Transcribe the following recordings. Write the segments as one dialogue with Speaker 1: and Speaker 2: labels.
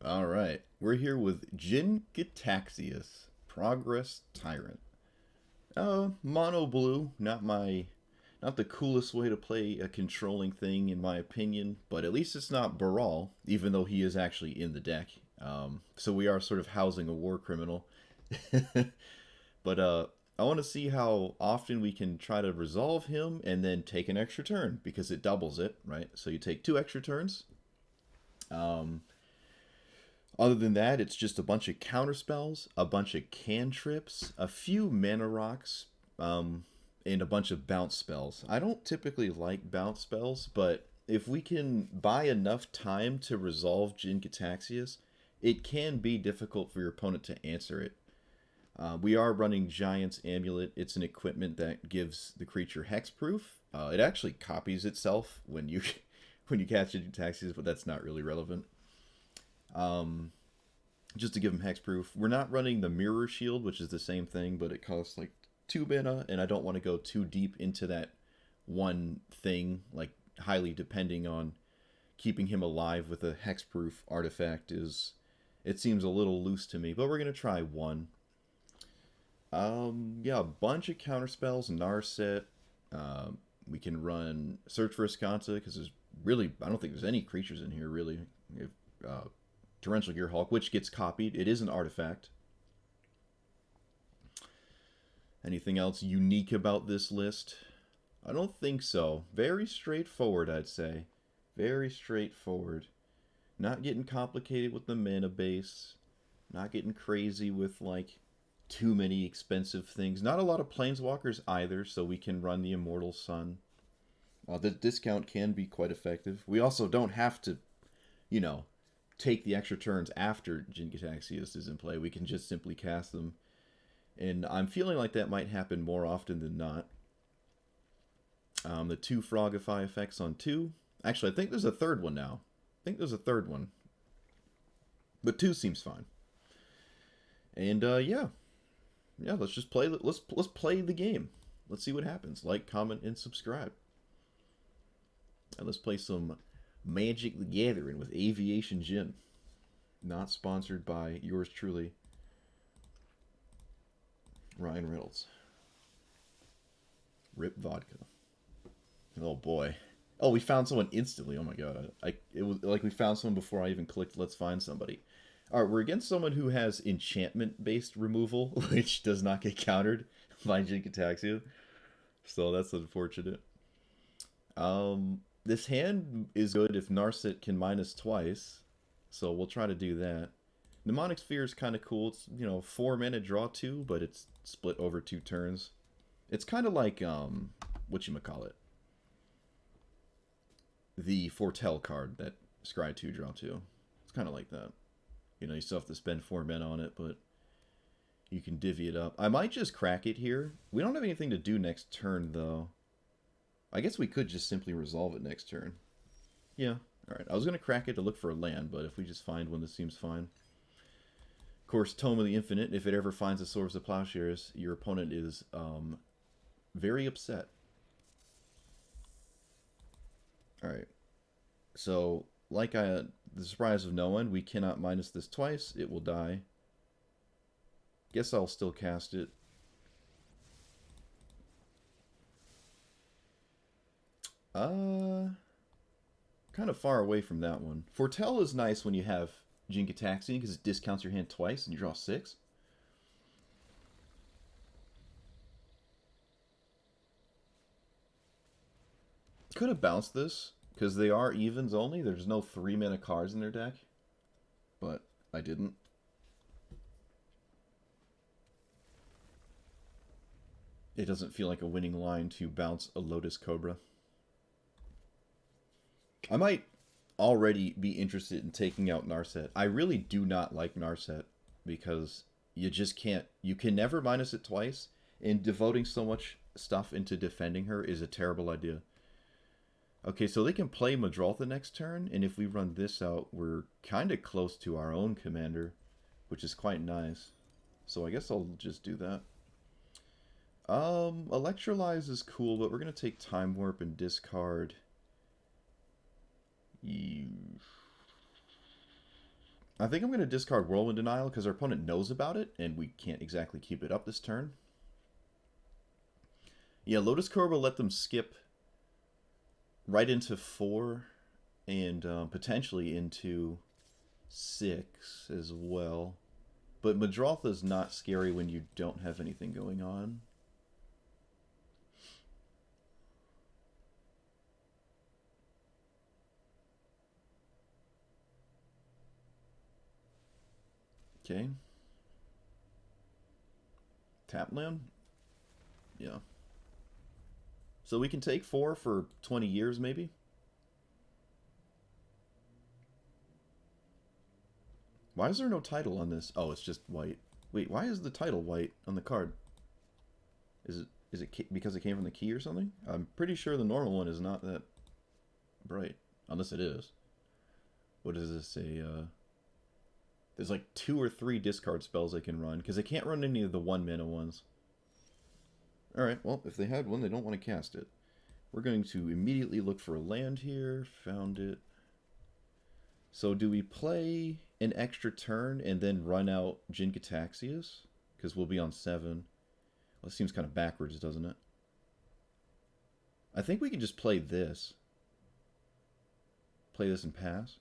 Speaker 1: All right, we're here with Jin-Gitaxias, Progress Tyrant. Mono blue, not the coolest way to play a controlling thing in my opinion, but at least it's not Brawl, even though he is actually in the deck. So we are sort of housing a war criminal. But I want to see how often we can try to resolve him and then take an extra turn because it doubles it, right? So you take 2 extra turns. Other than that, it's just a bunch of counterspells, a bunch of cantrips, a few mana rocks, and a bunch of bounce spells. I don't typically like bounce spells, but if we can buy enough time to resolve Jin-Gitaxias, it can be difficult for your opponent to answer it. We are running Giant's Amulet. It's an equipment that gives the creature hexproof. It actually copies itself when you when you catch Jin-Gitaxias, but that's not really relevant. Just to give him hexproof. We're not running the Mirror Shield, which is the same thing, but it costs like 2 mana, and I don't want to go too deep into that one thing, like highly depending on keeping him alive with a hexproof artifact is it seems a little loose to me, but we're gonna try one. Yeah, a bunch of counterspells, Narset. We can run Search for Azcanta because there's really I don't think there's any creatures in here really. If, Torrential Gearhulk, which gets copied. It is an artifact. Anything else unique about this list? I don't think so. Very straightforward, I'd say. Very straightforward. Not getting complicated with the mana base. Not getting crazy with, like, too many expensive things. Not a lot of planeswalkers either, so we can run the Immortal Sun. The discount can be quite effective. We also don't have to, you know, take the extra turns after Jin-Gitaxias is in play. We can just simply cast them. And I'm feeling like that might happen more often than not. The 2 Frogify effects on 2. Actually, I think there's a third one now. I think there's a third one. But 2 seems fine. And yeah. Yeah, let's just play let's play the game. Let's see what happens. Like, comment, and subscribe. And let's play some Magic the Gathering with Aviation Gin. Not sponsored by yours truly, Ryan Reynolds. Rip vodka. Oh boy. Oh, we found someone instantly. Oh my god. It was like we found someone before I even clicked let's find somebody. Alright, we're against someone who has enchantment based removal, which does not get countered by Jin-Gitaxias. So that's unfortunate. This hand is good if Narset can minus twice, so we'll try to do that. Mnemonic Sphere is kind of cool. It's, 4 mana draw 2, but it's split over 2 turns. It's kind of like, whatchamacallit, the Foretell card that scry 2, draw 2. It's kind of like that. You still have to spend 4 mana on it, but you can divvy it up. I might just crack it here. We don't have anything to do next turn, though. I guess we could just simply resolve it next turn. Yeah, alright. I was going to crack it to look for a land, but if we just find one, this seems fine. Of course, Tome of the Infinite, if it ever finds a Swords of Plowshares, your opponent is very upset. Alright. So, like the surprise of no one, we cannot minus this twice. It will die. Guess I'll still cast it. Kind of far away from that one. Foretell is nice when you have Jin-Gitaxias because it discounts your hand twice and you draw 6. Could have bounced this because they are evens only. There's no 3 mana cards in their deck, but I didn't. It doesn't feel like a winning line to bounce a Lotus Cobra. I might already be interested in taking out Narset. I really do not like Narset because you just can't. You can never minus it twice, and devoting so much stuff into defending her is a terrible idea. Okay, so they can play Madroltha next turn, and if we run this out, we're kind of close to our own commander, which is quite nice. So I guess I'll just do that. Electrolyze is cool, but we're going to take Time Warp and discard. I think I'm going to discard Whirlwind Denial because our opponent knows about it, and we can't exactly keep it up this turn. Yeah, Lotus Core will let them skip right into 4 and potentially into 6 as well. But Madrotha is not scary when you don't have anything going on. Okay. Tapland? Yeah. So we can take 4 for 20 years, maybe? Why is there no title on this? Oh, it's just white. Wait, why is the title white on the card? Is it because it came from the key or something? I'm pretty sure the normal one is not that bright. Unless it is. What does this say? There's like 2 or 3 discard spells they can run, because they can't run any of the 1-mana ones. Alright, well, if they had one, they don't want to cast it. We're going to immediately look for a land here. Found it. So do we play an extra turn and then run out Jin-Gitaxias? Because we'll be on 7. Well, it seems kind of backwards, doesn't it? I think we can just play this. Play this and pass.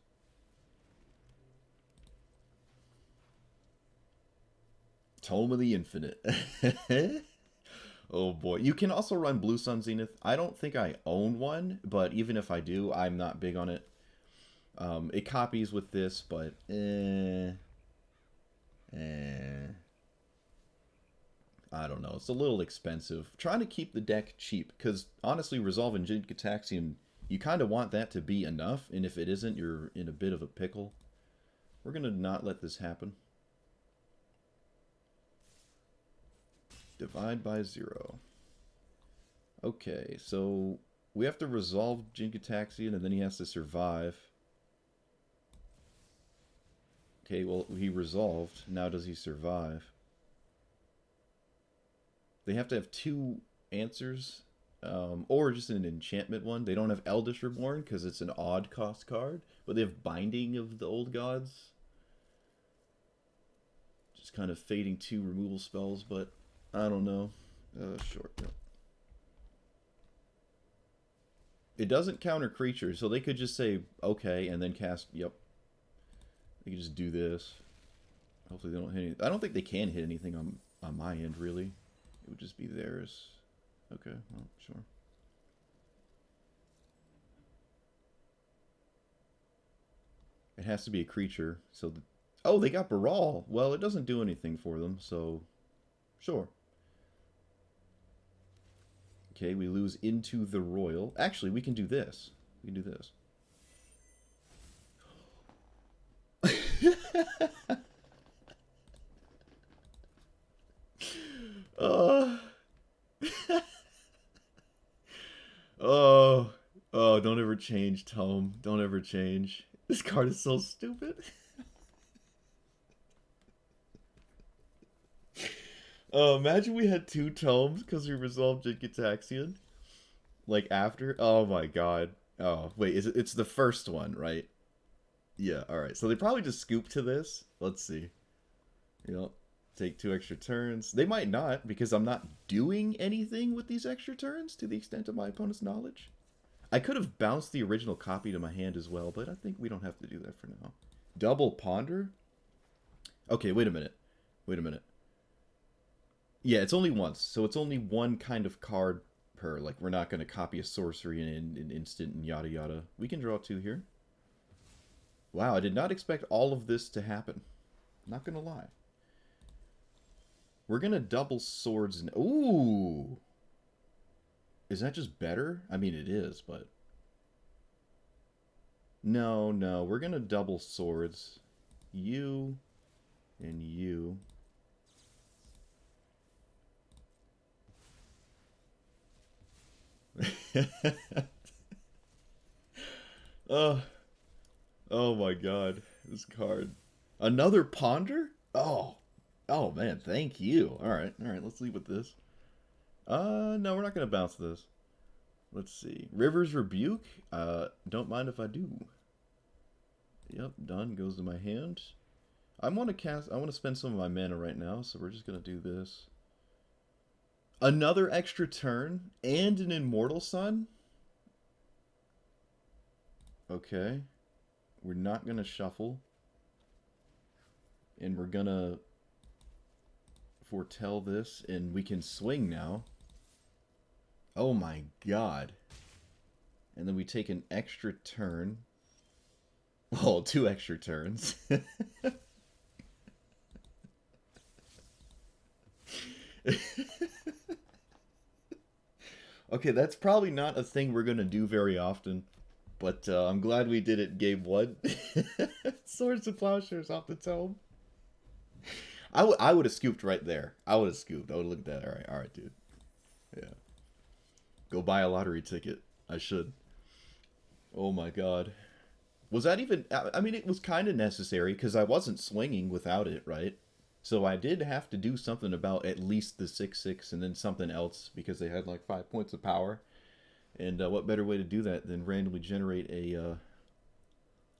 Speaker 1: Tome of the Infinite. Oh boy. You can also run Blue Sun Zenith. I don't think I own one, but even if I do, I'm not big on it. It copies with this, but I don't know. It's a little expensive. Trying to keep the deck cheap, because honestly, resolving Jin-Gitaxias, you kind of want that to be enough, and if it isn't, you're in a bit of a pickle. We're going to not let this happen. Divide by 0. Okay, so we have to resolve Jin-Gitaxias, and then he has to survive. Okay, well, he resolved. Now does he survive? They have to have 2 answers, or just an enchantment one. They don't have Eldritch Reborn because it's an odd cost card, but they have Binding of the Old Gods. Just kind of fading 2 removal spells, but I don't know. Short. No. It doesn't counter creatures, so they could just say, okay, and then cast, yep. They could just do this. Hopefully they don't hit anything. I don't think they can hit anything on my end, really. It would just be theirs. Okay, well, sure. It has to be a creature, so... Oh, they got Brawl! Well, it doesn't do anything for them, so... Sure. Okay, we lose Into the Roil. Actually, we can do this. We can do this. Oh, don't ever change, Tome. Don't ever change. This card is so stupid. Oh, imagine we had 2 tomes because we resolved Jin-Gitaxias. Like after? Oh my god. Oh, wait, it's the first one, right? Yeah, alright. So they probably just scoop to this. Let's see. You know, take 2 extra turns. They might not, because I'm not doing anything with these extra turns to the extent of my opponent's knowledge. I could have bounced the original copy to my hand as well, but I think we don't have to do that for now. Double Ponder? Okay, wait a minute. Wait a minute. Yeah, it's only once, so it's only 1 kind of card per. Like, we're not going to copy a sorcery in an instant and yada yada. We can draw 2 here. Wow, I did not expect all of this to happen. Not going to lie. We're going to double swords and... Ooh! Is that just better? I mean, it is, but... No, no. We're going to double swords. You and you. Oh my god. This card. Another Ponder? Oh. Oh man, thank you. Alright, let's leave with this. No, we're not going to bounce this. Let's see. River's Rebuke? Don't mind if I do. Yep, done. Goes to my hand. I want to spend some of my mana right now, so we're just gonna do this. Another extra turn and an Immortal Sun? Okay. We're not gonna shuffle. And we're gonna foretell this, and we can swing now. Oh my god. And then we take an extra turn. Well, 2 extra turns. Okay, that's probably not a thing we're going to do very often. But I'm glad we did it game 1. Swords to Plowshares off the tome. I would have scooped right there. I would have scooped. I would have looked at that. Alright, dude. Yeah. Go buy a lottery ticket. I should. Oh my god. Was that even... I mean, it was kind of necessary, because I wasn't swinging without it, right? So I did have to do something about at least the 6/6 and then something else, because they had like 5 points of power. And what better way to do that than randomly generate a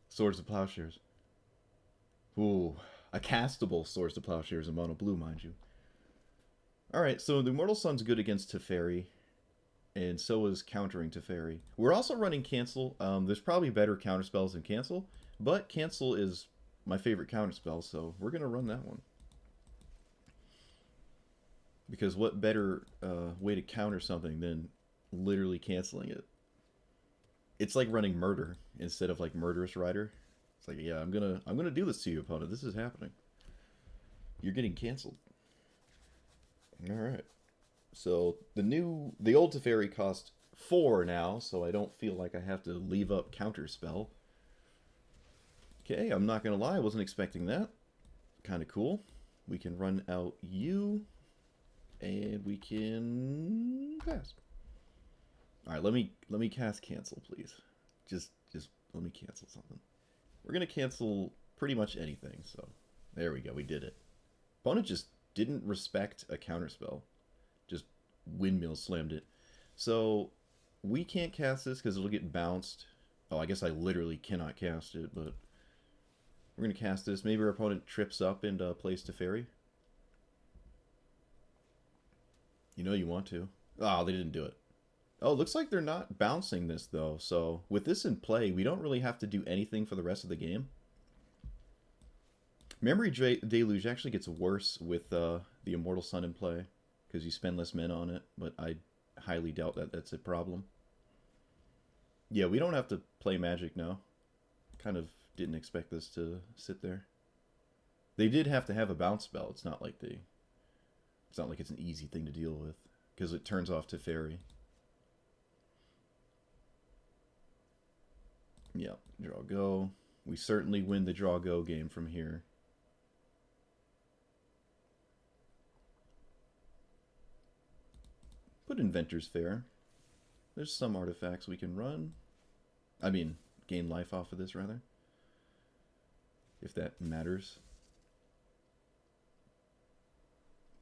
Speaker 1: Swords to Plowshares? Ooh, a castable Swords to Plowshares in mono blue, mind you. Alright, so the Immortal Sun's good against Teferi, and so is countering Teferi. We're also running Cancel. There's probably better counterspells than Cancel, but Cancel is my favorite counterspell, so we're going to run that one. Because what better way to counter something than literally canceling it? It's like running Murder instead of like Murderous Rider. It's like, yeah, I'm gonna do this to you, opponent. This is happening. You're getting canceled. All right. So the old Teferi cost 4 now, so I don't feel like I have to leave up Counterspell. Okay, I'm not gonna lie, I wasn't expecting that. Kind of cool. We can run out you. And we can pass. All right, let me cast Cancel, please. Just let me cancel something. We're gonna cancel pretty much anything. So there we go. We did it. Opponent just didn't respect a counterspell. Just windmill slammed it. So we can't cast this because it'll get bounced. Oh, I guess I literally cannot cast it, but we're gonna cast this. Maybe our opponent trips up and plays Teferi. You know you want to. Oh, they didn't do it. Oh, looks like they're not bouncing this, though. So, with this in play, we don't really have to do anything for the rest of the game. Memory Deluge actually gets worse with the Immortal Sun in play, because you spend less mana on it, but I highly doubt that that's a problem. Yeah, we don't have to play Magic now. Kind of didn't expect this to sit there. They did have to have a bounce spell. It's not like it's an easy thing to deal with, because it turns off Teferi. Yeah, draw go. We certainly win the draw go game from here. Put Inventor's Fair. There's some artifacts we can run. I mean, gain life off of this, rather. If that matters.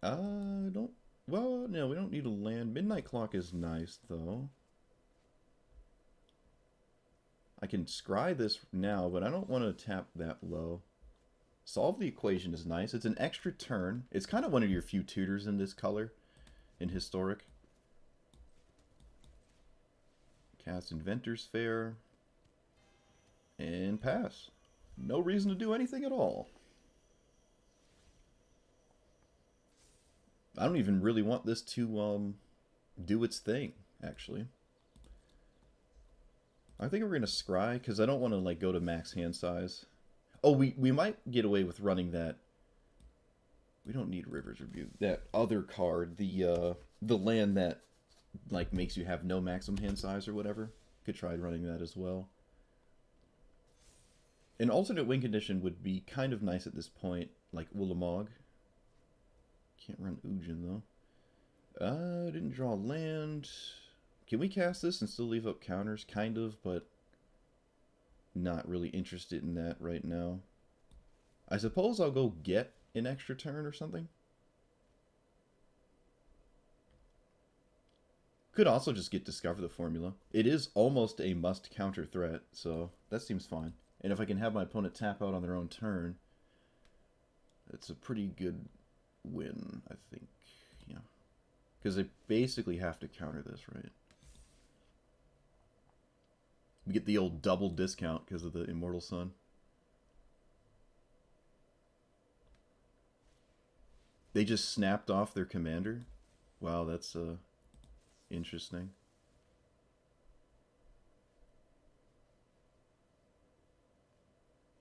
Speaker 1: Don't... Well, no, we don't need a land. Midnight Clock is nice, though. I can scry this now, but I don't want to tap that low. Solve the Equation is nice. It's an extra turn. It's kind of one of your few tutors in this color, in Historic. Cast Inventor's Fair. And pass. No reason to do anything at all. I don't even really want this to do its thing, actually. I think we're going to scry, because I don't want to like go to max hand size. Oh, we might get away with running that. We don't need River's Rebuke. That other card, the land that like makes you have no maximum hand size or whatever. Could try running that as well. An alternate win condition would be kind of nice at this point, like Ulamog. Can't run Ujin though. Didn't draw land. Can we cast this and still leave up counters? Kind of, but not really interested in that right now. I suppose I'll go get an extra turn or something. Could also just get Discover the Formula. It is almost a must counter threat, so that seems fine. And if I can have my opponent tap out on their own turn, It's a pretty good win, I think. Yeah. Because they basically have to counter this, right? We get the old double discount because of the Immortal Sun. They just snapped off their commander? Wow, that's interesting.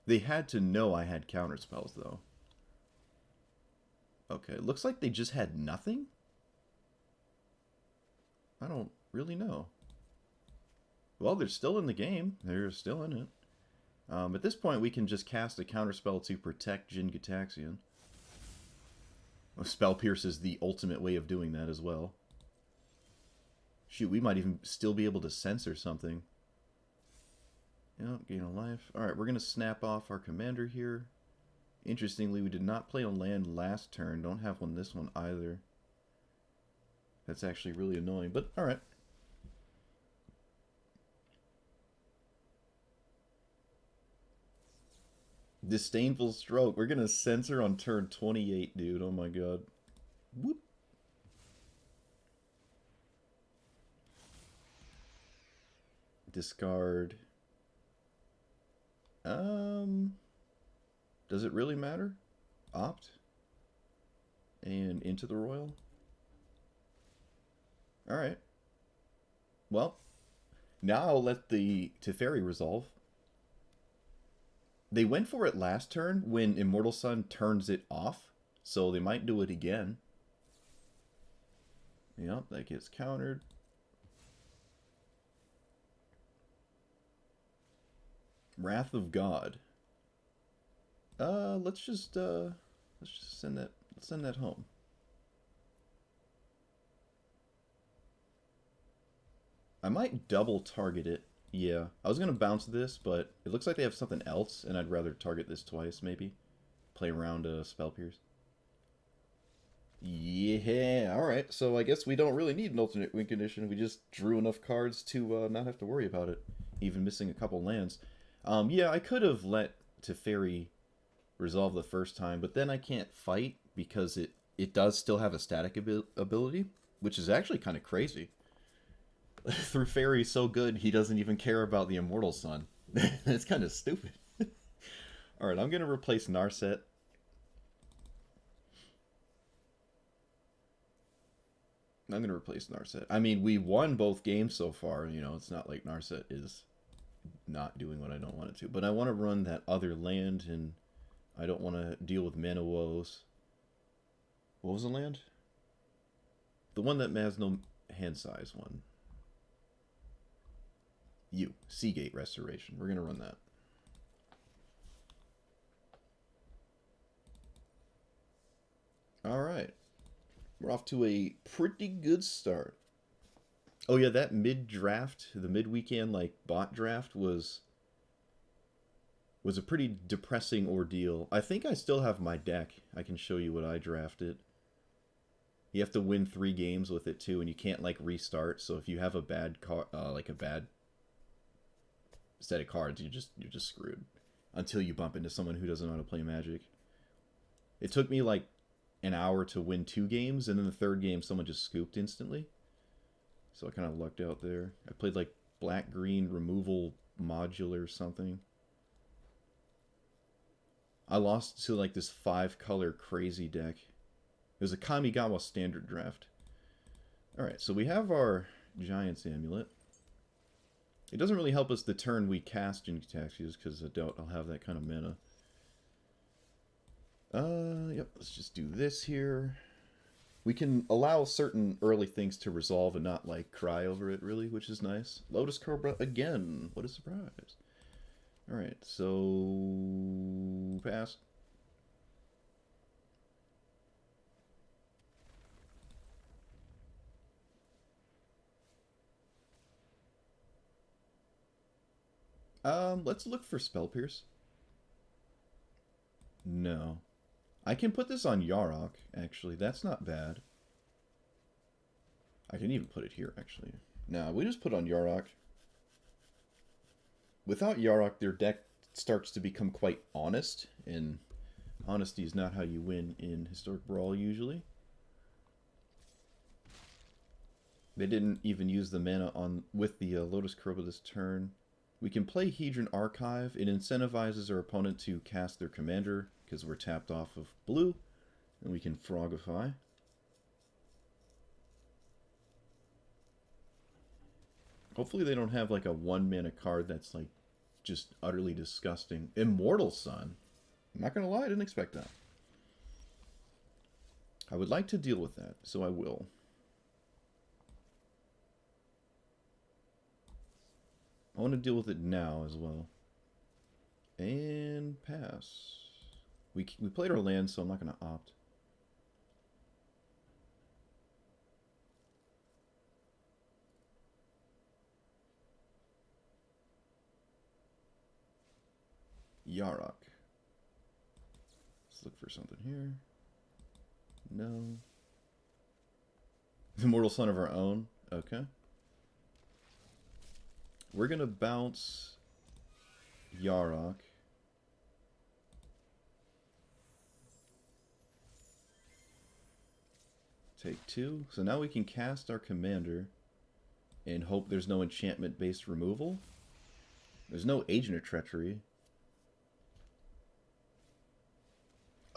Speaker 1: They had to know I had counterspells, though. Okay, looks like they just had nothing? I don't really know. Well, they're still in the game. They're still in it. At this point, we can just cast a counterspell to protect Jin-Gitaxias. Spell Pierce is the ultimate way of doing that as well. Shoot, we might even still be able to censor something. Yeah, gain a life. Alright, we're going to snap off our commander here. Interestingly, we did not play a land last turn. Don't have one this one either. That's actually really annoying, but alright. Disdainful Stroke. We're going to censor on turn 28, dude. Oh my god. Whoop. Discard. Does it really matter? Opt. And Into the Roil. Alright. Well, now I'll let the Teferi resolve. They went for it last turn when Immortal Sun turns it off, so they might do it again. Yep, that gets countered. Wrath of God. Let's just send that. Let's send that home. I might double target it. Yeah, I was gonna bounce this, but it looks like they have something else, and I'd rather target this twice, maybe. Play around a Spell Pierce. Yeah, alright, so I guess we don't really need an alternate win condition. We just drew enough cards to not have to worry about it, even missing a couple lands. Yeah, I could have let Teferi resolve the first time, but then I can't fight because it does still have a static ability, which is actually kind of crazy. Through Fairy's so good, he doesn't even care about the Immortal Sun. It's kind of stupid. Alright, I'm going to replace Narset. I'm going to replace Narset. I mean, we won both games so far. You know, it's not like Narset is not doing what I don't want it to. But I want to run that other land, and I don't want to deal with mana woes. What was the land? The one that has no hand size one. Seagate Restoration. We're going to run that. Alright. We're off to a pretty good start. Oh yeah, that mid-draft, the mid-weekend, like, bot draft was a pretty depressing ordeal. I think I still have my deck. I can show you what I drafted. You have to win 3 games with it, too, and you can't, like, restart. So if you have a bad card, like a bad set of cards, you're just screwed until you bump into someone who doesn't know how to play Magic. It took me like an hour to win 2 games, and then the 3rd game someone just scooped instantly. So I kind of lucked out there. I played like black-green removal modular something. I lost to like this 5-color crazy deck. It was a Kamigawa standard draft. Alright, so we have our Giant's Amulet. It doesn't really help us the turn we cast Jin-Gitaxias, because I doubt I'll have that kind of mana. Yep, let's just do this here. We can allow certain early things to resolve and not, like, cry over it, really, which is nice. Lotus Cobra again! What a surprise. Alright, so... pass. Let's look for Spell Pierce. No. I can put this on Yarok, actually. That's not bad. I can even put it here, actually. Nah, we just put on Yarok. Without Yarok, their deck starts to become quite honest, and Honesty is not how you win in Historic Brawl usually. They didn't even use the mana on with the Lotus Curl this turn. We can play Hedron Archive. It incentivizes our opponent to cast their commander because we're tapped off of blue. And we can Frogify. Hopefully they don't have like a 1-mana card that's like just utterly disgusting. Immortal Sun. I'm not going to lie, I didn't expect that. I would like to deal with that, so I will. I want to deal with it now as well. And pass. We played our land, so I'm not going to opt. Yarok. Let's look for something here. No. Immortal Son of our own. Okay. We're going to bounce Yarok. Take 2. So now we can cast our commander and hope there's no enchantment-based removal. There's no Agent of Treachery.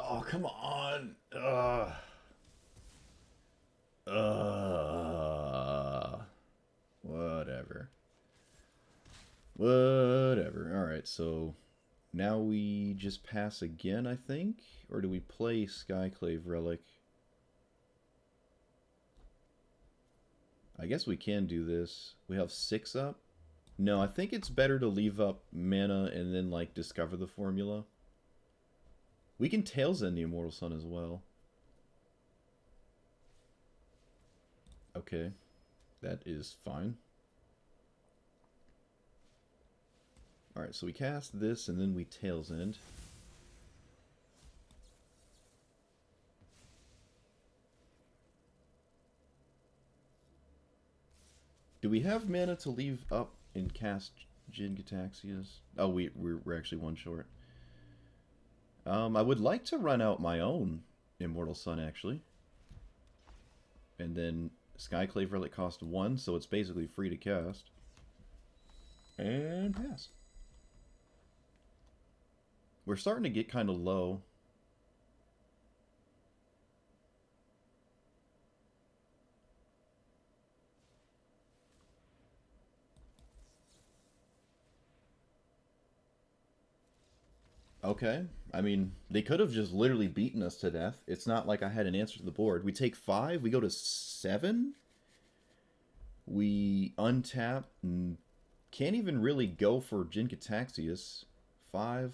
Speaker 1: Oh, come on. Whatever. Whatever. Alright, so now we just pass again, I think? Or do we play Skyclave Relic? I guess we can do this. We have 6 up. No, I think it's better to leave up mana and then, like, discover the formula. We can Tails End the Immortal Sun as well. Okay. That is fine. Alright, so we cast this and then we Tails End. Do we have mana to leave up and cast Jin-Gitaxias? Oh, we're actually one short. I would like to run out my own Immortal Sun, actually. And then Skyclave Relic cost 1, so it's basically free to cast. And pass. We're starting to get kind of low. Okay. I mean, they could have just literally beaten us to death. It's not like I had an answer to the board. We take 5, we go to 7. We untap and can't even really go for Jin-Gitaxias. 5,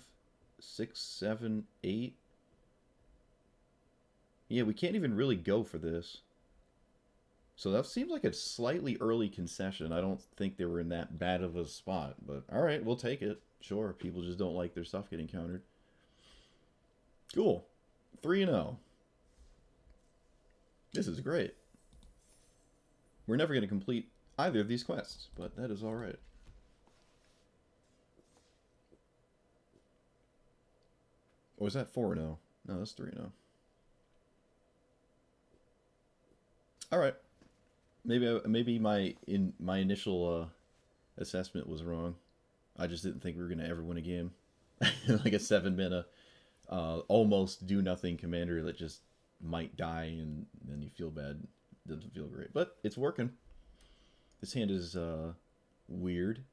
Speaker 1: 6, 7, 8. Yeah, we can't even really go for this. So that seems like a slightly early concession. I don't think they were in that bad of a spot. But alright, we'll take it. Sure, people just don't like their stuff getting countered. Cool. 3-0. This is great. We're never going to complete either of these quests, but that is alright. Or was that 4-0? No, that's 3-0. Alright. Maybe my initial assessment was wrong. I just didn't think we were going to ever win a game. Like a 7-mana, almost do-nothing commander that just might die and then you feel bad. Doesn't feel great. But it's working. This hand is weird.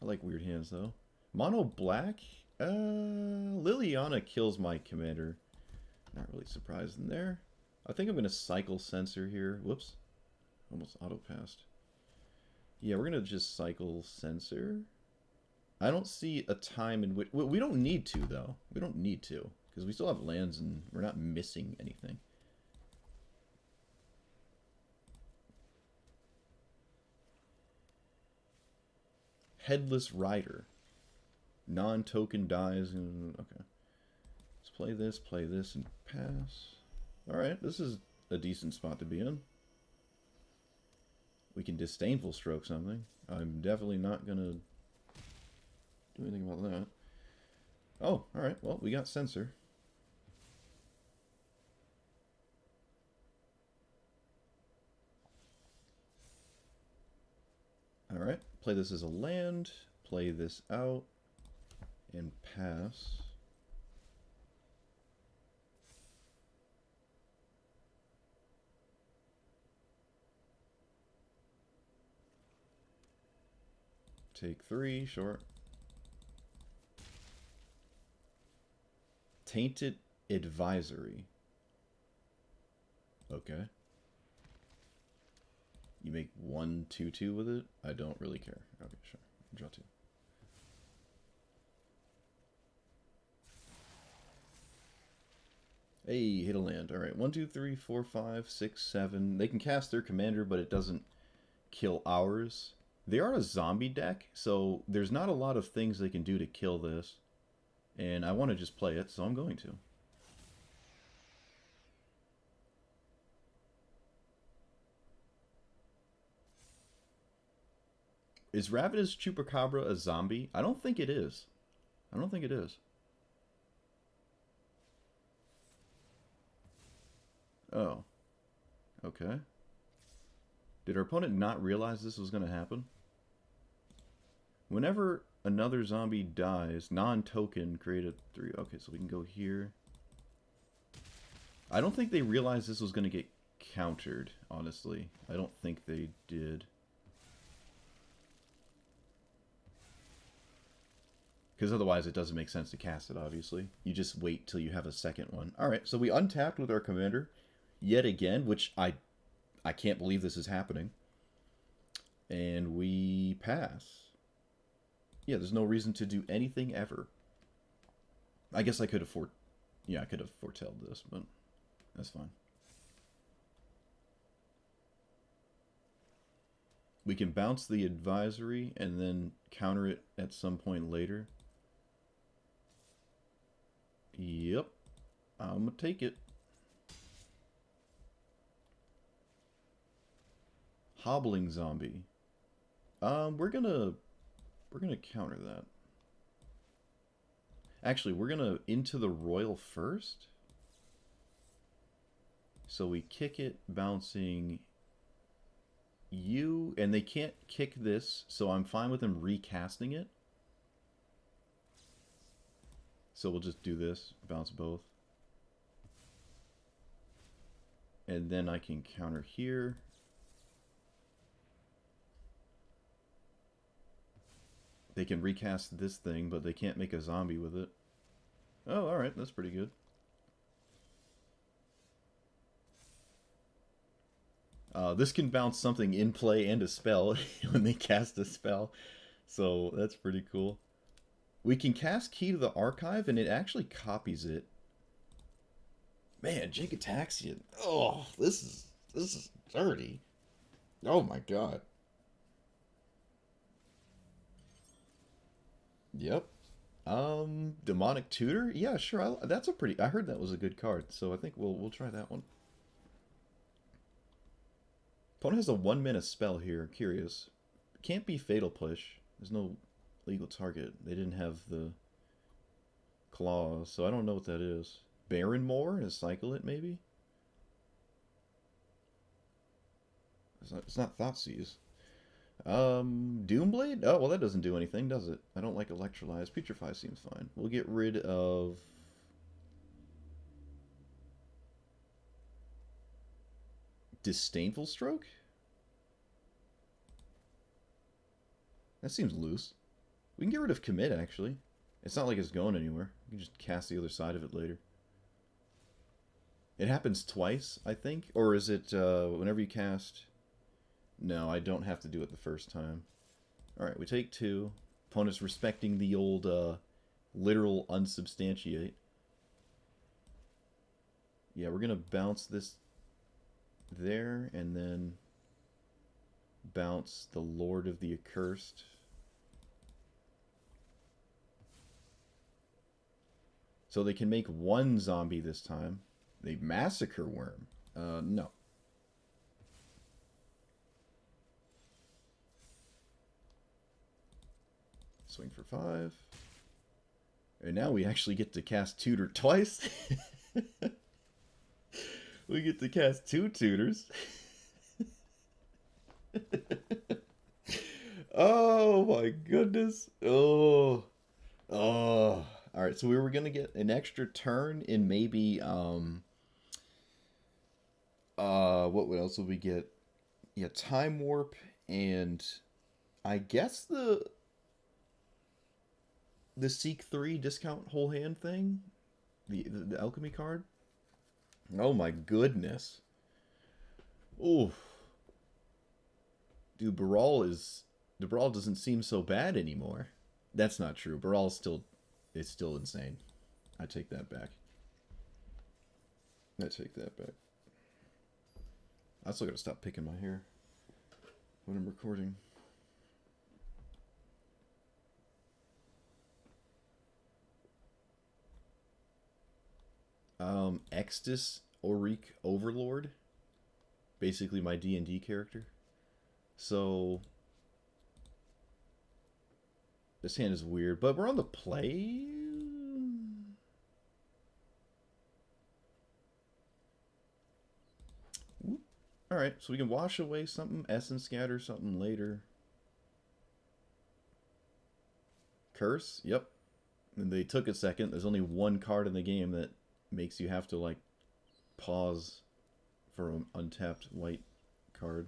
Speaker 1: I like weird hands, though. Mono black? Liliana kills my commander. Not really surprised in there. I think I'm going to cycle Censor here. Whoops. Almost auto-passed. Yeah, we're going to just cycle Censor. I don't see a time in which... We don't need to, though. We don't need to. Because we still have lands and we're not missing anything. Headless Rider. Non-token dies. Okay. Let's play this, and pass. Alright, this is a decent spot to be in. We can Disdainful Stroke something. I'm definitely not going to do anything about that. Oh, alright. Well, we got Censor. Alright, play this as a land, play this out, and pass. Take 3, short. Tainted Advisory. Okay. You make 1/2/2 with it? I don't really care. Okay, sure. Draw 2. Hey, hit a land. Alright, 1, 2, 3, 4, 5, 6, 7. They can cast their commander, but it doesn't kill ours. They are a zombie deck, so there's not a lot of things they can do to kill this. And I want to just play it, so I'm going to. Is Ravenous Chupacabra a zombie? I don't think it is. I don't think it is. Oh. Okay. Did our opponent not realize this was going to happen? Whenever another zombie dies, non-token, create a 3. Okay, so we can go here. I don't think they realized this was going to get countered, honestly. I don't think they did. Because otherwise it doesn't make sense to cast it, obviously. You just wait till you have a second one. Alright, so we untapped with our commander yet again, which I can't believe this is happening. And we pass. Yeah, there's no reason to do anything ever. I guess I could have I could have foretelled this, but that's fine. We can bounce the advisory and then counter it at some point later. Yep. I'm gonna take it. Hobbling zombie. We're gonna counter that. Actually, we're gonna Into the Roil first. So we kick it, bouncing you, and they can't kick this, so I'm fine with them recasting it. So we'll just do this, bounce both. And then I can counter here. They can recast this thing, but they can't make a zombie with it. Oh, alright, that's pretty good. This can bounce something in play and a spell when they cast a spell. So that's pretty cool. We can cast Key to the Archive, and it actually copies it. Man, Jin-Gitaxias. Oh, this is dirty. Oh my god. Yep. Demonic Tutor? Yeah, sure. That's a pretty. I heard that was a good card, so I think we'll try that one. Opponent has a 1-mana spell here. Curious. Can't be Fatal Push. There's no legal target. They didn't have the clause, so I don't know what that is. Baron Moore and cycle it, maybe? It's not Thoughtseize. Doomblade? Oh, well, that doesn't do anything, does it? I don't like Electrolyze. Putrefy seems fine. We'll get rid of... Disdainful Stroke? That seems loose. We can get rid of Commit, actually. It's not like it's going anywhere. We can just cast the other side of it later. It happens twice, I think? Or is it whenever you cast... No, I don't have to do it the first time. Alright, we take 2. Opponent's respecting the old literal Unsubstantiate. Yeah, we're going to bounce this there, and then bounce the Lord of the Accursed. So they can make 1 zombie this time. They Massacre Worm. No. Swing for 5. And now we actually get to cast Tutor twice. We get to cast 2 tutors. Oh my goodness. Oh. Oh. All right, so we were going to get an extra turn in maybe what else would we get? Yeah, Time Warp and I guess the Seek 3 discount whole hand thing, the alchemy card. Oh my goodness. Oh, dude, the Brawl doesn't seem so bad anymore. That's not true. Brawl's still it's still insane. I take that back. I take that back. I still gotta stop picking my hair when I'm recording. Extus Auric Overlord, basically my D&D character. So this hand is weird, but we're on the play. Alright, so we can wash away something, Essence Scatter something later. Curse? Yep. And they took a second. There's only one card in the game that makes you have to, like, pause for an untapped white card.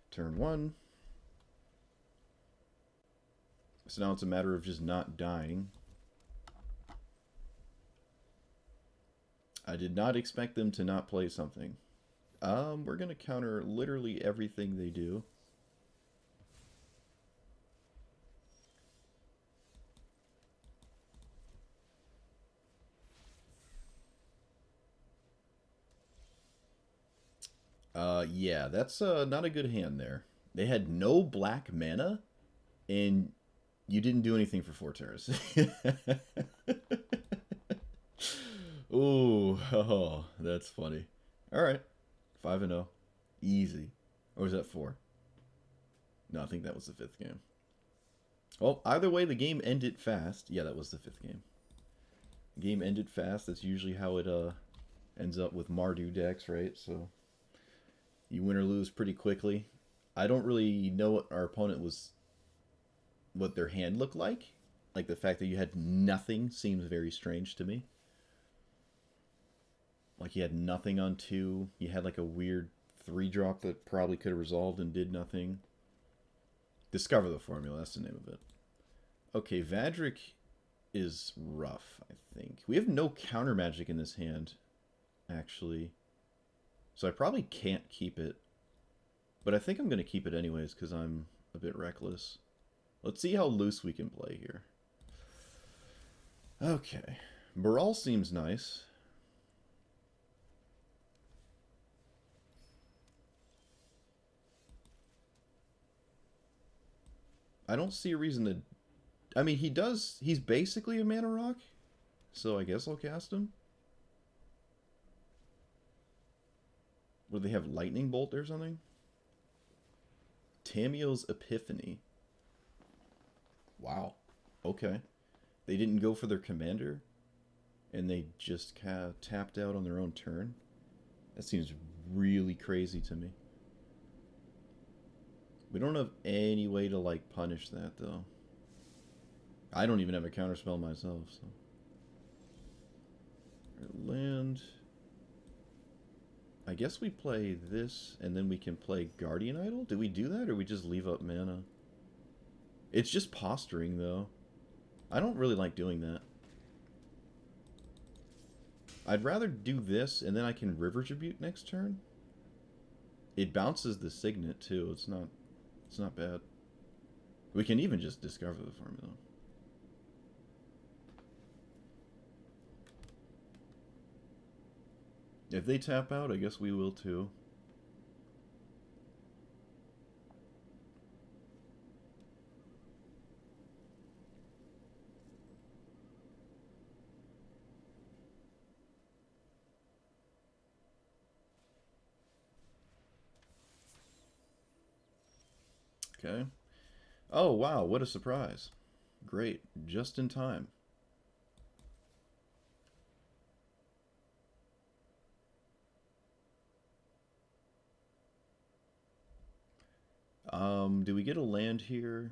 Speaker 1: Turn 1. So now it's a matter of just not dying. I did not expect them to not play something. We're going to counter literally everything they do. Yeah, that's not a good hand there. They had no black mana, and you didn't do anything for 4 terras. Ooh, oh, that's funny. All right, 5-0, easy. Or was that 4? No, I think that was the 5th game. Well, either way, the game ended fast. Yeah, that was the 5th game. The game ended fast. That's usually how it ends up with Mardu decks, right? So you win or lose pretty quickly. I don't really know what our opponent was, what their hand looked like. Like the fact that you had nothing seems very strange to me. Like you had nothing on 2. You had like a weird 3-drop that probably could have resolved and did nothing. Discover the formula, that's the name of it. Okay, Vadrik is rough, I think. We have no counter magic in this hand, actually. So I probably can't keep it. But I think I'm going to keep it anyways because I'm a bit reckless. Let's see how loose we can play here. Okay. Brawl seems nice. I don't see a reason to... I mean, he's basically a mana rock. So I guess I'll cast him. Would they have Lightning Bolt or something? Tamiyo's Epiphany. Wow. Okay. They didn't go for their commander, and they just tapped out on their own turn. That seems really crazy to me. We don't have any way to, like, punish that, though. I don't even have a counterspell myself, so... Land... I guess we play this, and then we can play Guardian Idol? Do we do that, or we just leave up mana? It's just posturing, though. I don't really like doing that. I'd rather do this, and then I can River Tribute next turn. It bounces the Signet, too. It's not bad. We can even just discover the formula. If they tap out, I guess we will too. Okay. Oh, wow, what a surprise. Great, just in time. Do we get a land here?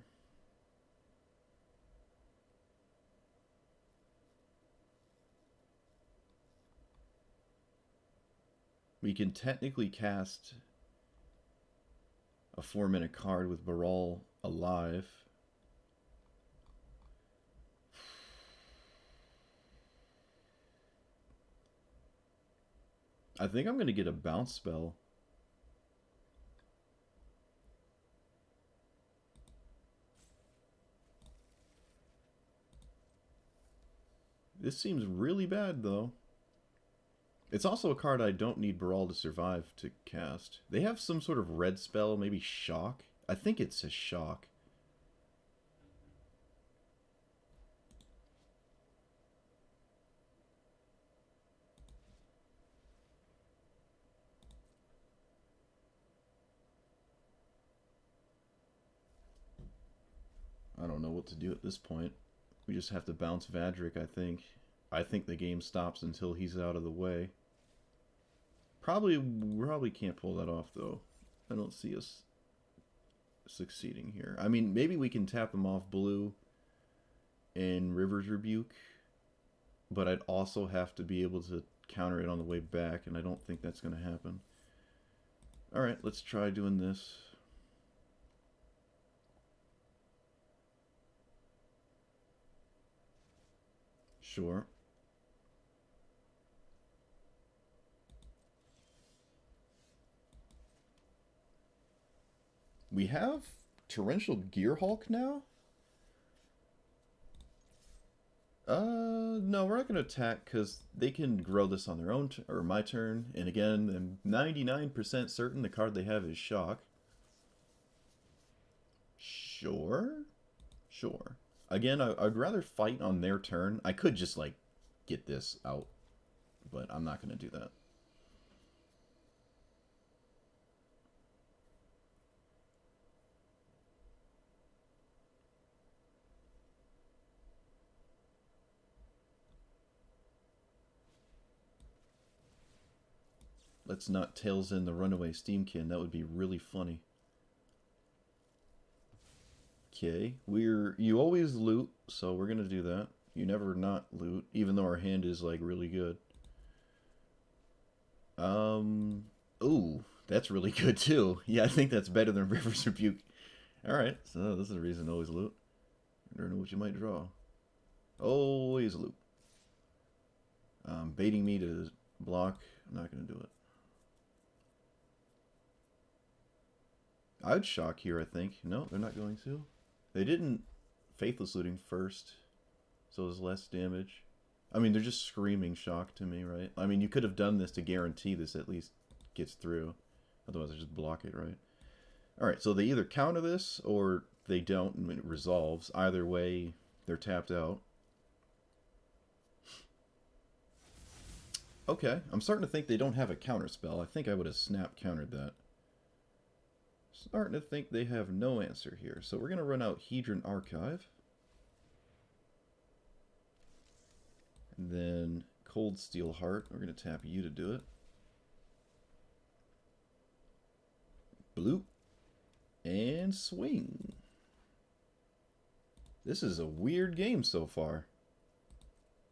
Speaker 1: We can technically cast a 4-minute card with Brawl alive. I think I'm going to get a bounce spell. This seems really bad, though. It's also a card I don't need Brawl to survive to cast. They have some sort of red spell, maybe Shock. I think it's a Shock. I don't know what to do at this point. We just have to bounce Vadrik, I think. I think the game stops until he's out of the way. Probably can't pull that off, though. I don't see us succeeding here. I mean, maybe we can tap them off blue in River's Rebuke, but I'd also have to be able to counter it on the way back, and I don't think that's going to happen. Alright, let's try doing this. Sure. We have Torrential Gearhulk now? No, we're not going to attack because they can grow this on their own, or my turn. And again, I'm 99% certain the card they have is Shock. Sure. Sure. Again, I'd rather fight on their turn. I could just, like, get this out, but I'm not going to do that. Let's not Tails in the Runaway Steamkin. That would be really funny. Okay, you always loot, so we're gonna do that. You never not loot, even though our hand is like really good. Ooh, that's really good too. Yeah, I think that's better than River's Rebuke. Alright, so this is a reason to always loot. You never know what you might draw. Always loot. Baiting me to block. I'm not gonna do it. I'd Shock here, I think. No, they're not going to. They didn't Faithless Looting first, so there's less damage. I mean, they're just screaming Shock to me, right? I mean, you could have done this to guarantee this at least gets through. Otherwise, I just block it, right? Alright, so they either counter this, or they don't, and it resolves. Either way, they're tapped out. Okay, I'm starting to think they don't have a counterspell. I think I would have snap countered that. Starting to think they have no answer here. So we're going to run out Hedron Archive. And then Cold Steel Heart. We're going to tap you to do it. Bloop. And swing. This is a weird game so far.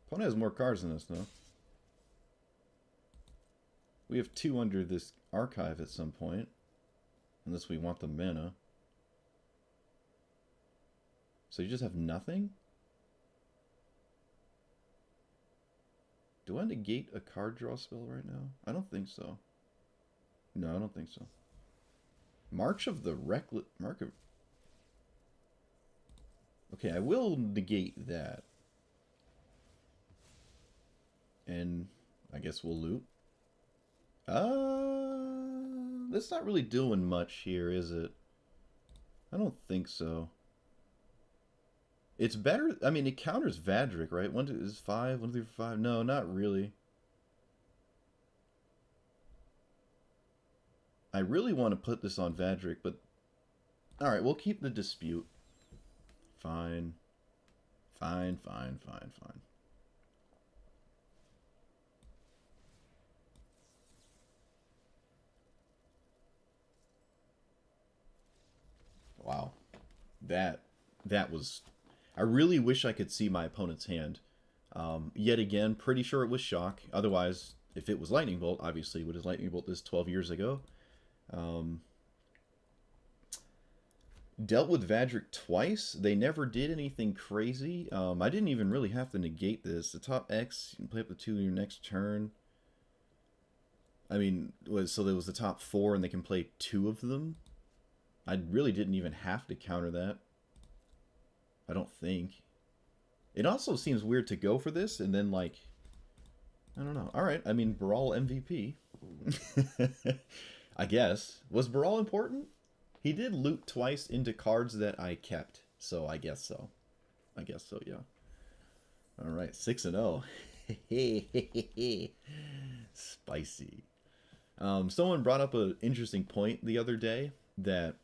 Speaker 1: Opponent has more cards than us, though. We have 2 under this archive at some point. Unless we want the mana. So you just have nothing? Do I negate a card draw spell right now? I don't think so. No, I don't think so. March of the Reckless... Okay, I will negate that. And I guess we'll loot. That's not really doing much here, is it? I don't think so. It's better... I mean, it counters Vadrik, right? 1, 2, is 5? 1, 2, 3, 4, 5? No, not really. I really want to put this on Vadrik, but... Alright, we'll keep the dispute. Fine. Fine, fine, fine, fine. that was... I really wish I could see my opponent's hand. Yet again, pretty sure it was Shock. Otherwise, if it was Lightning Bolt, obviously it would have Lightning Bolt this 12 years ago. Dealt with Vadric twice. They never did anything crazy. I didn't even really have to negate this. The top X, you can play up to 2 in your next turn. I mean, so there was the top 4 and they can play 2 of them. I really didn't even have to counter that. I don't think. It also seems weird to go for this and then, like, I don't know. Alright, I mean, Brawl MVP. I guess. Was Brawl important? He did loot twice into cards that I kept, so I guess so. I guess so, yeah. Alright, 6-0. Spicy. Someone brought up an interesting point the other day that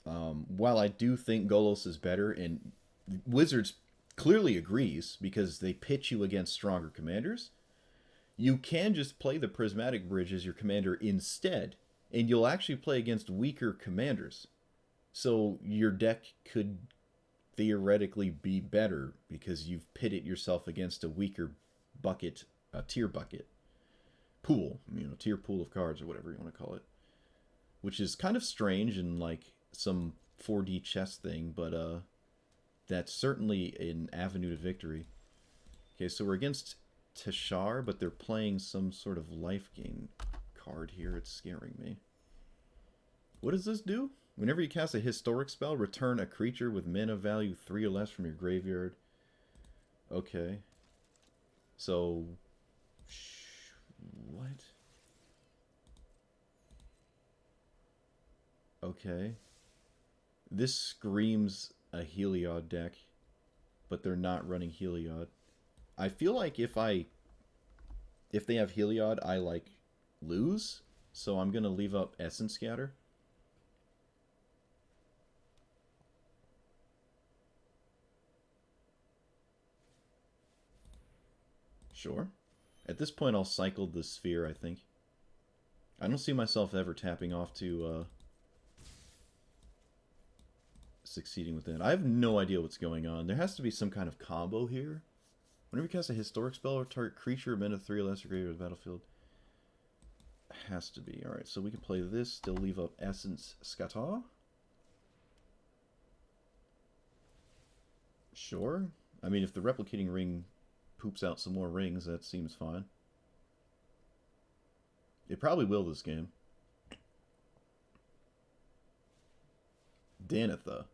Speaker 1: while I do think Golos is better, and Wizards clearly agrees because they pitch you against stronger commanders, you can just play the Prismatic Bridge as your commander instead, and you'll actually play against weaker commanders. So your deck could theoretically be better because you've pitted yourself against a weaker bucket, a tier bucket. Pool, tier pool of cards or whatever you want to call it. Which is kind of strange and like some 4D chess thing, but that's certainly an avenue to victory. Okay, so we're against Tashar, but they're playing some sort of life gain card here. It's scaring me. What does this do? Whenever you cast a historic spell, return a creature with mana value 3 or less from your graveyard. Okay. So... what? Okay. This screams a Heliod deck, but they're not running Heliod. I feel like if they have Heliod, I, like, lose. So I'm going to leave up Essence Scatter. Sure. At this point, I'll cycle the Sphere, I think. I don't see myself ever tapping off to succeeding with that. I have no idea what's going on. There has to be some kind of combo here. Whenever you cast a historic spell or target creature, mana 3 or less or greater to the battlefield. Has to be. Alright, so we can play this, still leave up Essence Scatter. Sure. I mean, if the replicating ring poops out some more rings, that seems fine. It probably will this game. Danitha.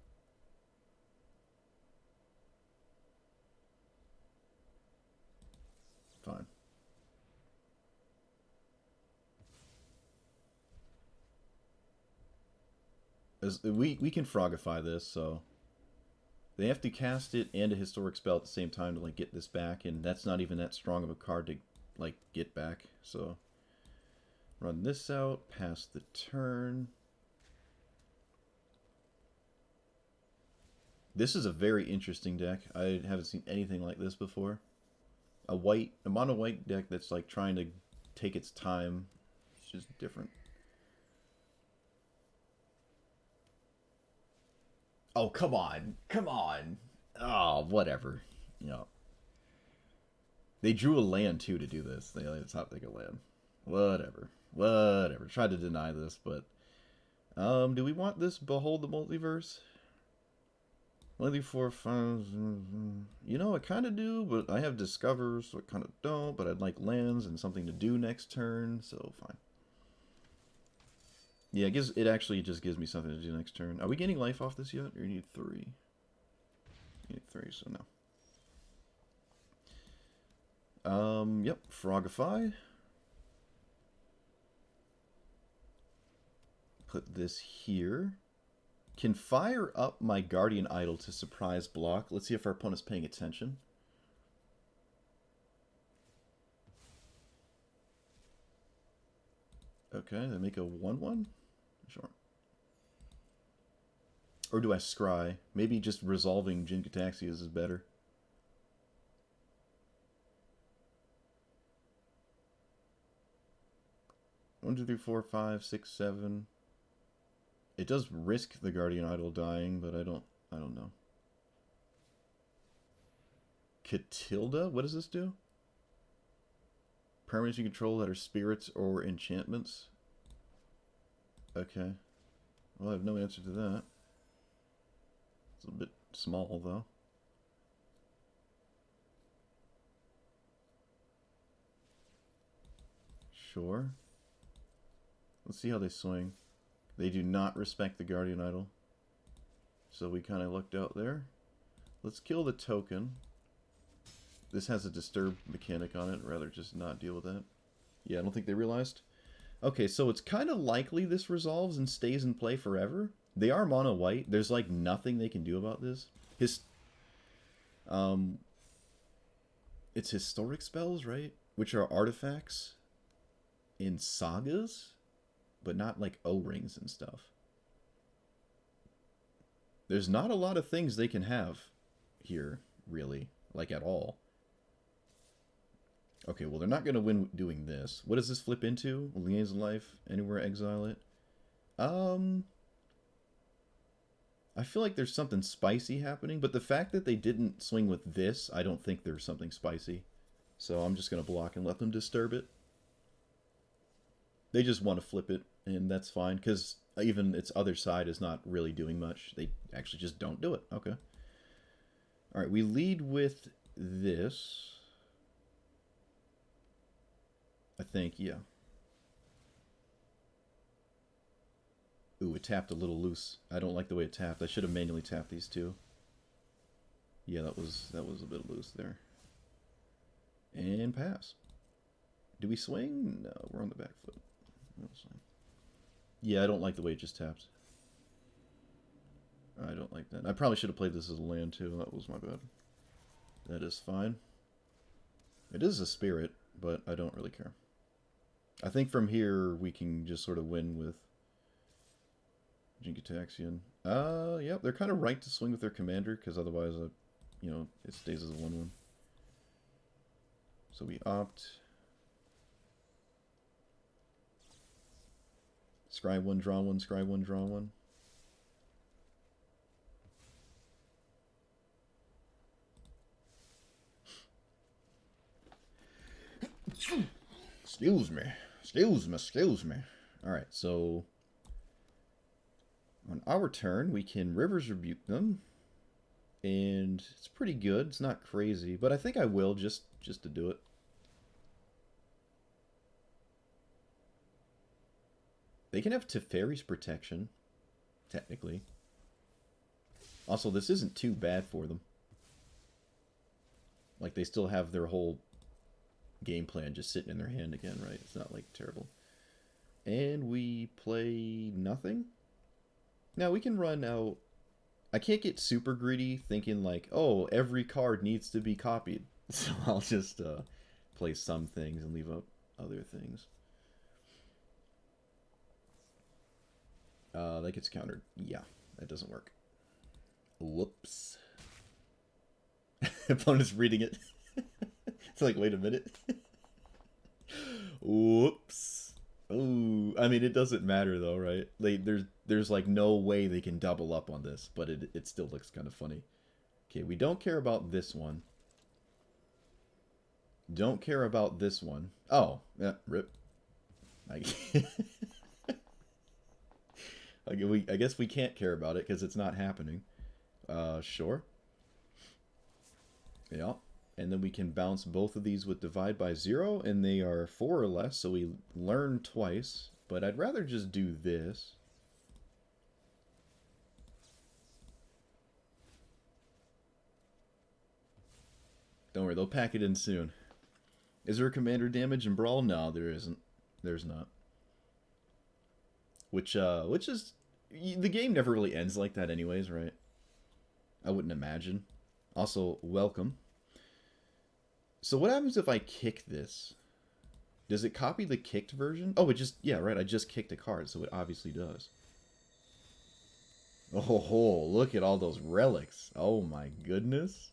Speaker 1: Fine. We can Frogify this, so... they have to cast it and a historic spell at the same time to, like, get this back, and that's not even that strong of a card to, like, get back, so... run this out, pass the turn. This is a very interesting deck. I haven't seen anything like this before. A mono white deck that's, like, trying to take its time. It's just different. Oh, come on. Come on. Oh, whatever. You know. They drew a land, too, to do this. They let the top take a land. Whatever. Whatever. Tried to deny this, but... do we want this Behold the Multiverse? 1, 3, 4, 5... You know, I kind of do, but I have Discover, so I kind of don't. But I'd like lands and something to do next turn, so fine. Yeah, it actually just gives me something to do next turn. Are we getting life off this yet? Or you need 3? You need 3, so no. Yep, Frogify. Put this here. Can fire up my Guardian Idol to surprise block. Let's see if our opponent's paying attention. Okay, they make a 1/1? Sure. Or do I scry? Maybe just resolving Jin-Gitaxias is better. One, 2, 3, 4, 5, 6, 7. It does risk the Guardian Idol dying, but I don't I don't know. Catilda? What does this do? Permanents you control that are spirits or enchantments. Okay. Well, I have no answer to that. It's a bit small, though. Sure. Let's see how they swing. They do not respect the Guardian Idol. So we kind of lucked out there. Let's kill the token. This has a disturb mechanic on it. Rather just not deal with that. Yeah, I don't think they realized. Okay, so it's kind of likely this resolves and stays in play forever. They are mono white. There's like nothing they can do about this. It's historic spells, right? Which are artifacts in sagas, but not like O-rings and stuff. There's not a lot of things they can have here, really, like at all. Okay, well, they're not going to win doing this. What does this flip into? Liaison life, anywhere, exile it. I feel like there's something spicy happening, but the fact that they didn't swing with this, I don't think there's something spicy. So I'm just going to block and let them disturb it. They just want to flip it, and that's fine, because even its other side is not really doing much. They actually just don't do it. Okay. Alright, we lead with this. I think, yeah. Ooh, it tapped a little loose. I don't like the way it tapped. I should have manually tapped these two. Yeah, that was a bit loose there. And pass. Do we swing? No, we're on the back foot. Yeah, I don't like the way it just tapped. I don't like that. I probably should have played this as a land too. That was my bad. That is fine. It is a spirit, but I don't really care. I think from here we can just sort of win with Jin-Gitaxias. Yep, they're kind of right to swing with their commander, because otherwise, you know, it stays as a 1/1. So we opt. Scry 1, draw 1, scry 1, draw 1. Excuse me. Excuse me. Alright, so on our turn, we can Rivers Rebuke them. And it's pretty good. It's not crazy, but I think I will just to do it. They can have Teferi's protection, technically. Also, this isn't too bad for them. Like, they still have their whole game plan just sitting in their hand again, right? It's not, like, terrible. And we play nothing? Now, we can run out... I can't get super greedy thinking, like, oh, every card needs to be copied. So I'll just play some things and leave up other things. That gets countered. Yeah, that doesn't work. Whoops. Opponent's reading it. It's like, wait a minute. Whoops. Ooh, I mean, it doesn't matter though, right? Like, there's like no way they can double up on this, but it still looks kind of funny. Okay, we don't care about this one. Don't care about this one. Oh, yeah, rip. I guess we can't care about it because it's not happening. Sure. Yeah. And then we can bounce both of these with Divide by 0, and they are 4 or less, so we learn twice. But I'd rather just do this. Don't worry, they'll pack it in soon. Is there commander damage in Brawl? No, there isn't. There's not. Which is... The game never really ends like that anyways, right? I wouldn't imagine. Also, welcome. So what happens if I kick this? Does it copy the kicked version? Oh, it just... Yeah, right, I just kicked a card, so it obviously does. Oh, look at all those relics. Oh my goodness.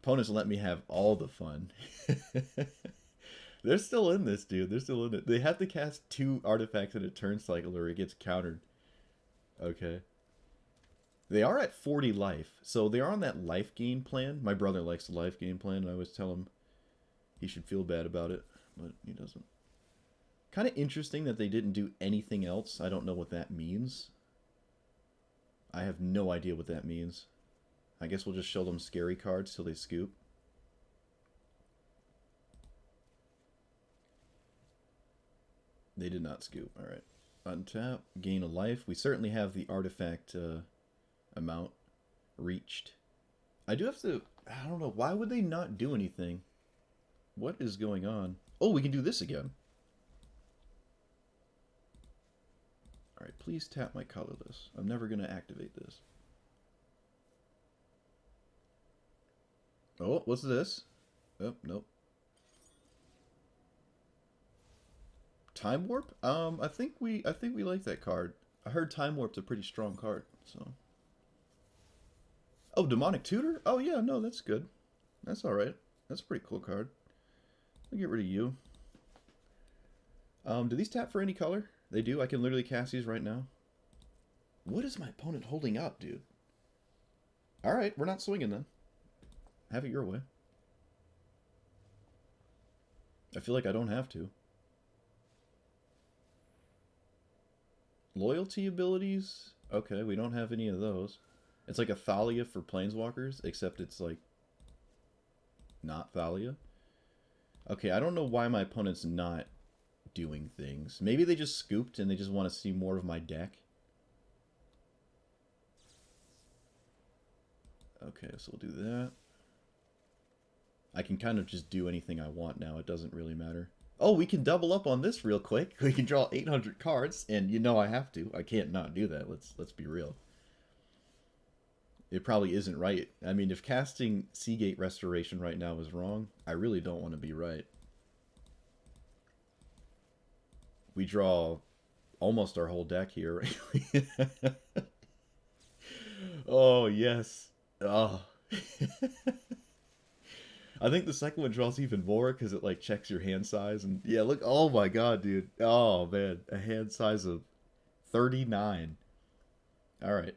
Speaker 1: Opponents let me have all the fun. They're still in this, dude. They're still in it. They have to cast 2 artifacts in a turn cycle or it gets countered. Okay. They are at 40 life, so they are on that life gain plan. My brother likes the life gain plan, and I always tell him he should feel bad about it, but he doesn't. Kind of interesting that they didn't do anything else. I don't know what that means. I have no idea what that means. I guess we'll just show them scary cards till they scoop. They did not scoop. Alright. Untap. Gain a life. We certainly have the artifact amount reached. I do have to... I don't know. Why would they not do anything? What is going on? Oh, we can do this again. Alright, please tap my colorless. I'm never going to activate this. Oh, what's this? Oh, nope. Time Warp? I think we like that card. I heard Time Warp's a pretty strong card, so. Oh, Demonic Tutor? Oh yeah, no, that's good. That's alright. That's a pretty cool card. I'll get rid of you. Do these tap for any color? They do. I can literally cast these right now. What is my opponent holding up, dude? Alright, we're not swinging then. Have it your way. I feel like I don't have to. Loyalty abilities? Okay, we don't have any of those. It's like a Thalia for Planeswalkers, except it's like not Thalia. Okay, I don't know why my opponent's not doing things. Maybe they just scooped and they just want to see more of my deck. Okay, so we'll do that. I can kind of just do anything I want now. It doesn't really matter. Oh, we can double up on this real quick. We can draw 800 cards, and you know I have to. I can't not do that. Let's be real. It probably isn't right. I mean, if casting Seagate Restoration right now is wrong, I really don't want to be right. We draw almost our whole deck here. Oh, yes. Oh. I think the second one draws even more because it like checks your hand size. And yeah, look. Oh my god, dude. Oh, man. A hand size of 39. All right.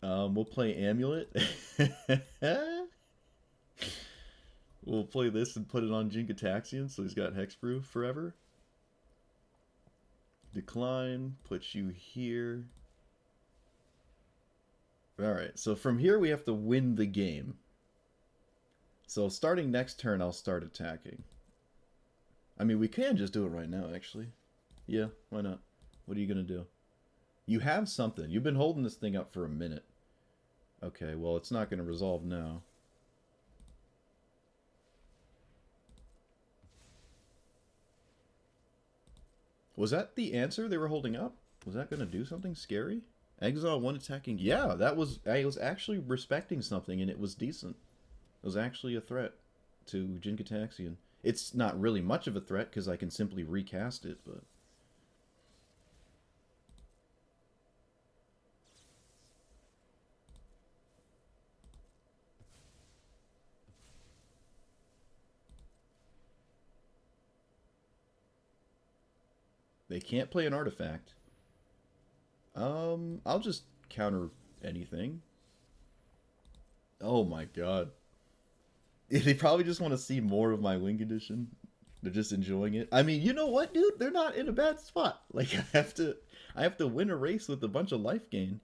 Speaker 1: We'll play Amulet. We'll play this and put it on Jin-Gitaxias, so he's got Hexproof forever. Decline, put you here. Alright, so from here we have to win the game. So starting next turn, I'll start attacking. I mean, we can just do it right now, actually. Yeah, why not? What are you going to do? You have something. You've been holding this thing up for a minute. Okay, well, it's not going to resolve now. Was that the answer they were holding up? Was that going to do something scary? Exile 1 attacking. Yeah, that was... I was actually respecting something, and it was decent. It was actually a threat to Jin-Gitaxias. It's not really much of a threat, because I can simply recast it, but... They can't play an artifact. I'll just counter anything. Oh my god. They probably just want to see more of my win condition. They're just enjoying it. I mean, you know what, dude? They're not in a bad spot. Like, I have to win a race with a bunch of life gain.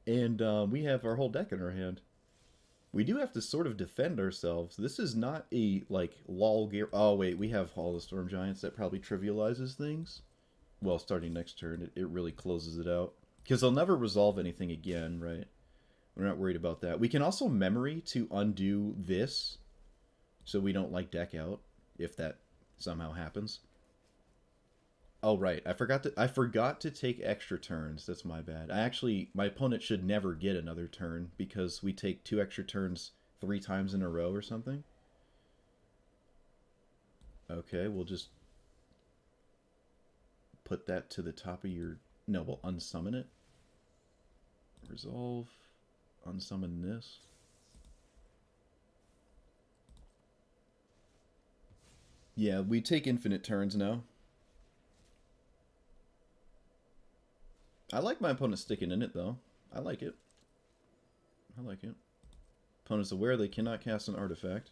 Speaker 1: And we have our whole deck in our hand. We do have to sort of defend ourselves. This is not a, like, lol game. Oh, wait, we have Hall of Storm Giants. That probably trivializes things. Well, starting next turn, it really closes it out. Because they'll never resolve anything again, right? We're not worried about that. We can also memory to undo this, so we don't, like, deck out, if that somehow happens. Oh, right. I forgot to take extra turns. That's my bad. My opponent should never get another turn, because we take 2 extra turns 3 times in a row or something. Okay, we'll just put that to the top of your... No, we'll unsummon it. Resolve. Unsummon this. Yeah, we take infinite turns now. I like my opponent sticking in it, though. I like it. I like it. Opponent's aware they cannot cast an artifact.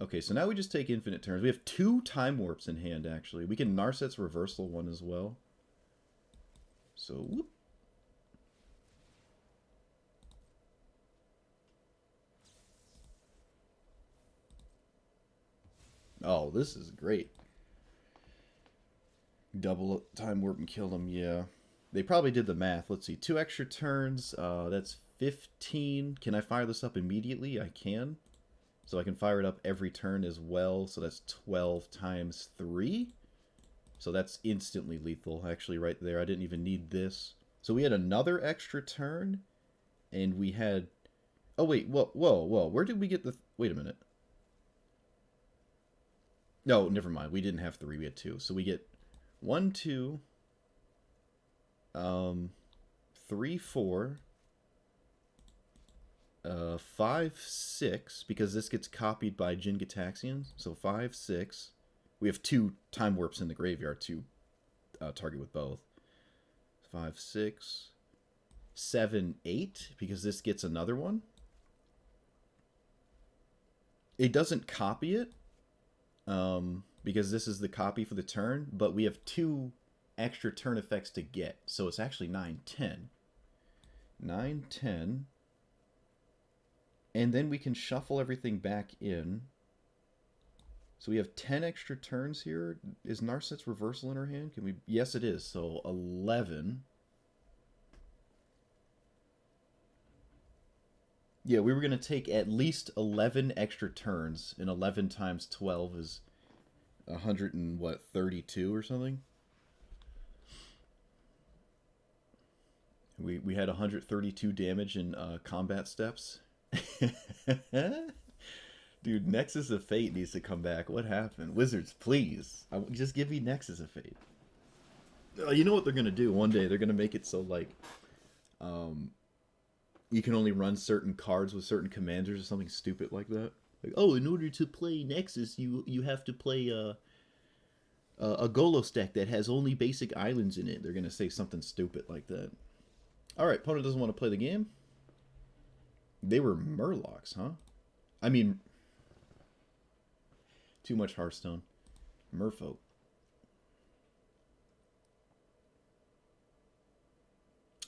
Speaker 1: Okay, so now we just take infinite turns. We have 2 Time Warps in hand, actually. We can Narset's Reversal one as well. So, whoop. Oh, this is great. Double Time Warp and kill them, yeah. They probably did the math. Let's see, 2 extra turns. That's 15. Can I fire this up immediately? I can. So I can fire it up every turn as well. So that's 12 times 3. So that's instantly lethal, actually, right there. I didn't even need this. So we had another extra turn. And we had... Oh, wait. Whoa, whoa, whoa. Where did we get the... Wait a minute. No, never mind. We didn't have 3. We had 2. So we get 1, 2... 3, 4... 5, 6, because this gets copied by Jin-Gitaxias. So 5, 6. We have 2 Time Warps in the graveyard to target with both. 5, 6, 7, 8, because this gets another one. It doesn't copy it, because this is the copy for the turn, but we have 2 extra turn effects to get. So it's actually 9, 10. 9, 10. And then we can shuffle everything back in. So we have 10 extra turns here. Is Narset's Reversal in our hand? Can we? Yes, it is. So 11. Yeah, we were going to take at least 11 extra turns. And 11 times 12 is 132 or something? We had 132 damage in combat steps. Dude, Nexus of Fate needs to come back. What happened? Wizards, please. Just give me Nexus of Fate. You know what they're going to do? One day they're going to make it so, like, you can only run certain cards with certain commanders or something stupid like that. Like, oh, in order to play Nexus, you have to play a Golos deck that has only basic islands in it. They're going to say something stupid like that. Alright, opponent doesn't want to play the game. They were Murlocs, huh? I mean, too much Hearthstone. Merfolk.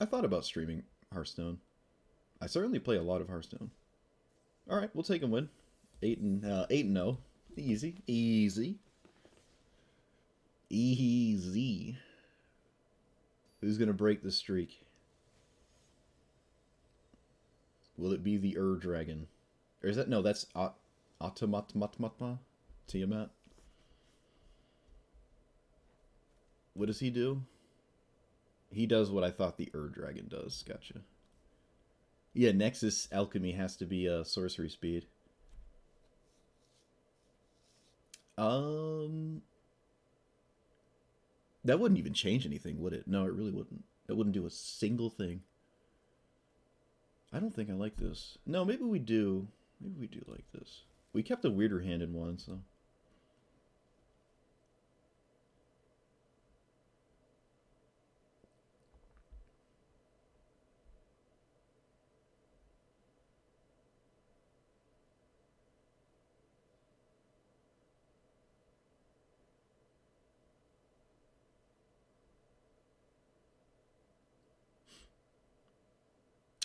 Speaker 1: I thought about streaming Hearthstone. I certainly play a lot of Hearthstone. All right, we'll take a win. 8-0. Easy, easy, easy. Who's gonna break the streak? Will it be the Dragon? Or is that... No, that's Automatmatmatma? Tiamat? What does he do? He does what I thought the Dragon does. Gotcha. Yeah, Nexus Alchemy has to be sorcery speed. That wouldn't even change anything, would it? No, it really wouldn't. It wouldn't do a single thing. I don't think I like this. No, maybe we do. Maybe we do like this. We kept a weirder hand in one, so...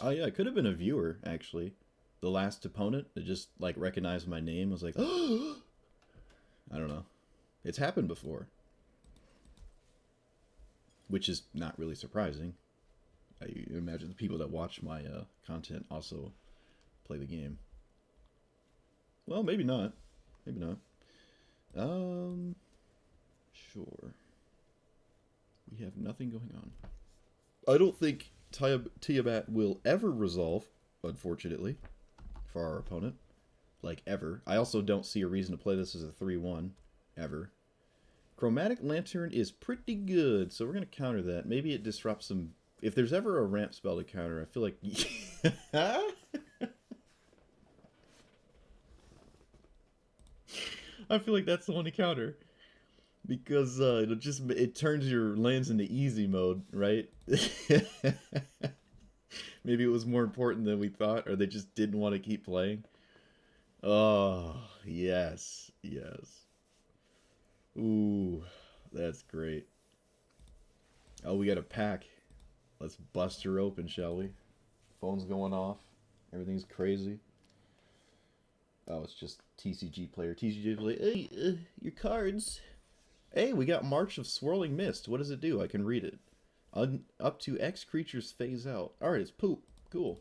Speaker 1: Oh yeah, it could have been a viewer, actually. The last opponent that just, like, recognized my name was like, oh! I don't know. It's happened before. Which is not really surprising. I imagine the people that watch my content also play the game. Well, maybe not. Maybe not. Sure. We have nothing going on. I don't think Tiamat will ever resolve, unfortunately, for our opponent. Like, ever. I also don't see a reason to play this as a 3-1, ever. Chromatic Lantern is pretty good, so we're going to counter that. Maybe it disrupts some... If there's ever a ramp spell to counter, I feel like... I feel like that's the one to counter. Because it turns your lands into easy mode, right? Maybe it was more important than we thought, or they just didn't want to keep playing. Oh, yes, yes. Ooh, that's great. Oh, we got a pack. Let's bust her open, shall we? Phone's going off. Everything's crazy. Oh, it's just TCG player. TCG player. Hey, your cards. Hey, we got March of Swirling Mist. What does it do? I can read it. Up to X creatures phase out. Alright, it's poop. Cool.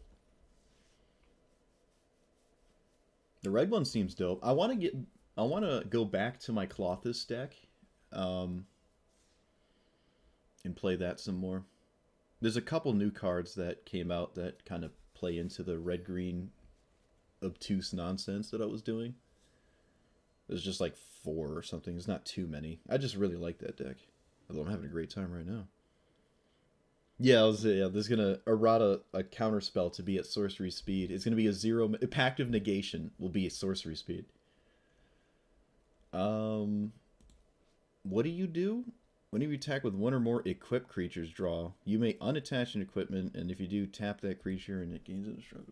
Speaker 1: The red one seems dope. I want to go back to my Clothis deck and play that some more. There's a couple new cards that came out that kind of play into the red-green obtuse nonsense that I was doing. There's just like 4 or something. There's not too many. I just really like that deck. Although I'm having a great time right now. Yeah, there's gonna errata a counterspell to be at sorcery speed. It's gonna be a 0 pact of negation will be at sorcery speed. What do you do? When you attack with 1 or more equipped creatures, draw. You may unattach an equipment, and if you do, tap that creature and it gains a struggle.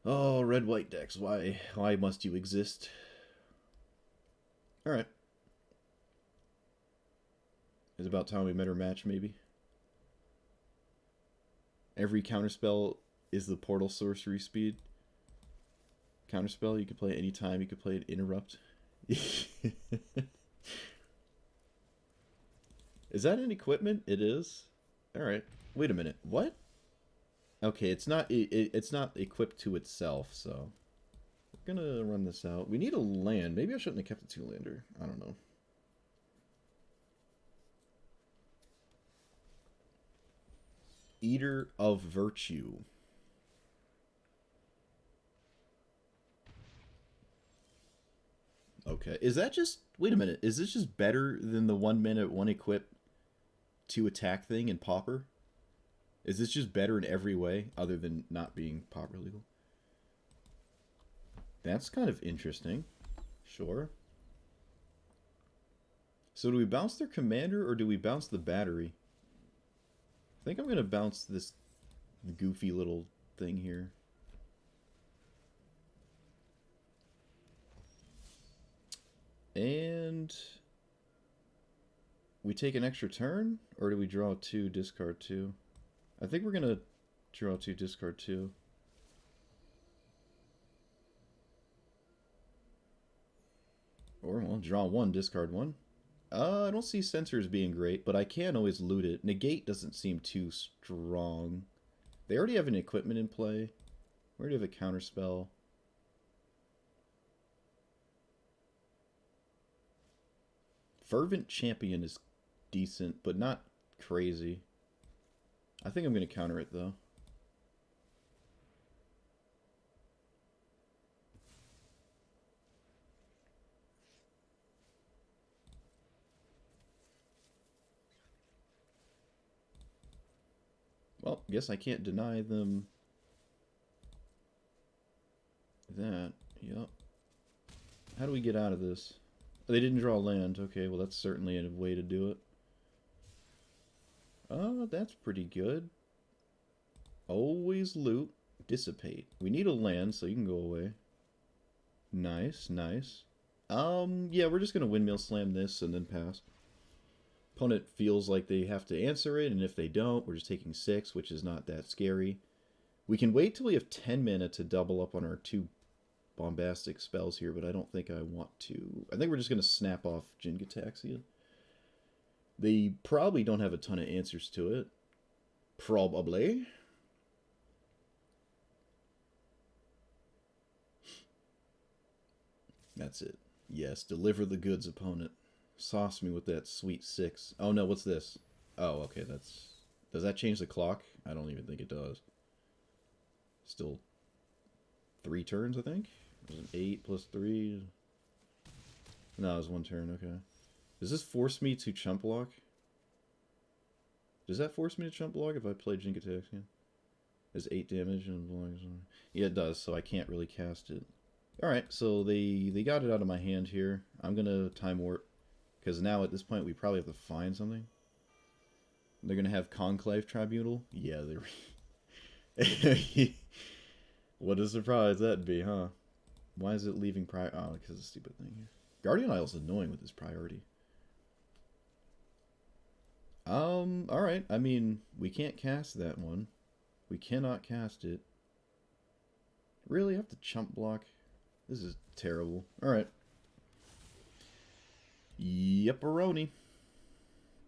Speaker 1: Oh, red-white decks. Why must you exist? Alright. It's about time we met our match, maybe. Every counterspell is the portal sorcery speed. Counterspell, you can play it anytime. You can play it interrupt. Is that an equipment? It is? Alright. Wait a minute. What? Okay, it's not equipped to itself, so we're gonna run this out. We need a land. Maybe I shouldn't have kept a 2-lander. I don't know. Eater of Virtue. Okay, is that just... Wait a minute, is this just better than the 1 minute 1 equip 2 attack thing in Pauper? Is this just better in every way, other than not being Pauper legal? That's kind of interesting. Sure. So do we bounce their commander, or do we bounce the battery? I think I'm going to bounce this goofy little thing here. And we take an extra turn, or do we draw 2, discard 2? I think we're going to draw 2, discard 2. Or, well, draw 1, discard 1. I don't see Censors being great, but I can always loot it. Negate doesn't seem too strong. They already have an equipment in play. We already have a counterspell. Fervent Champion is decent, but not crazy. I think I'm going to counter it, though. Well, guess I can't deny them that. Yep. How do we get out of this? They didn't draw land. Okay, well that's certainly a way to do it. That's pretty good. Always loot. Dissipate. We need a land, so you can go away. Nice, nice. Yeah, we're just gonna windmill slam this and then pass. Opponent feels like they have to answer it, and if they don't, we're just taking 6, which is not that scary. We can wait till we have 10 mana to double up on our 2 bombastic spells here, but I don't think I want to. I think we're just going to snap off Jin-Gitaxias. They probably don't have a ton of answers to it. Probably. That's it. Yes, deliver the goods, opponent. Sauce me with that sweet 6. Oh no, what's this? Oh, okay, that's... Does that change the clock? I don't even think it does. Still 3 turns, I think? Was it 8 plus 3? No, it was 1 turn, okay. Does this force me to chump block? Does that force me to chump block if I play Jin-Gitaxias? Is 8 damage and belongs. Yeah, it does. So I can't really cast it. All right, so they got it out of my hand here. I'm gonna time warp because now at this point we probably have to find something. They're gonna have Conclave Tribunal. Yeah, they're. What a surprise that'd be, huh? Why is it leaving priority? Oh, because of the stupid thing here. Guardian Isle's annoying with this priority. Alright. I mean, we can't cast that one. We cannot cast it. Really? I have to chump block? This is terrible. Alright. Yep-a-roni.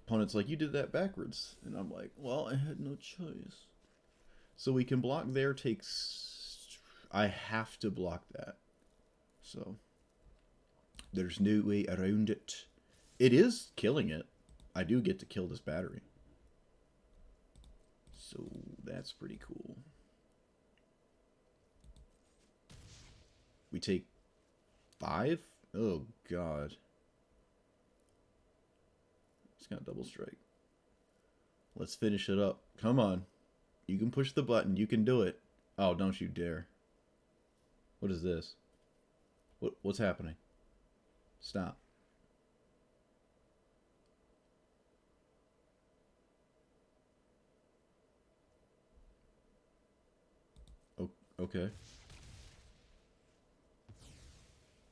Speaker 1: Opponent's like, you did that backwards. And I'm like, well, I had no choice. So we can block there takes... I have to block that. So... there's no way around it. It is killing it. I do get to kill this battery. So that's pretty cool. We take 5? Oh, God. It's got double strike. Let's finish it up. Come on. You can push the button. You can do it. Oh, don't you dare. What is this? What's happening? Stop. Oh, okay.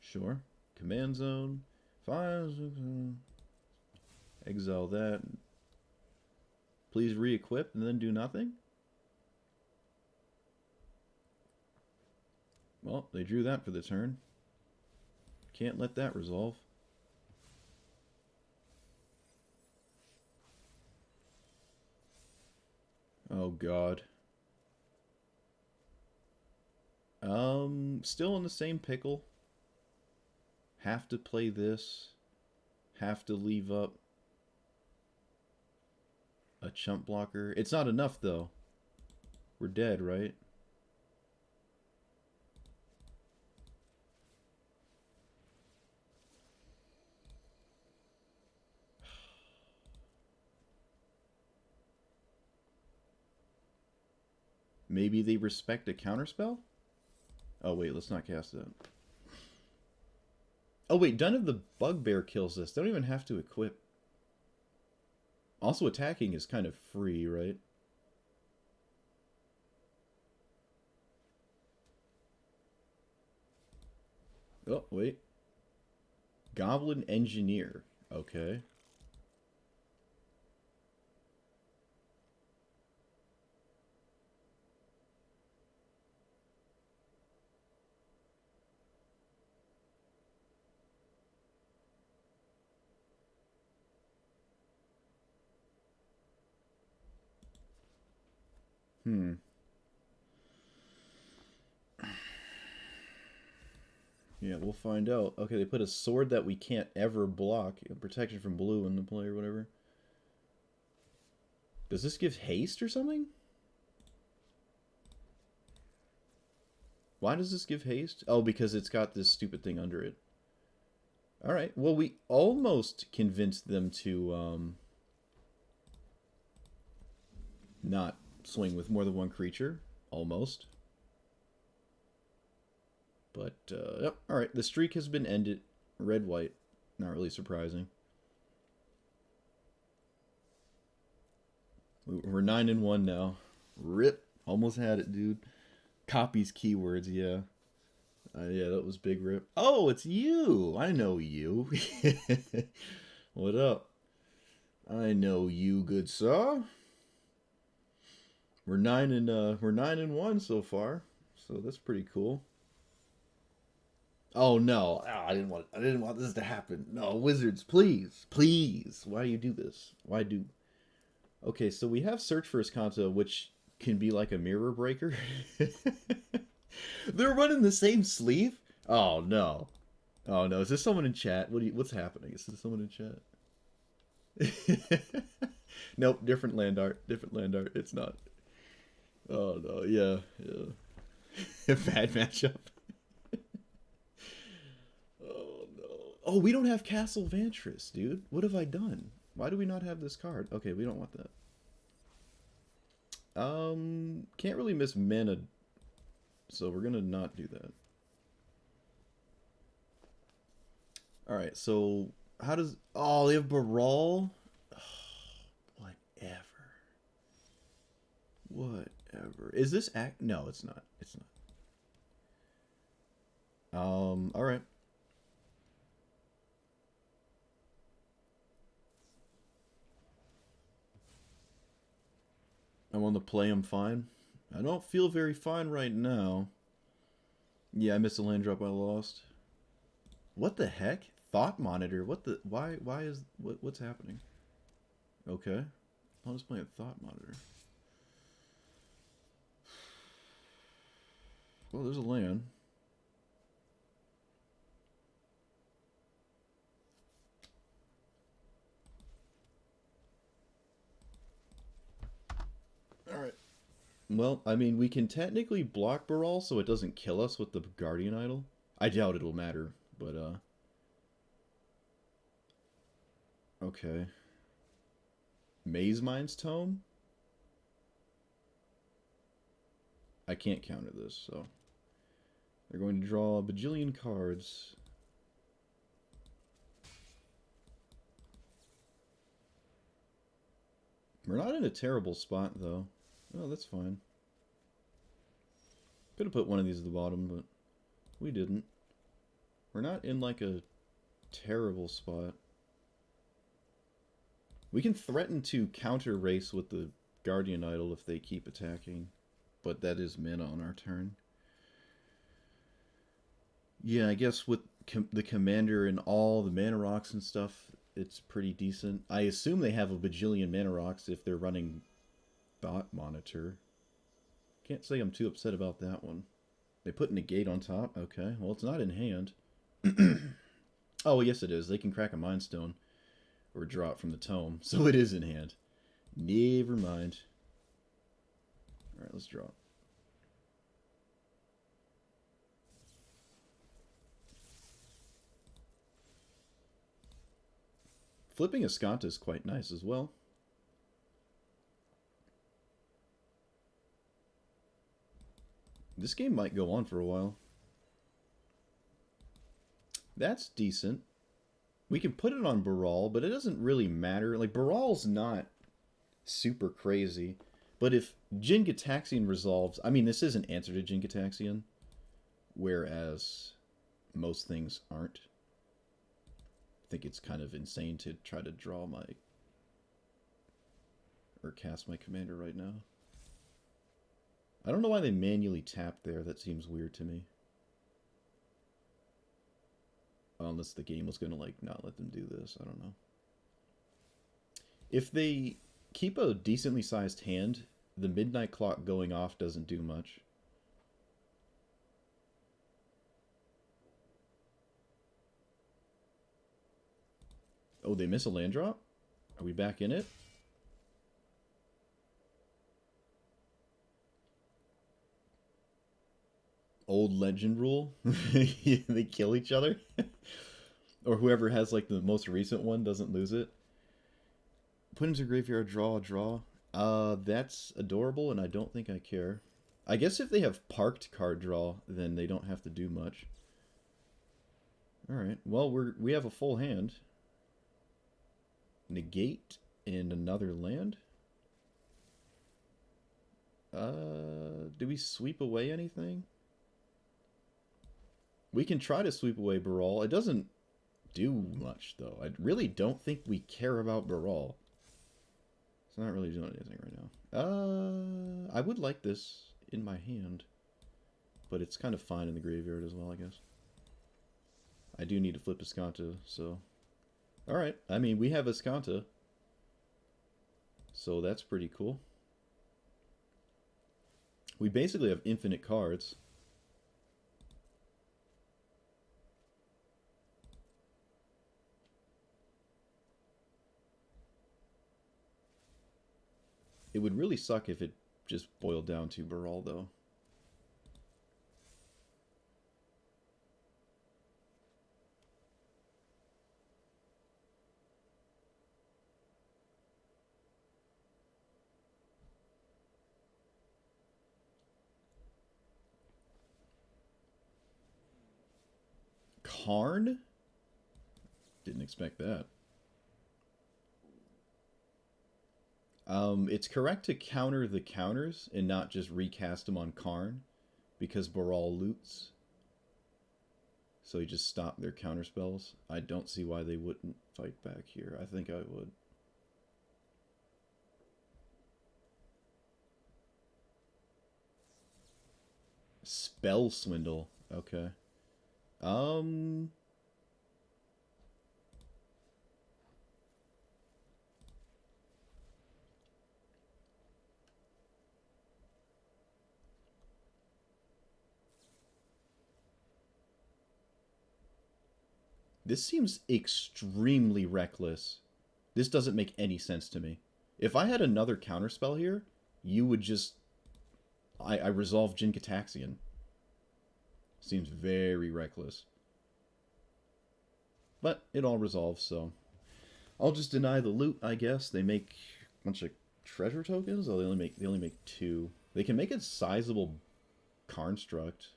Speaker 1: Sure. Command zone. Fire. Exile that. Please re-equip and then do nothing? Well, they drew that for the turn. Can't let that resolve. Oh, God. Still in the same pickle. Have to play this. Have to leave up a chump blocker. It's not enough, though. We're dead, right? Maybe they respect a counterspell? Oh, wait, let's not cast that. Oh, wait, none of the Bugbear kills this. They don't even have to equip. Also, attacking is kind of free, right? Oh, wait. Goblin Engineer. Okay. Yeah, we'll find out. Okay, they put a sword that we can't ever block. Protection from blue in the play or whatever. Does this give haste or something? Why does this give haste? Oh, because it's got this stupid thing under it. Alright, well, we almost convinced them to not swing with more than one creature. Almost. But, yep, alright, the streak has been ended. Red-white. Not really surprising. We're 9-1 now. Rip. Almost had it, dude. Copies keywords, yeah. Yeah, that was big rip. Oh, it's you! I know you. What up? I know you, good sir. We're 9-1 so far, so that's pretty cool. Oh no! I didn't want this to happen. No, Wizards, please, please. Why do you do this? Why do? Okay, so we have Search for Azcanta, which can be like a mirror breaker. They're running the same sleeve? Oh no. Oh no. Is this someone in chat? What's happening? Is this someone in chat? Nope, different land art. Different land art. It's not. Oh no, yeah. Bad matchup. Oh no. Oh, we don't have Castle Vantress, dude. What have I done? Why do we not have this card? Okay, we don't want that. Can't really miss mana, so we're gonna not do that. Alright, so how does... Oh, they have Brawl? Oh, whatever. Is this act? No, it's not. It's not. Alright. I want to play him fine. I don't feel very fine right now. Yeah, I missed a land drop I lost. What the heck? Thought Monitor? What the... Why is... What's happening? Okay. I'll just play a Thought Monitor. Well, there's a land. Alright. Well, I mean, we can technically block Brawl so it doesn't kill us with the Guardian Idol. I doubt it'll matter, but, okay. Maze Mind's Tome? I can't counter this, so... They're going to draw a bajillion cards. We're not in a terrible spot, though. Oh, that's fine. Could have put one of these at the bottom, but we didn't. We're not in, like, a terrible spot. We can threaten to counter race with the Guardian Idol if they keep attacking, but that is mana on our turn. Yeah, I guess with the commander and all the mana rocks and stuff, it's pretty decent. I assume they have a bajillion mana rocks if they're running Thought Monitor. Can't say I'm too upset about that one. They put Negate on top. Okay, well, it's not in hand. Oh, yes it is. They can crack a Mind Stone or draw it from the tome, so it is in hand. Never mind. Alright, let's draw. Flipping Azcanta is quite nice as well. This game might go on for a while. That's decent. We can put it on Brawl, but it doesn't really matter. Like, Brawl's not super crazy. But if Jin-Gitaxian resolves... I mean, this is an answer to Jin-Gitaxian, whereas most things aren't. I think it's kind of insane to try to draw my... or cast my commander right now. I don't know why they manually tapped there. That seems weird to me. Unless the game was going to, like, not let them do this. I don't know. If they keep a decently sized hand, the midnight clock going off doesn't do much. Oh, they miss a land drop? Are we back in it? Old legend rule? They kill each other? Or whoever has, like, the most recent one doesn't lose it. Put into graveyard, draw. That's adorable, and I don't think I care. I guess if they have parked card draw, then they don't have to do much. Alright, well, we have a full hand. Negate and another land? Do we sweep away anything? We can try to sweep away Brawl. It doesn't do much, though. I really don't think we care about Brawl. It's not really doing anything right now. I would like this in my hand, but it's kind of fine in the graveyard as well, I guess. I do need to flip Azcanta, so... Alright, I mean, we have Azcanta, so that's pretty cool. We basically have infinite cards. It would really suck if it just boiled down to Brawl, though. Karn? Didn't expect that. It's correct to counter the counters and not just recast them on Karn, because Brawl loots. So you just stop their counterspells. I don't see why they wouldn't fight back here. I think I would. Spell Swindle. Okay. This seems extremely reckless. This doesn't make any sense to me. If I had another counterspell here, you would just... I resolve Jin-Gitaxias. Seems very reckless. But it all resolves, so... I'll just deny the loot, I guess. They make a bunch of treasure tokens? Oh, they only make 2. They can make a sizable construct,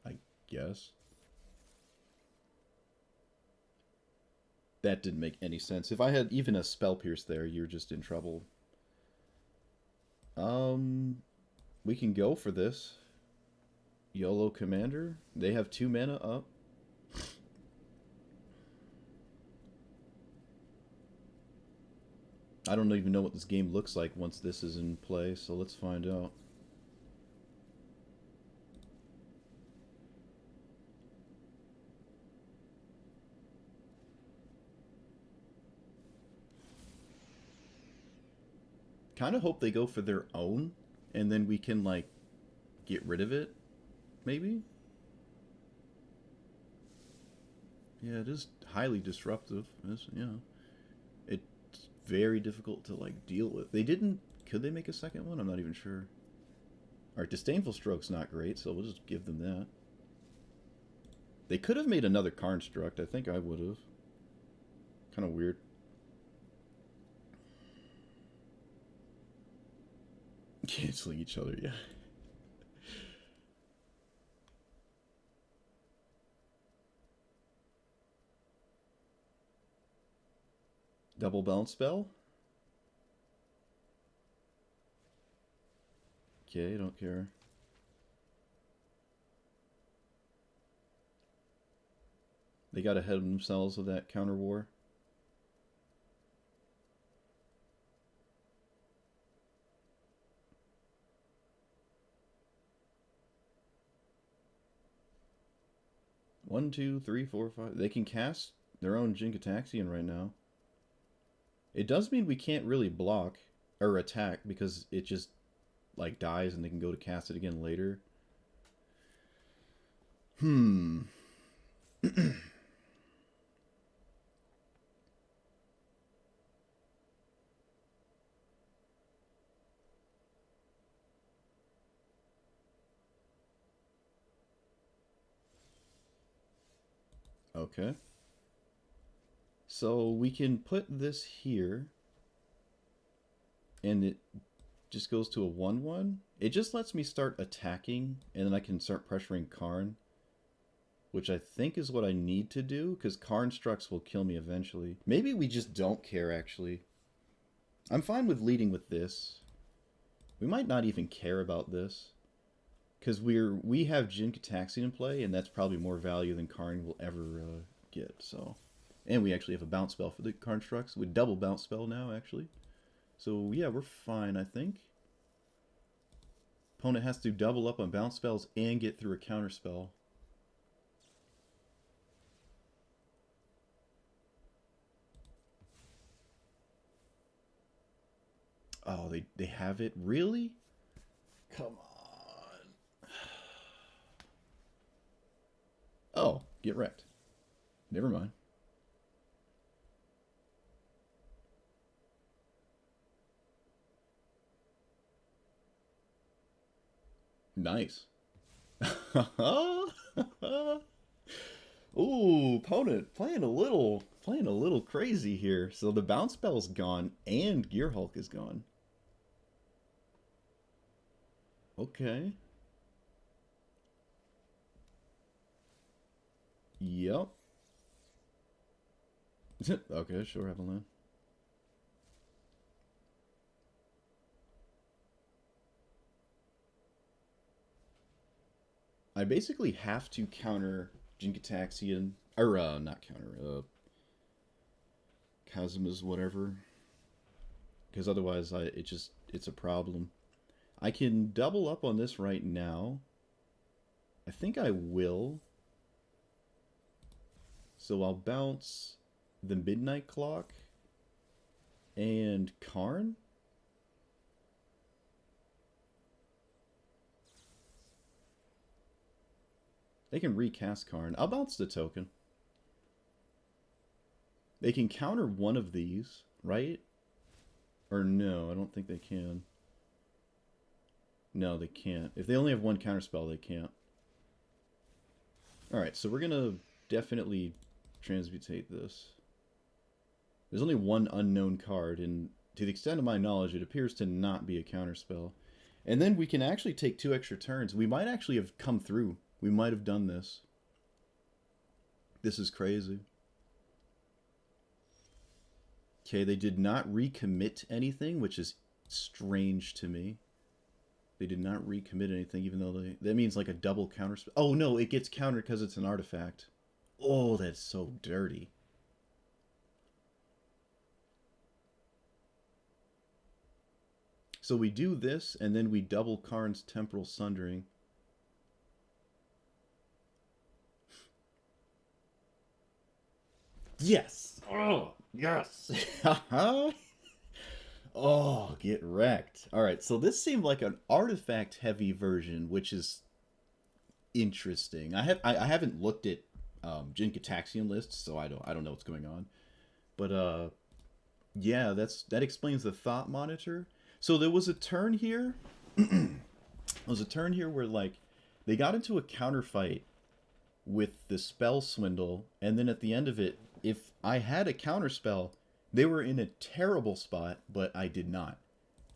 Speaker 1: I guess. That didn't make any sense. If I had even a Spell Pierce there, you're just in trouble. We can go for this. YOLO Commander. They have 2 mana up. I don't even know what this game looks like once this is in play, so let's find out. Kind of hope they go for their own, and then we can, like, get rid of it, maybe? Yeah, it is highly disruptive. It's, you know, it's very difficult to, like, deal with. They didn't... Could they make a second one? I'm not even sure. Alright, Disdainful Stroke's not great, so we'll just give them that. They could have made another construct. I think I would have. Kind of weird. Canceling each other, yeah. Double bounce spell? Okay, don't care. They got ahead of themselves with that counter war. One, two, three, four, five. They can cast their own Jin-Gitaxias right now. It does mean we can't really block or attack because it just like dies and they can go to cast it again later. Okay. So we can put this here. And it just goes to a 1/1. It just lets me start attacking. And then I can start pressuring Karn. Which I think is what I need to do. Because Karn Structs will kill me eventually. Maybe we just don't care, actually. I'm fine with leading with this. We might not even care about this. Because we have Jin-Gitaxias in play, and that's probably more value than Karn will ever get. So, and we actually have a bounce spell for the constructs. With double bounce spell now, actually. So yeah, we're fine, I think. Opponent has to double up on bounce spells and get through a counter spell. Oh, they have it? Really? Come on. Oh, get wrecked. Never mind. Nice. Ooh, opponent playing a little crazy here. So the bounce spell's gone and Gear Hulk is gone. Okay. Yep. Okay, sure, have a land. I basically have to counter Jin-Gitaxian, or not counter, Kasmina's whatever, because otherwise it's a problem. I can double up on this right now. I think I will. So I'll bounce the Midnight Clock and Karn. They can recast Karn. I'll bounce the token. They can counter one of these, right? Or no, I don't think they can. No, they can't. If they only have one counterspell, they can't. Alright, so we're going to definitely transmutate this. There's only one unknown card, and to the extent of my knowledge, it appears to not be a counterspell. And then we can actually take 2 extra turns. We might actually have come through. We might have done this. This is crazy. Okay, they did not recommit anything, which is strange to me. They did not recommit anything, even though that means like a double counter. Oh no, it gets countered because it's an artifact. Oh, that's so dirty. So we do this, and then we double Karn's Temporal Sundering. Yes! Oh, yes! Oh, get wrecked. Alright, so this seemed like an artifact-heavy version, which is interesting. I haven't looked at Jin-Gitaxian lists, so I don't know what's going on. But yeah, that explains the Thought Monitor. So there was a turn here. There was a turn here where like they got into a counter fight with the spell swindle, and then at the end of it, if I had a counter spell, they were in a terrible spot, but I did not.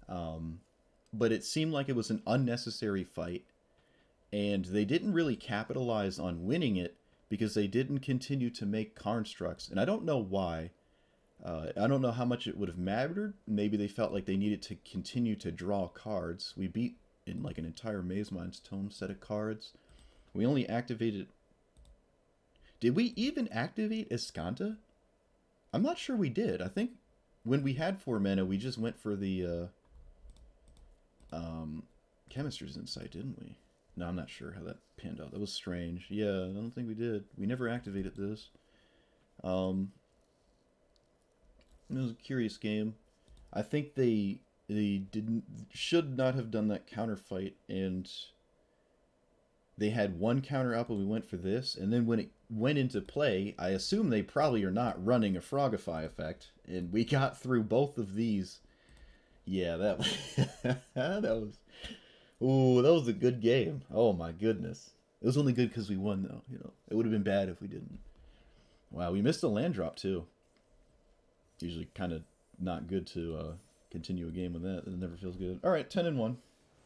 Speaker 1: But it seemed like it was an unnecessary fight, and they didn't really capitalize on winning it because they didn't continue to make constructs, and I don't know why. I don't know how much it would have mattered. Maybe they felt like they needed to continue to draw cards. We beat in like an entire Maze Mind's Tome set of cards. We only activated... Did we even activate Azcanta? I'm not sure we did. I think when we had 4 mana, we just went for the Chemistry's Insight, didn't we? No, I'm not sure how that panned out. That was strange. Yeah, I don't think we did. We never activated this. It was a curious game. I think they should not have done that counter fight, and they had one counter up and we went for this, and then when it went into play, I assume they probably are not running a Frogify effect, and we got through both of these. Yeah, that was that was that was a good game. Oh my goodness. It was only good because we won, though. You know, it would have been bad if we didn't. Wow, we missed a land drop too. Usually kind of not good to continue a game with that. It never feels good. All right, 10-1.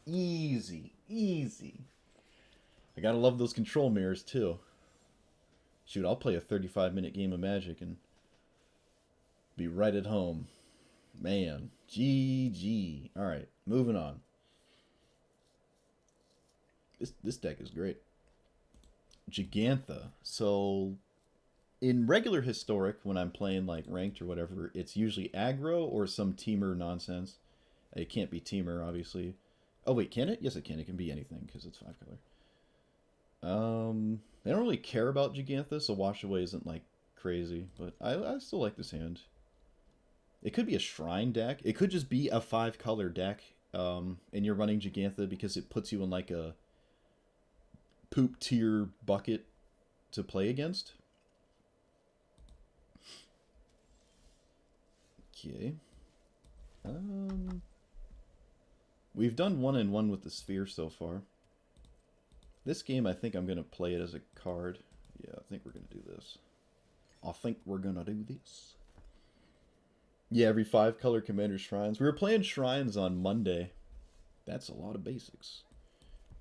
Speaker 1: Easy, easy. I gotta love those control mirrors too. Shoot, I'll play a 35-minute game of Magic and be right at home. Man, GG. All right, moving on. This deck is great. Gigantha. So in regular Historic, when I'm playing like ranked or whatever, it's usually aggro or some teamer nonsense. It can't be teamer, obviously. Oh wait, can it? Yes, it can. It can be anything because it's 5 color. They don't really care about Gigantha, so Wash Away isn't like crazy, but I still like this hand. It could be a Shrine deck. It could just be a 5 color deck, and you're running Gigantha because it puts you in like a poop tier bucket to play against. Okay. We've done 1-1 with the Sphere so far. This game, I think I'm going to play it as a card. Yeah, I think we're going to do this. I think we're going to do this. Yeah, every 5 color Commander Shrines. We were playing Shrines on Monday. That's a lot of basics.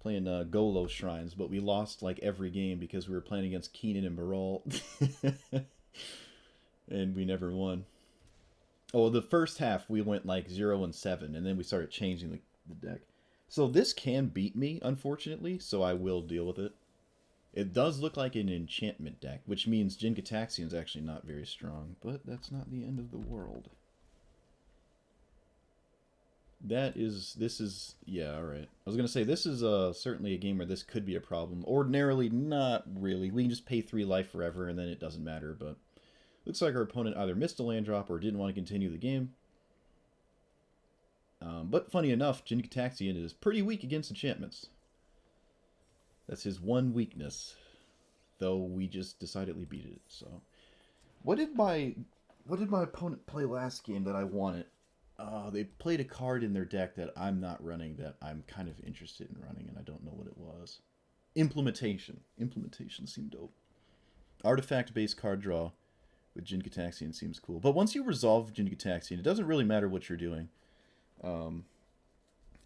Speaker 1: Playing Golo Shrines, but we lost like every game because we were playing against Keenan and Brawl. And we never won. Oh, the first half we went like 0-7, and then we started changing the deck. So this can beat me, unfortunately, so I will deal with it. It does look like an enchantment deck, which means Jin-Gitaxias is actually not very strong, but that's not the end of the world. Yeah, alright. I was going to say, this is certainly a game where this could be a problem. Ordinarily, not really. We can just pay 3 life forever, and then it doesn't matter, but looks like our opponent either missed a land drop or didn't want to continue the game. But funny enough, Jin-Gitaxias is pretty weak against enchantments. That's his one weakness, though we just decidedly beat it. So, what did my opponent play last game that I wanted? They played a card in their deck that I'm not running that I'm kind of interested in running, and I don't know what it was. Implementation. Implementation seemed dope. Artifact-based card draw with Jin-Gitaxias seems cool. But once you resolve Jin-Gitaxias, it doesn't really matter what you're doing.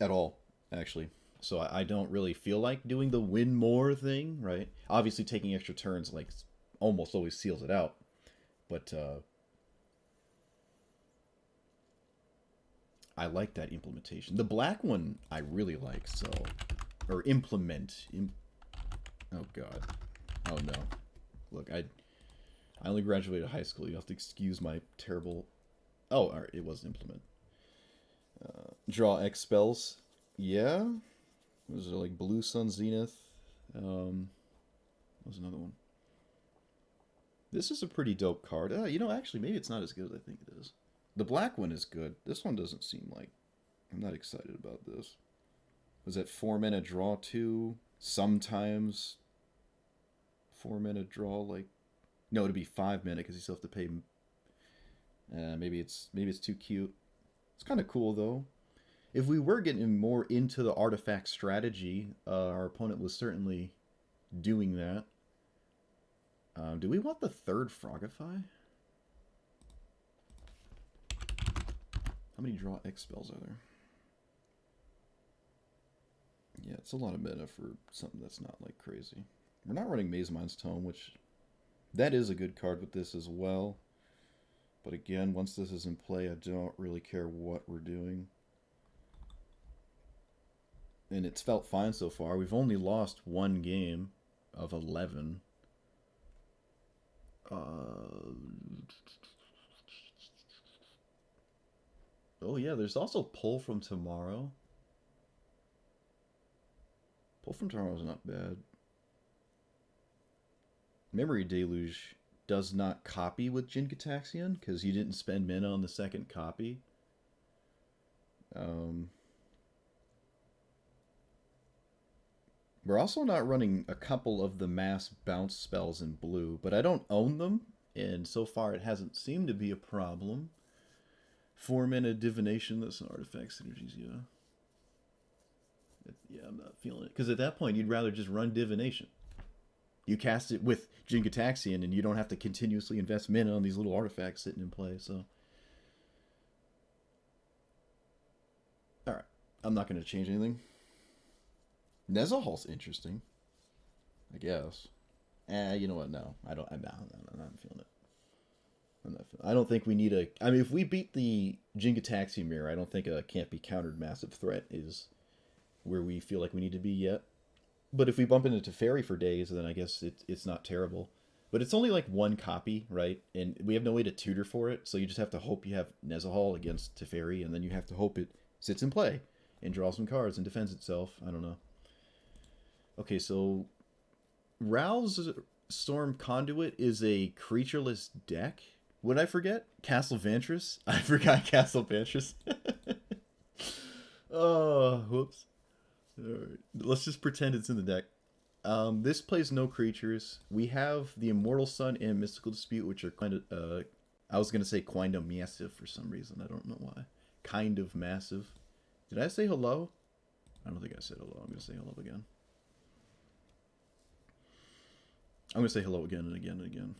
Speaker 1: At all, actually. So I don't really feel like doing the win more thing, right? Obviously, taking extra turns like almost always seals it out. But I like that implementation. The black one I really like, so... Or implement. Oh, God. Oh, no. Look, I only graduated high school. You have to excuse my terrible... Oh, all right, it was implement. Draw X spells. Yeah? Was it like Blue Sun Zenith? What was another one? This is a pretty dope card. You know, actually, maybe it's not as good as I think it is. The black one is good. This one doesn't seem like... I'm not excited about this. Was it 4 mana draw 2? Sometimes 4 mana draw like... No, it'd be 5 mana because you still have to pay... maybe it's too cute. It's kind of cool, though. If we were getting more into the artifact strategy, our opponent was certainly doing that. Do we want the third Frogify? How many draw X spells are there? Yeah, it's a lot of mana for something that's not, like, crazy. We're not running Maze Mind's Tome, which... That is a good card with this as well. But again, once this is in play, I don't really care what we're doing. And it's felt fine so far. We've only lost 1 game of 11. Oh yeah, there's also Pull from Tomorrow. Pull from Tomorrow is not bad. Memory Deluge does not copy with Jin-Gitaxias because you didn't spend mana on the second copy. We're also not running a couple of the mass bounce spells in blue, but I don't own them, and so far it hasn't seemed to be a problem. 4 mana Divination, that's an artifact synergies, yeah. Yeah, I'm not feeling it. Because at that point, you'd rather just run Divination. You cast it with Jin-Gitaxias, and you don't have to continuously invest mana on these little artifacts sitting in play, so... Alright, I'm not going to change anything. Nezahal's interesting, I guess. You know what? No, I'm not feeling it. I don't think we need a... I mean, if we beat the Jin-Gitaxias mirror, I don't think a can't be countered massive threat is where we feel like we need to be yet. But if we bump into Teferi for days, then I guess it's not terrible. But it's only like 1 copy, right? And we have no way to tutor for it, so you just have to hope you have Nezahal against Teferi, and then you have to hope it sits in play and draws some cards and defends itself. I don't know. Okay, so Ral's Storm Conduit is a creatureless deck. Would I forget? Castle Vantress? I forgot Castle Vantress. Oh, whoops. Alright, let's just pretend it's in the deck. This plays no creatures. We have the Immortal Sun and Mystical Dispute, which are kind of, I was going to say kind of massive for some reason. I don't know why. Kind of massive. Did I say hello? I don't think I said hello. I'm going to say hello again. I'm going to say hello again and again and again.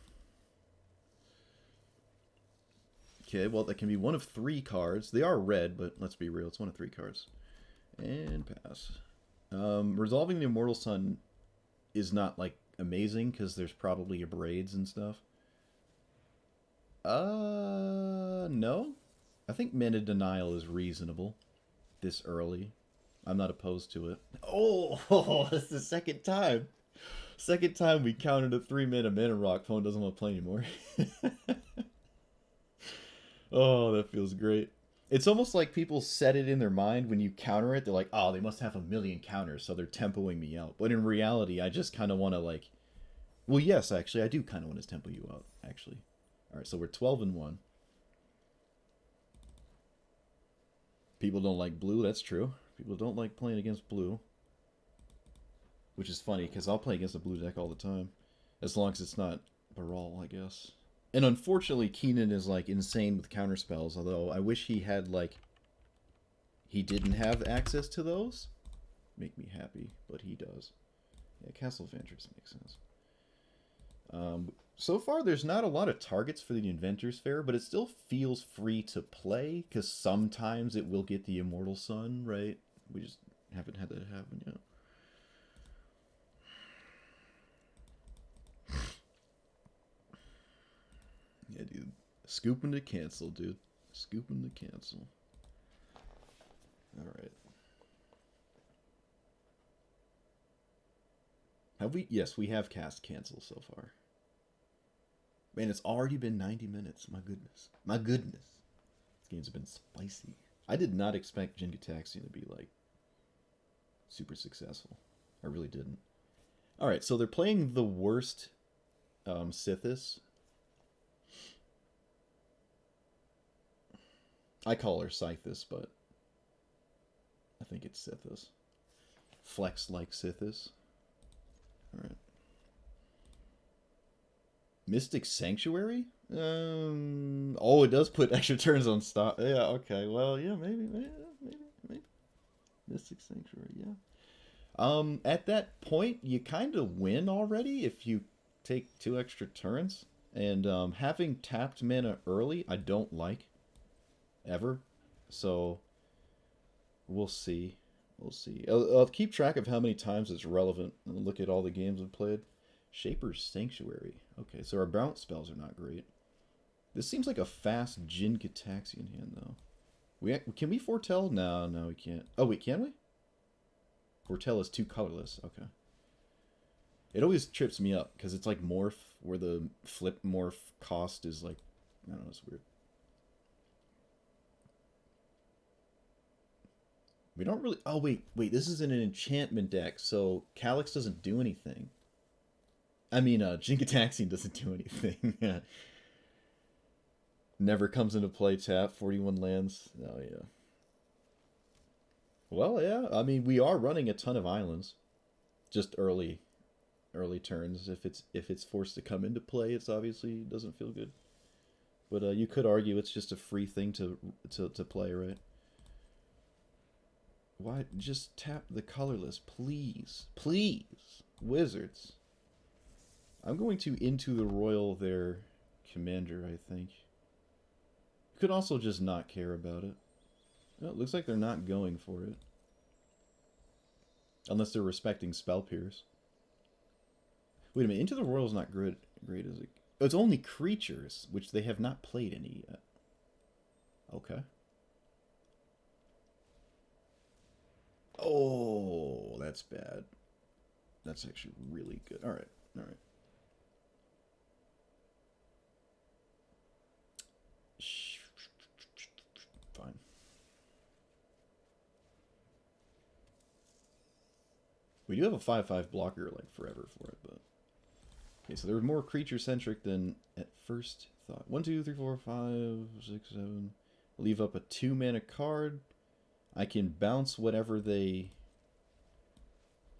Speaker 1: Okay, well, that can be one of 3 cards. They are red, but let's be real. It's one of 3 cards. And pass. Resolving the Immortal Sun is not, like, amazing, because there's probably Abrades and stuff. No. I think Mana Denial is reasonable this early. I'm not opposed to it. Oh, that's the second time. Second time we countered a 3-mana rock. Phone doesn't want to play anymore. Oh, that feels great. It's almost like people set it in their mind when you counter it. They're like, oh, they must have a million counters, so they're tempoing me out. But in reality, I just kind of want to like... Well, yes, actually, I do kind of want to tempo you out, actually. All right, so we're 12-1. People don't like blue, that's true. People don't like playing against blue. Which is funny, because I'll play against a blue deck all the time. As long as it's not Brawl, I guess. And unfortunately, Keenan is, like, insane with counterspells, although I wish he had, like... He didn't have access to those. Make me happy, but he does. Yeah, Castle Ventress makes sense. So far, there's not a lot of targets for the Inventor's Fair, but it still feels free to play, because sometimes it will get the Immortal Sun, right? We just haven't had that happen yet. Yeah, dude. Scooping to cancel, dude. Scooping to cancel. Alright. Have we? Yes, we have cast cancel so far. Man, it's already been 90 minutes. My goodness. My goodness. This game's been spicy. I did not expect Jin-Gitaxias to be, like, super successful. I really didn't. Alright, so they're playing the worst Sithis. I call her Scythis, but I think it's Sithis. Flex like Sithis. Alright. Mystic Sanctuary? Oh, it does put extra turns on stop. Yeah, okay. Well, yeah, maybe. Mystic Sanctuary, yeah. At that point, you kind of win already if you take 2 extra turns. And having tapped mana early, I don't like. Ever. So, we'll see. We'll see. I'll keep track of how many times it's relevant and look at all the games I've played. Shaper's Sanctuary. Okay, so our bounce spells are not great. This seems like a fast Jin-Gitaxian hand, though. Can we foretell? No, we can't. Oh, wait, can we? Foretell is 2 colorless. Okay. It always trips me up, because it's like Morph, where the flip Morph cost is like... I don't know, it's weird. We don't really... Oh, wait, this is in an enchantment deck, so Calyx doesn't do anything. I mean, Jin-Gitaxias doesn't do anything. Never comes into play, tap, 41 lands. Oh, yeah. Well, yeah, I mean, we are running a ton of islands. Just early turns. If it's forced to come into play, it's obviously doesn't feel good. But you could argue it's just a free thing to play, right? Why? Just tap the colorless, please. Please. Wizards. I'm going to Into the Roil their commander, I think. You could also just not care about it. Oh, it looks like they're not going for it. Unless they're respecting Spell Pierce. Wait a minute, Into the Roil is not great, is it? Oh, it's only creatures, which they have not played any yet. Okay. Oh, that's bad. That's actually really good. Alright, alright. Fine. We do have a 5/5 blocker, like, forever for it, but... Okay, so they were more creature-centric than at first thought. 1, 2, 3, 4, 5, 6, 7... Leave up a 2-mana card. I can bounce whatever they...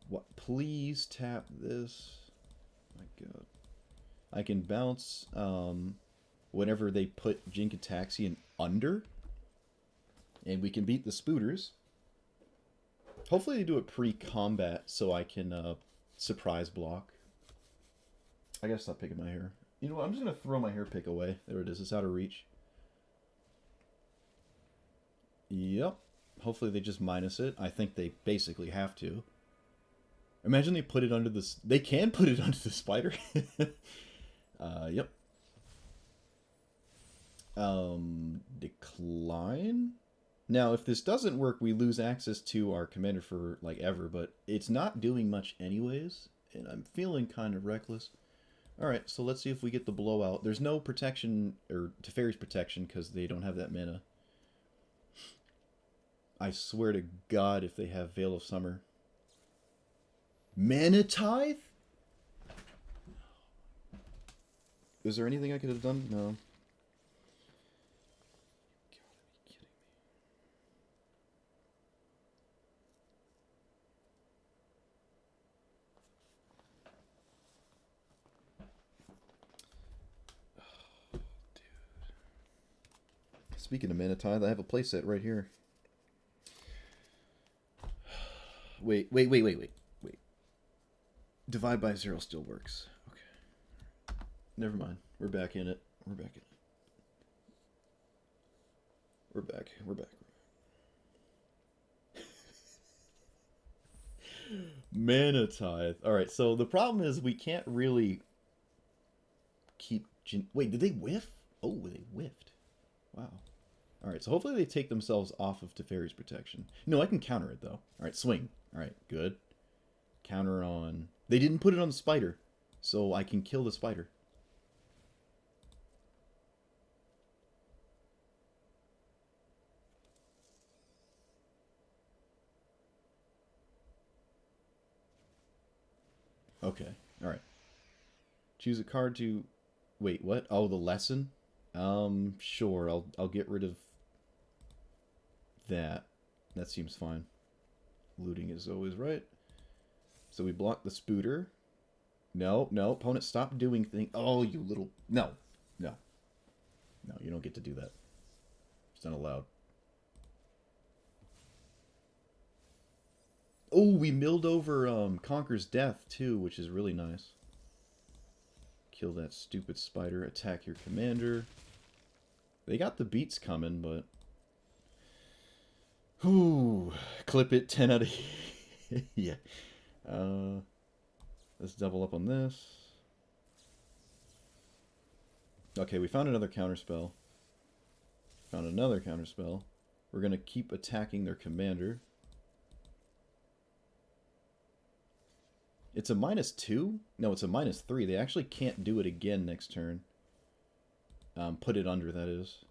Speaker 1: What? Please tap this. My god. I can bounce whenever they put Jin-Gitaxias under. And we can beat the Spooters. Hopefully they do it pre-combat so I can surprise block. I gotta stop picking my hair. You know what? I'm just gonna throw my hair pick away. There it is. It's out of reach. Yep. Hopefully they just minus it. I think they basically have to. Imagine they put it under the... They can put it under the spider. Yep. Decline? Now, if this doesn't work, we lose access to our commander for, like, ever, but it's not doing much anyways, and I'm feeling kind of reckless. Alright, so let's see if we get the blowout. There's no protection, or Teferi's protection, because they don't have that mana. I swear to God if they have Veil of Summer. Mana Tithe? Is there anything I could have done? No. Speaking of Mana Tithe, I have a playset right here. Wait. Divide by 0 still works. Okay. Never mind. We're back in it. We're back. Mana Tithe. Alright, so the problem is we can't really keep... Wait, did they whiff? Oh, they whiffed. Wow. Alright, so hopefully they take themselves off of Teferi's protection. No, I can counter it, though. Alright, swing. Alright, good. Counter on... They didn't put it on the spider, so I can kill the spider. Okay, alright. Choose a card to... Wait, what? Oh, the lesson? Sure, I'll get rid of that. That seems fine. Looting is always right. So we block the Spooter. No, opponent, stop doing things. Oh, you little... No, you don't get to do that. It's not allowed. Oh, we milled over Conquer's Death, too, which is really nice. Kill that stupid spider. Attack your commander. They got the beats coming, but... Whew. Clip it, 10 out of... yeah. Let's double up on this. Okay, we found another counterspell. Found another counterspell. We're going to keep attacking their commander. It's a -2? No, it's a -3. They actually can't do it again next turn. Put it under, that is.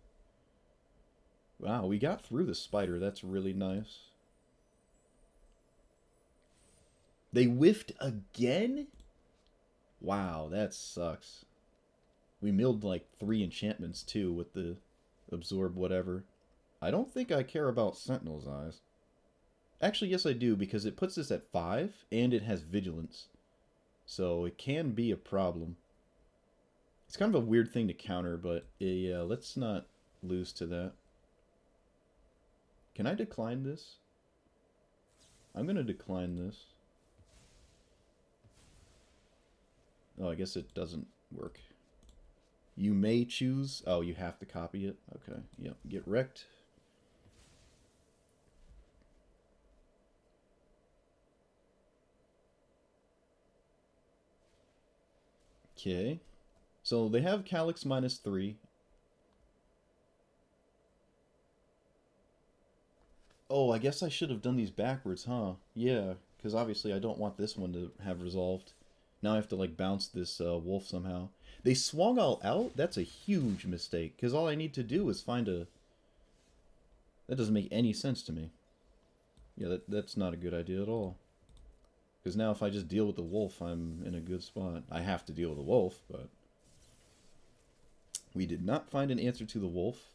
Speaker 1: Wow, we got through the spider. That's really nice. They whiffed again? Wow, that sucks. We milled like 3 enchantments too with the absorb whatever. I don't think I care about Sentinel's Eyes. Actually, yes I do, because it puts this at 5 and it has Vigilance. So it can be a problem. It's kind of a weird thing to counter, but yeah, let's not lose to that. Can I decline this? I'm going to decline this. Oh, I guess it doesn't work. You may choose... Oh, you have to copy it? Okay, yep. Get wrecked. Okay. So they have Calyx -3. Oh, I guess I should have done these backwards, huh? Yeah, because obviously I don't want this one to have resolved. Now I have to, like, bounce this wolf somehow. They swung all out? That's a huge mistake, because all I need to do is find a... That doesn't make any sense to me. Yeah, that's not a good idea at all. Because now if I just deal with the wolf, I'm in a good spot. I have to deal with the wolf, but... We did not find an answer to the wolf.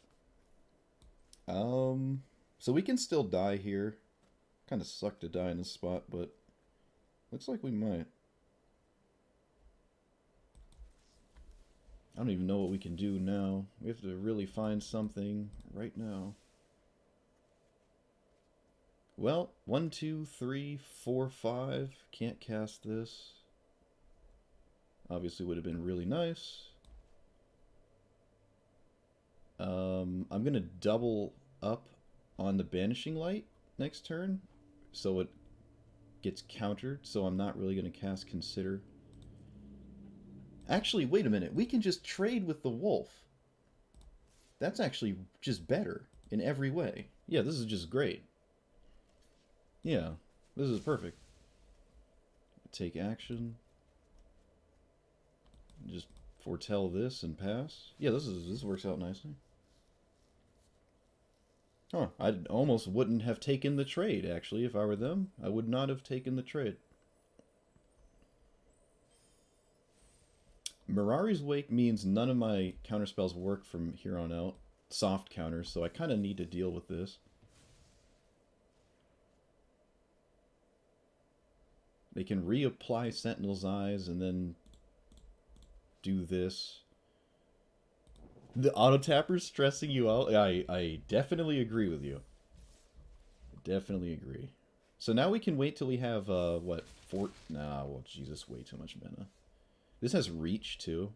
Speaker 1: So we can still die here. Kind of suck to die in this spot, but... Looks like we might. I don't even know what we can do now. We have to really find something right now. Well, 1, 2, 3, 4, 5. Can't cast this. Obviously would have been really nice. I'm going to double up on the Banishing Light next turn, so it gets countered, so I'm not really going to cast Consider. Actually, wait a minute. We can just trade with the wolf. That's actually just better in every way. Yeah, this is just great. Yeah, this is perfect. Take action. Just foretell this and pass. Yeah, this works out nicely. Huh, I almost wouldn't have taken the trade, actually, if I were them. I would not have taken the trade. Mirari's Wake means none of my counterspells work from here on out. Soft counters, so I kind of need to deal with this. They can reapply Sentinel's Eyes and then do this. The auto-tapper's stressing you out? I definitely agree with you. Definitely agree. So now we can wait till we have, what, 4... Nah, well, Jesus, way too much mana. This has reach, too.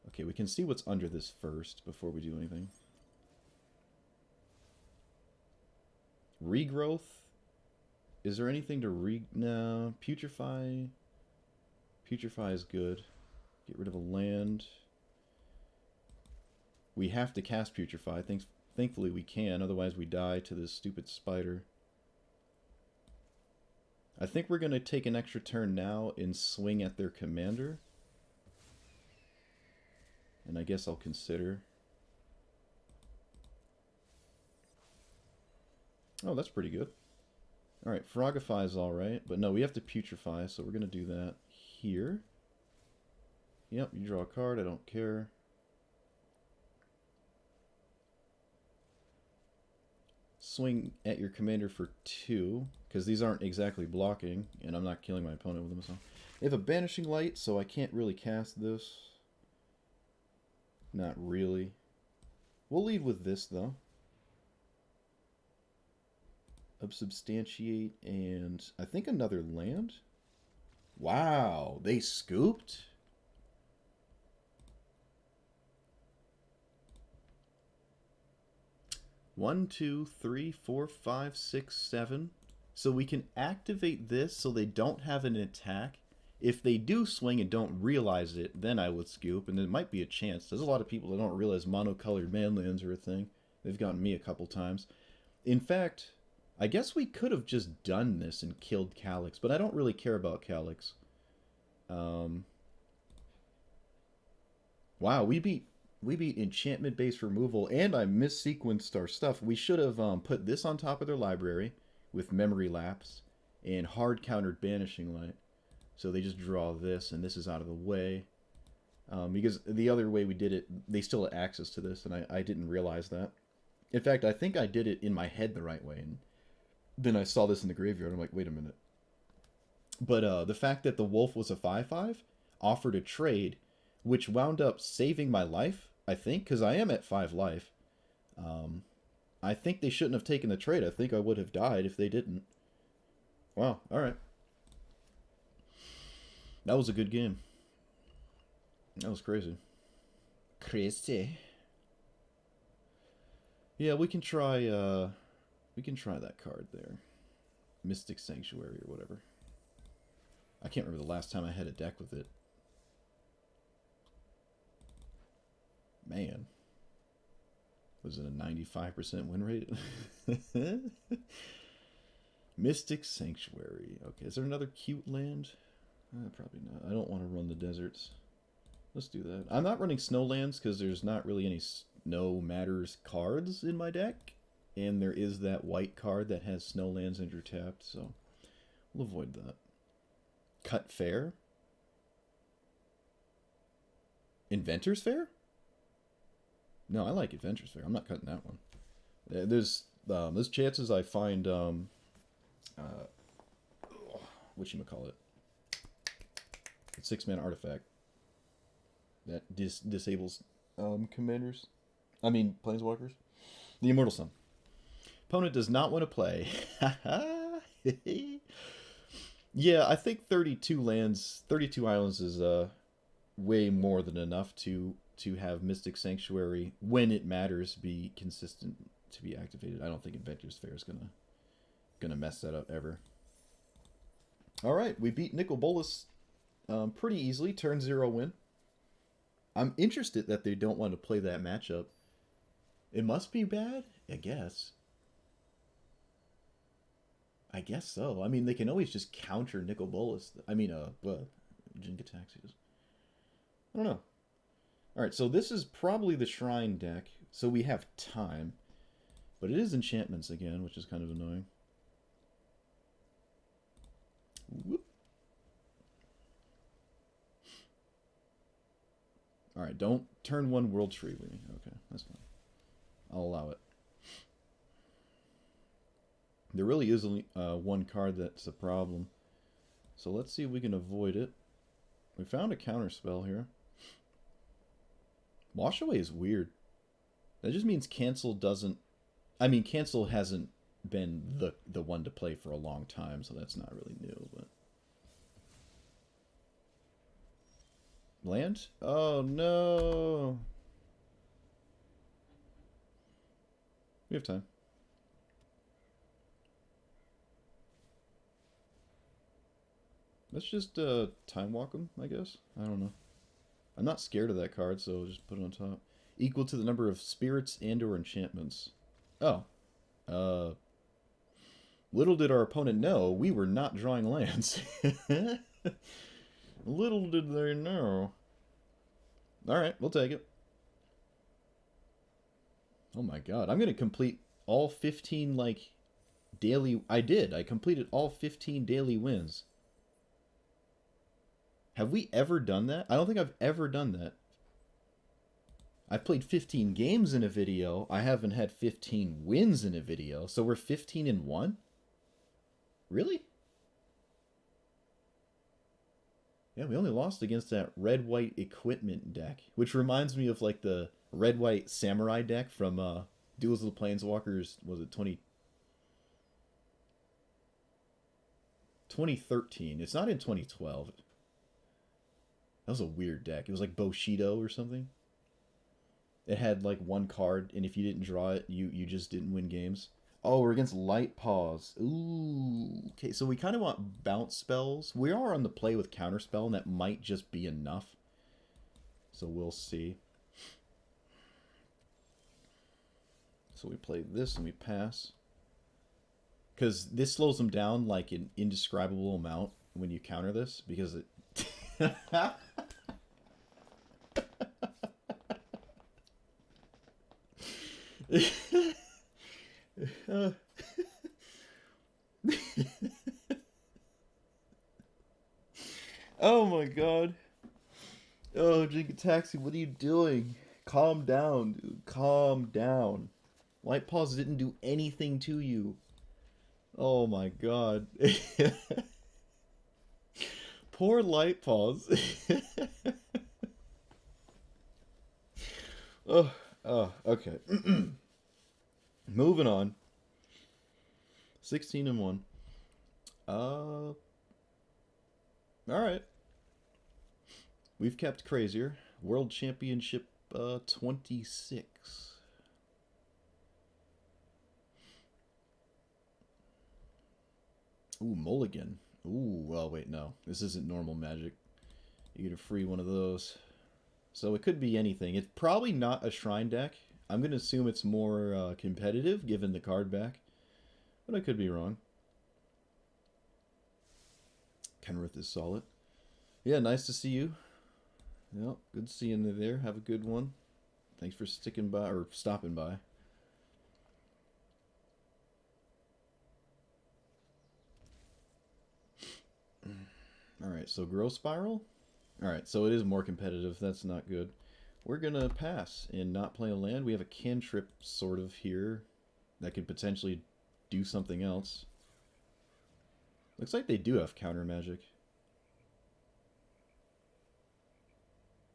Speaker 1: Okay, we can see what's under this first before we do anything. Regrowth. Is there anything to No. Putrefy. Putrefy is good. Get rid of a land. We have to cast Putrefy. Thankfully we can, otherwise we die to this stupid spider. I think we're going to take an extra turn now and swing at their commander. And I guess I'll consider. Oh, that's pretty good. Alright, Frogify is alright, but no, we have to Putrefy, so we're going to do that here. Yep, you draw a card, I don't care. Swing at your commander for 2, because these aren't exactly blocking, and I'm not killing my opponent with them. So they have a Banishing Light, so I can't really cast this. Not really. We'll lead with this, though. Unsubstantiate, and I think another land? Wow, they scooped? One, two, three, four, five, six, seven. So we can activate this so they don't have an attack. If they do swing and don't realize it, then I would scoop, and there might be a chance. There's a lot of people that don't realize monocolored manlands are a thing. They've gotten me a couple times. In fact, I guess we could have just done this and killed Calyx, but I don't really care about Calyx. Wow, we beat enchantment-based removal, and I missequenced our stuff. We should have put this on top of their library with Memory Lapse and hard-countered Banishing Light. So they just draw this, and this is out of the way. Because the other way we did it, they still had access to this, and I didn't realize that. In fact, I think I did it in my head the right way, and then I saw this in the graveyard. I'm like, wait a minute. But the fact that the wolf was a 5/5 offered a trade, which wound up saving my life, I think, because I am at 5 life. I think they shouldn't have taken the trade. I think I would have died if they didn't. Wow, alright. That was a good game. That was crazy. Crazy. Yeah, we can try that card there. Mystic Sanctuary or whatever. I can't remember the last time I had a deck with it. Man. Was it a 95% win rate? Mystic Sanctuary. Okay, is there another cute land? Probably not. I don't want to run the deserts. Let's do that. I'm not running snowlands because there's not really any snow matters cards in my deck. And there is that white card that has snowlands undertapped, so we'll avoid that. Cut Fair? Inventor's Fair? No, I like Adventure's Fair. I'm not cutting that one. There's chances I find whatchamacallit? A 6-mana artifact that disables commanders. I mean planeswalkers. The Immortal Sun. Opponent does not want to play. Yeah, I think 32 lands, 32 islands is way more than enough to have Mystic Sanctuary, when it matters, be consistent to be activated. I don't think Adventure's Fair is gonna mess that up ever. All right, we beat Nicol Bolas pretty easily. Turn 0 win. I'm interested that they don't want to play that matchup. It must be bad, I guess. I guess so. I mean, they can always just counter Nicol Bolas. I mean, Jin-Gitaxias. I don't know. Alright, so this is probably the Shrine deck, so we have time. But it is enchantments again, which is kind of annoying. Whoop. Alright, don't turn one World Tree with me. Okay, that's fine. I'll allow it. There really is only one card that's a problem. So let's see if we can avoid it. We found a counterspell here. Wash Away is weird. That just means cancel doesn't... I mean, cancel hasn't been the one to play for a long time, so that's not really new, but... Land? Oh, no! We have time. Let's just time walk them, I guess. I don't know. I'm not scared of that card, so I'll just put it on top. Equal to the number of spirits and or enchantments. Oh. Little did our opponent know, we were not drawing lands. Little did they know. Alright, we'll take it. Oh my god, I'm going to complete all 15, like, daily... I completed all 15 daily wins. Have we ever done that? I don't think I've ever done that. I've played 15 games in a video. I haven't had 15 wins in a video. So we're 15-1? Really? Yeah, we only lost against that red-white equipment deck. Which reminds me of like the red-white samurai deck from Duels of the Planeswalkers. Was it 2013? It's not in 2012. That was a weird deck. It was like Bushido or something. It had like one card, and if you didn't draw it, you just didn't win games. Oh, we're against Light Paws. Ooh. Okay, so we kind of want bounce spells. We are on the play with Counterspell, and that might just be enough. So we'll see. So we play this and we pass. Because this slows them down like an indescribable amount when you counter this, because it... Oh my god. Oh, Jin-Gitaxias, what are you doing? Calm down, dude. Calm down. Light Paws didn't do anything to you. Oh my god. Poor Light Paws. Oh, okay. Moving on. 16-1. Alright. We've kept crazier. World Championship 26. Ooh, Mulligan. Ooh, well, wait, no. This isn't normal Magic. You get a free one of those. So it could be anything. It's probably not a Shrine deck. I'm going to assume it's more competitive, given the card back. But I could be wrong. Kenrith is solid. Yeah, nice to see you. Yep, good seeing you there. Have a good one. Thanks for sticking by, or stopping by. Alright, so Growth Spiral? Alright, so it is more competitive. That's not good. We're going to pass and not play a land. We have a cantrip sort of here that could potentially do something else. Looks like they do have counter magic.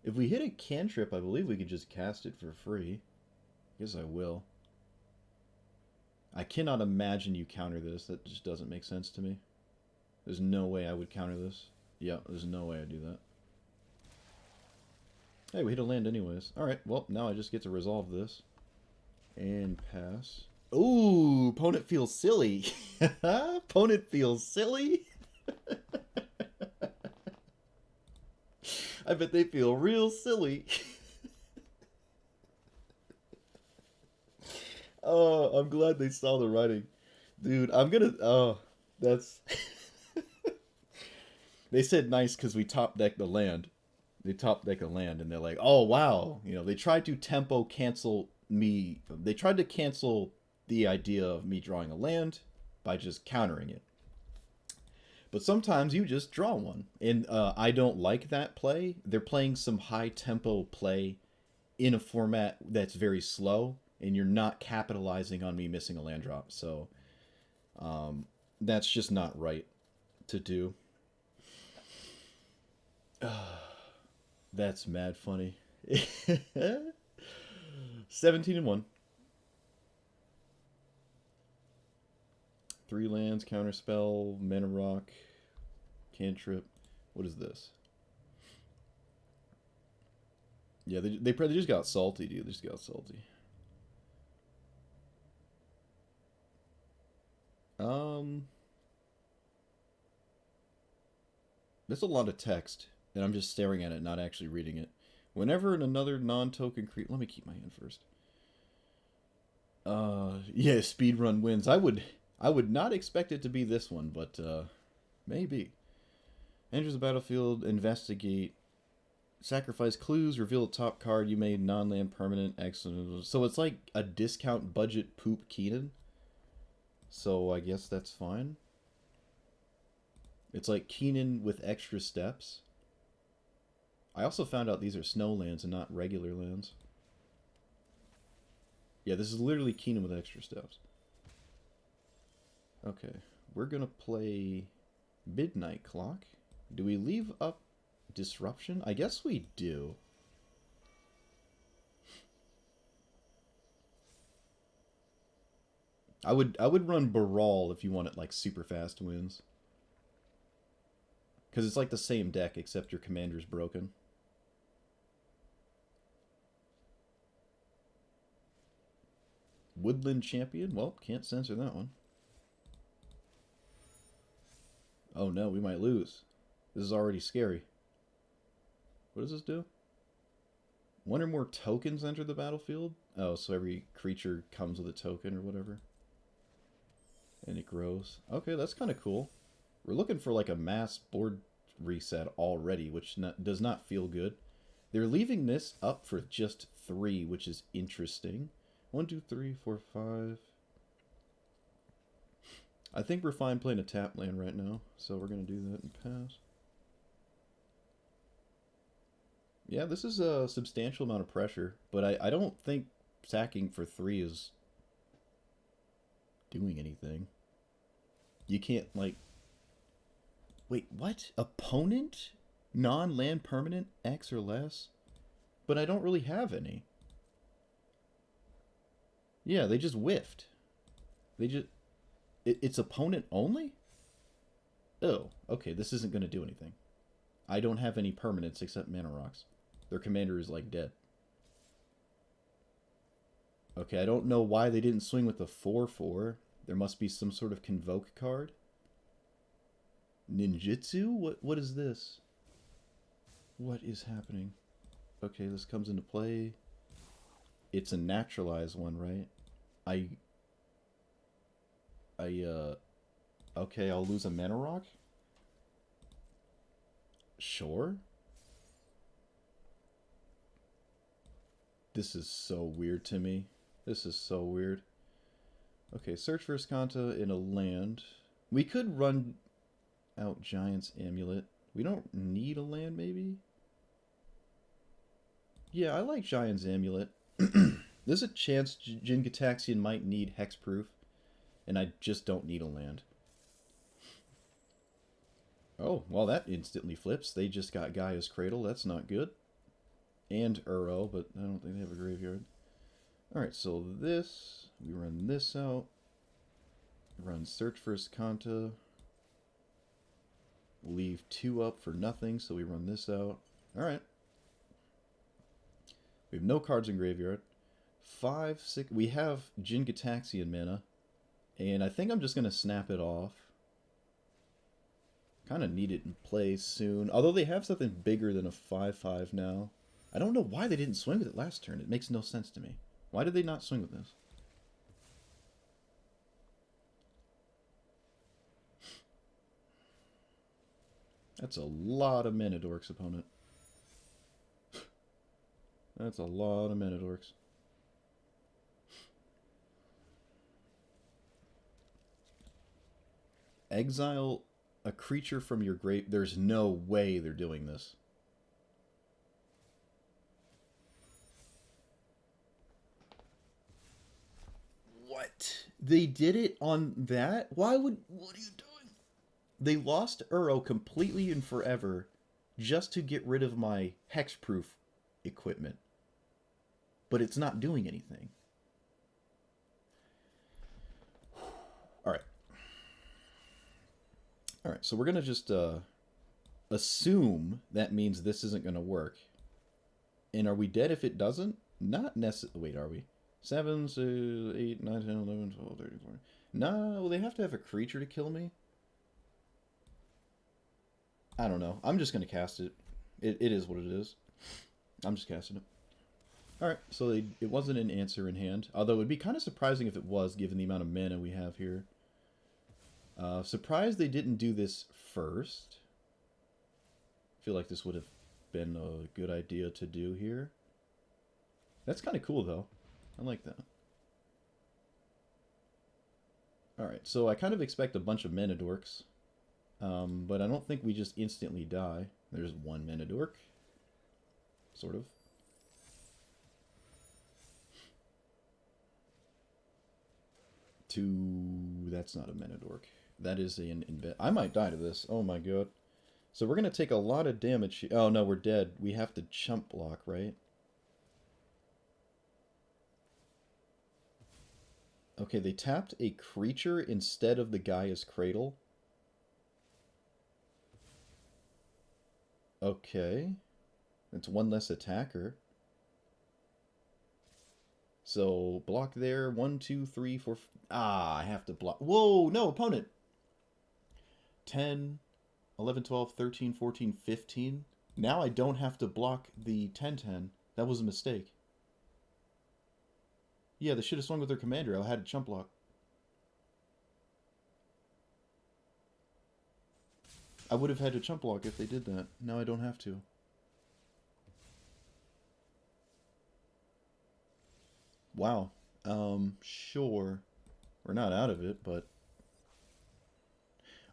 Speaker 1: If we hit a cantrip, I believe we could just cast it for free. I guess I will. I cannot imagine you counter this. That just doesn't make sense to me. There's no way I would counter this. Yeah, there's no way I'd do that. Hey, we hit a land anyways. Alright, well, now I just get to resolve this. And pass. Ooh, opponent feels silly. Opponent feels silly. I bet they feel real silly. Oh, I'm glad they saw the writing. Dude, I'm gonna... Oh, that's... They said nice because we top deck the land. They top deck a land, and they're like, oh, wow. You know, they tried to tempo cancel me. They tried to cancel the idea of me drawing a land by just countering it. But sometimes you just draw one. And I don't like that play. They're playing some high tempo play in a format that's very slow, and you're not capitalizing on me missing a land drop. So that's just not right to do. That's mad funny. 17-1. 3 lands, Counterspell, Mana Rock, Cantrip. What is this? Yeah, they probably just got salty, dude. They just got salty. There's a lot of text, and I'm just staring at it, not actually reading it. Whenever another non-token creature... Let me keep my hand first. Yeah, speedrun wins. I would not expect it to be this one, but maybe. Enters the battlefield, investigate, sacrifice clues, reveal the top card you made non-land permanent. Excellent. So it's like a discount budget poop Keenan. So I guess that's fine. It's like Keenan with extra steps. I also found out these are snow lands and not regular lands. Yeah, this is literally Keenan with extra steps. Okay, we're gonna play Midnight Clock. Do we leave up Disruption? I guess we do. I would run Brawl if you want it like super fast wins. Because it's like the same deck except your commander's broken. Woodland Champion? Well, can't censor that one. Oh no, we might lose. This is already scary. What does this do? One or more tokens enter the battlefield? Oh, so every creature comes with a token or whatever. And it grows. Okay, that's kind of cool. We're looking for like a mass board reset already, which does not feel good. They're leaving this up for just 3, which is interesting. 1, 2, 3, 4, 5. I think we're fine playing a tap land right now, so we're going to do that and pass. Yeah, this is a substantial amount of pressure, but I don't think sacking for 3 is doing anything. You can't, like... Wait, what? Opponent? Non-land permanent? X or less? But I don't really have any. Yeah, they just whiffed. They just... It's opponent only? Oh, okay, this isn't going to do anything. I don't have any permanents except mana rocks. Their commander is, like, dead. Okay, I don't know why they didn't swing with the 4/4. There must be some sort of convoke card. Ninjutsu? What is this? What is happening? Okay, this comes into play. It's a naturalized one, right? Okay, I'll lose a mana rock? Sure. This is so weird to me. This is so weird. Okay, search for Azcanta in a land. We could run out Giant's Amulet. We don't need a land, maybe? Yeah, I like Giant's Amulet. There's a chance Jin-Gitaxias might need Hexproof, and I just don't need a land. Oh, well, that instantly flips. They just got Gaia's Cradle. That's not good. And Uro, but I don't think they have a graveyard. Alright, so this, we run this out. Run Search for Azcanta. Leave 2 up for nothing, so we run this out. Alright. We have no cards in graveyard. 5, 6... We have Jin-Gitaxias mana. And I think I'm just going to snap it off. Kind of need it in play soon. Although they have something bigger than a 5/5 now. I don't know why they didn't swing with it last turn. It makes no sense to me. Why did they not swing with this? That's a lot of mana dorks, opponent. That's a lot of mana dorks. Exile a creature from your grave. There's no way they're doing this. What? They did it on that? Why would... What are you doing? They lost Uro completely and forever just to get rid of my hexproof equipment. But it's not doing anything. Alright. Alright, so we're going to just assume that means this isn't going to work. And are we dead if it doesn't? Not necessarily. Wait, are we? 7, 8, 9, 10, 11, 12, 13, 14. No, they have to have a creature to kill me. I don't know. I'm just going to cast it. It is what it is. I'm just casting it. Alright, so it wasn't an answer in hand. Although it would be kind of surprising if it was, given the amount of mana we have here. Surprised they didn't do this first. I feel like this would have been a good idea to do here. That's kind of cool, though. I like that. Alright, so I kind of expect a bunch of mana dorks. But I don't think we just instantly die. There's one mana dork. Sort of. That's not a mana dork. That is an invent. I might die to this. Oh my god. So we're going to take a lot of damage. Oh no, we're dead. We have to chump block, right? Okay, they tapped a creature instead of the Gaia's Cradle. Okay. That's one less attacker. So, block there. 1, 2, 3, 4... Ah, I have to block. Whoa, no, opponent. 10, 11, 12, 13, 14, 15. Now I don't have to block the 10-10. That was a mistake. Yeah, they should have swung with their commander. I had a chump block. I would have had to chump block if they did that. Now I don't have to. Wow. Sure. We're not out of it, but...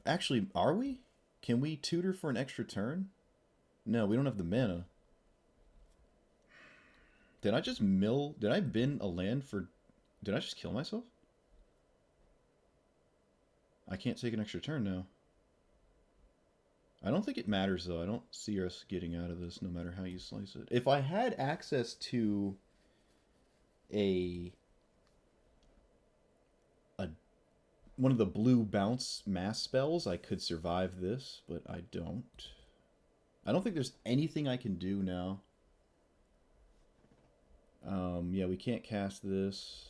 Speaker 1: Actually, are we? Can we tutor for an extra turn? No, we don't have the mana. Did I just mill... Did I bin a land for... Did I just kill myself? I can't take an extra turn now. I don't think it matters, though. I don't see us getting out of this, no matter how you slice it. If I had access to one of the blue bounce mass spells, I could survive this, but I don't. I don't think there's anything I can do now. Yeah, we can't cast this.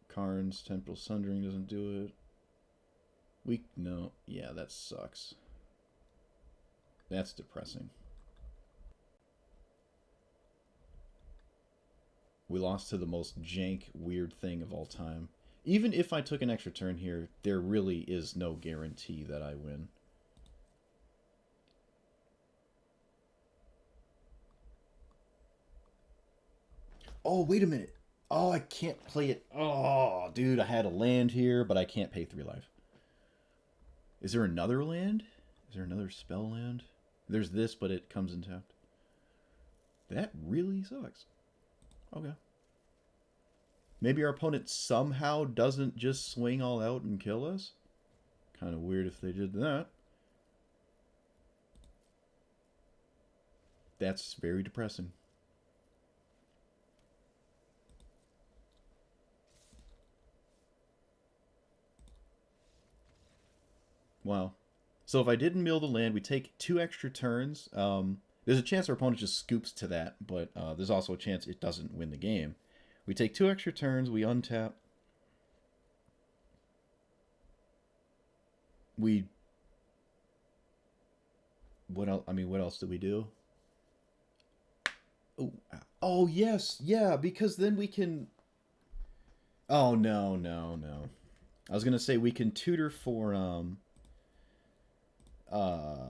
Speaker 1: Karn's Temporal Sundering doesn't do it. No. Yeah, that sucks. That's depressing. We lost to the most jank, weird thing of all time. Even if I took an extra turn here, there really is no guarantee that I win. Oh, wait a minute. Oh, I can't play it. Oh, dude, I had a land here, but I can't pay 3 life. Is there another land? Is there another spell land? There's this, but it comes in tapped. That really sucks. Okay. Maybe our opponent somehow doesn't just swing all out and kill us? Kind of weird if they did that. That's very depressing. Wow. So if I didn't mill the land, we take 2 extra turns. There's a chance our opponent just scoops to that, but there's also a chance it doesn't win the game. We take 2 extra turns, we untap. We What else? I mean, what else do we do? Oh, oh yes, yeah, because then we can. Oh no, no, no. I was gonna say we can tutor for uh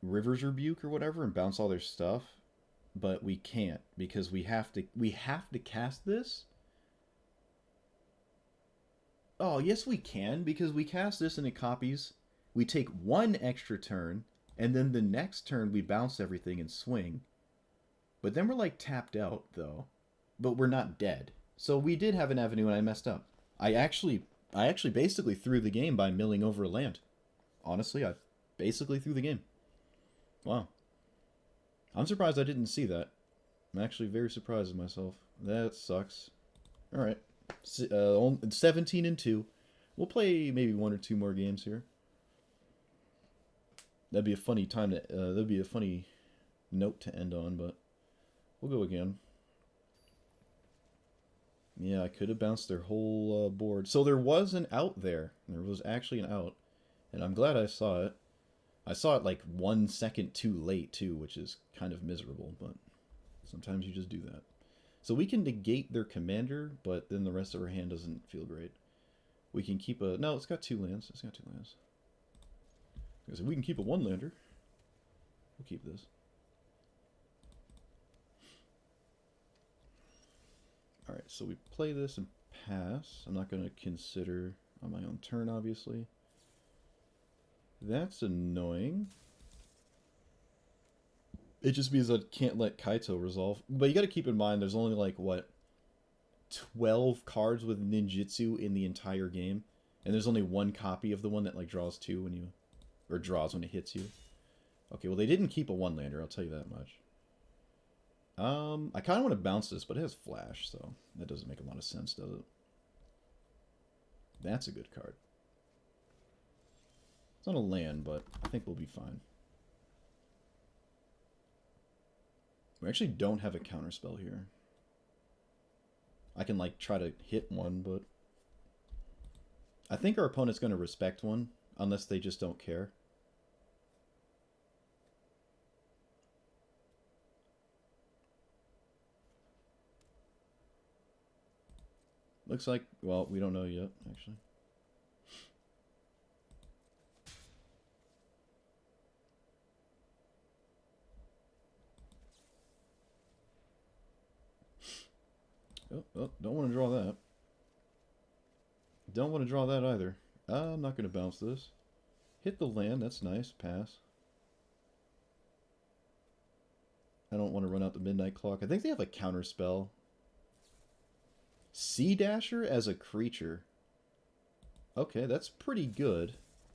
Speaker 1: River's Rebuke or whatever and bounce all their stuff, but we can't because we have to cast this. Oh, yes we can because we cast this and it copies. We take one extra turn and then the next turn we bounce everything and swing. But then we're like tapped out though. But we're not dead. So we did have an avenue and I messed up. I actually basically threw the game by milling over a land. Honestly, I basically threw the game. Wow. I'm surprised I didn't see that. I'm actually very surprised with myself. That sucks. Alright. 17 and 2. We'll play maybe one or two more games here. That'd be a funny time to... that'd be a funny note to end on, but... We'll go again. Yeah, I could have bounced their whole board. So there was an out there. There was actually an out. And I'm glad I saw it. I saw it like 1 second too late, too, which is kind of miserable, but sometimes you just do that. So we can negate their commander, but then the rest of our hand doesn't feel great. We can keep a... No, it's got 2 lands. It's got 2 lands. Because if we can keep a 1-lander, we'll keep this. Alright, so we play this and pass. I'm not going to consider on my own turn, obviously. That's annoying. It just means I can't let Kaito resolve. But you got to keep in mind, there's only like, what, 12 cards with ninjutsu in the entire game. And there's only 1 copy of the one that like draws 2 when you... Or draws when it hits you. Okay, well they didn't keep a 1-lander, I'll tell you that much. I kind of want to bounce this, but it has flash, so that doesn't make a lot of sense, does it? That's a good card. It's not a land, but I think we'll be fine. We actually don't have a counterspell here. I can, like, try to hit one, but... I think our opponent's going to respect one, unless they just don't care. Looks like, well, we don't know yet, actually. Oh, don't want to draw that. Don't want to draw that either. I'm not going to bounce this. Hit the land, that's nice. Pass. I don't want to run out the midnight clock. I think they have a counterspell. Sea Dasher as a creature. Okay, that's pretty good.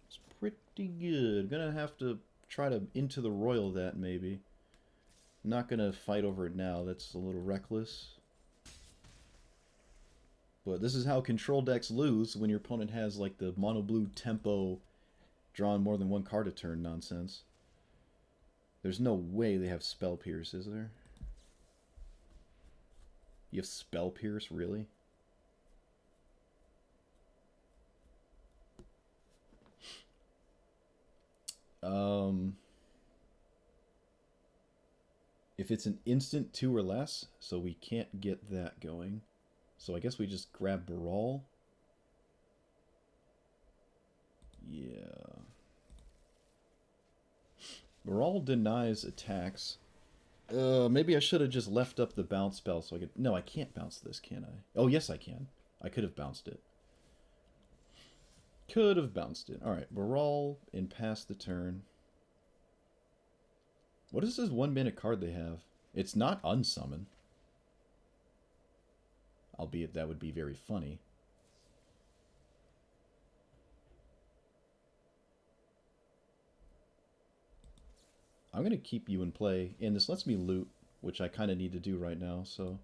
Speaker 1: It's pretty good. Gonna have to try to Into the Roil that, maybe. Not gonna fight over it now. That's a little reckless. But this is how control decks lose when your opponent has, like, the mono blue tempo drawing more than 1 card a turn nonsense. There's no way they have Spell Pierce, is there? You have Spell Pierce, really? If it's an instant 2 or less, so we can't get that going. So I guess we just grab Brawl. Yeah. Brawl denies attacks. Maybe I should have just left up the bounce spell so I could... No, I can't bounce this, can I? Oh, yes, I can. I could have bounced it. Could have bounced it. Alright, Brawl and pass the turn. What is this 1-mana card they have? It's not Unsummon. Albeit that would be very funny. I'm going to keep you in play, and this lets me loot, which I kind of need to do right now, so...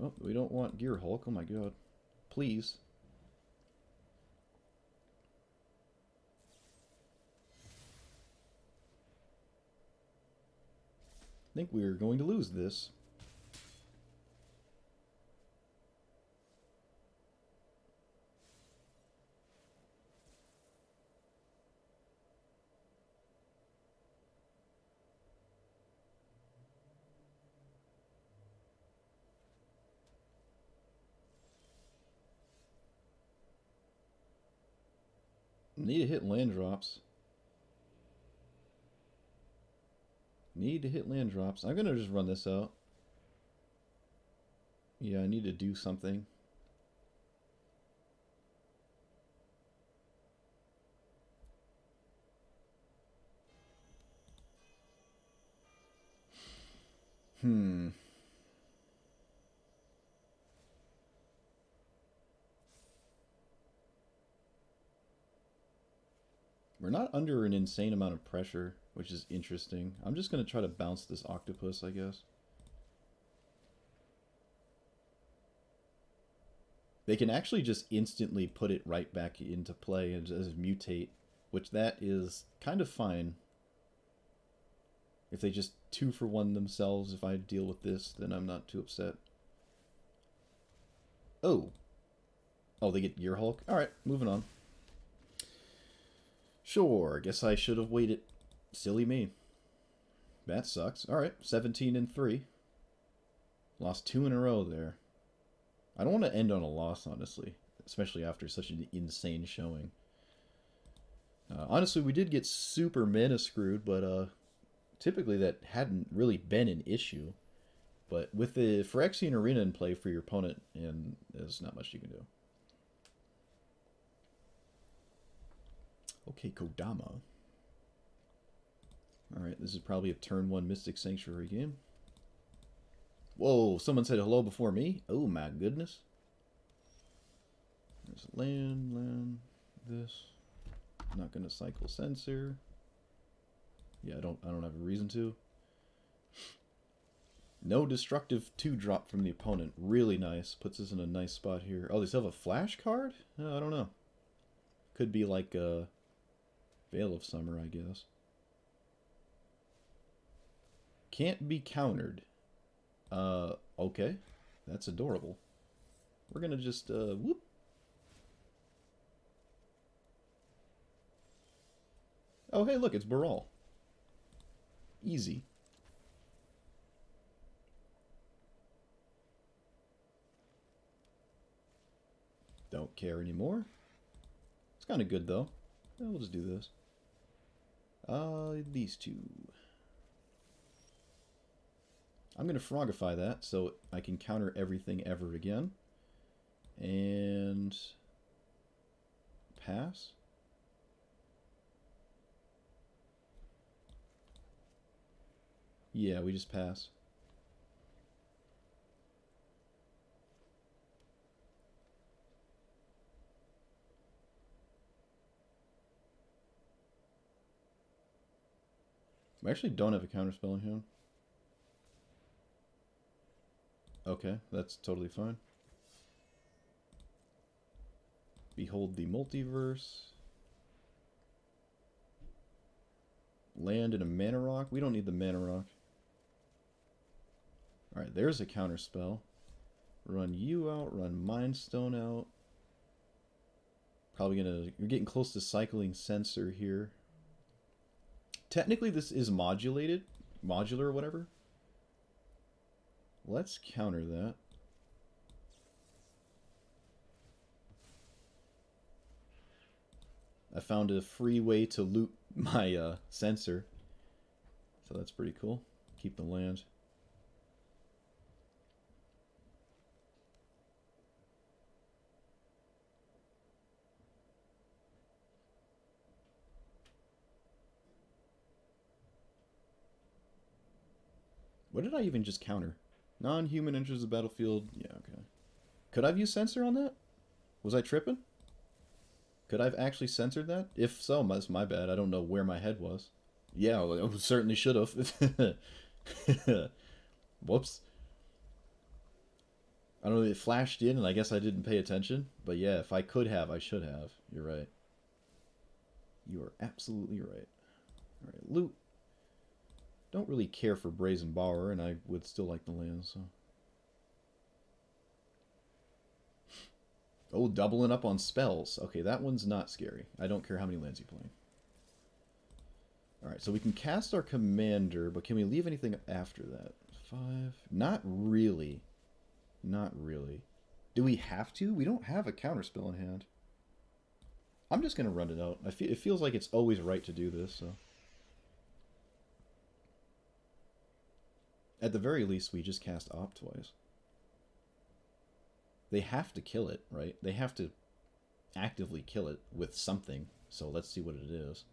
Speaker 1: Oh, we don't want Gear Hulk, oh my god. Please. I think we're going to lose this. Need to hit land drops. Need to hit land drops. I'm going to just run this out. Yeah, I need to do something. We're not under an insane amount of pressure, which is interesting. I'm just going to try to bounce this octopus, I guess. They can actually just instantly put it right back into play as mutate, which that is kind of fine. If they just 2-for-1 themselves, if I deal with this, then I'm not too upset. Oh. Oh, they get Gear Hulk? Alright, moving on. Sure, guess I should have waited. Silly me. That sucks. Alright, 17-3. Lost 2 in a row there. I don't want to end on a loss, honestly. Especially after such an insane showing. Honestly, we did get super mana screwed, but typically that hadn't really been an issue. But with the Phyrexian Arena in play for your opponent, and there's not much you can do. Okay, Kodama. Alright, this is probably a turn 1 Mystic Sanctuary game. Whoa, someone said hello before me? Oh my goodness. There's land, this. I'm not gonna cycle Censor. Yeah, I don't have a reason to. No destructive 2-drop from the opponent. Really nice. Puts us in a nice spot here. Oh, they still have a flash card? I don't know. Could be like a Veil of Summer, I guess. Can't be countered. Okay. That's adorable. We're gonna just, whoop. Oh, hey, look, it's Brawl. Easy. Don't care anymore. It's kind of good, though. Yeah, we'll just do this. These two. I'm going to Frogify that so I can counter everything ever again. And pass. Yeah, we just pass. I actually don't have a counterspell in hand. Okay, that's totally fine. Behold the Multiverse. Land in a Mana Rock. We don't need the Mana Rock. Alright, there's a counterspell. Run you out, run Mind Stone out. Probably gonna... You're getting close to cycling Censor here. Technically this is modular or whatever. Let's counter that. I found a free way to loot my Censor. So that's pretty cool. Keep the land. What did I even just counter? Non-human enters the battlefield. Yeah, okay. Could I have used Censor on that? Was I tripping? Could I have actually censored that? If so, that's my bad. I don't know where my head was. Yeah, I certainly should have. Whoops. I don't know, it flashed in and I guess I didn't pay attention. But yeah, if I could have, I should have. You're right. You are absolutely right. Alright, loot. Don't really care for Brazen Borrower, and I would still like the land, so... Oh, doubling up on spells. Okay, that one's not scary. I don't care how many lands you play. Alright, so we can cast our commander, but can we leave anything after that? 5? Not really. Not really. Do we have to? We don't have a counterspell in hand. I'm just going to run it out. It feels like it's always right to do this, so. At the very least, we just cast Op twice. They have to kill it, right? They have to actively kill it with something. So let's see what it is.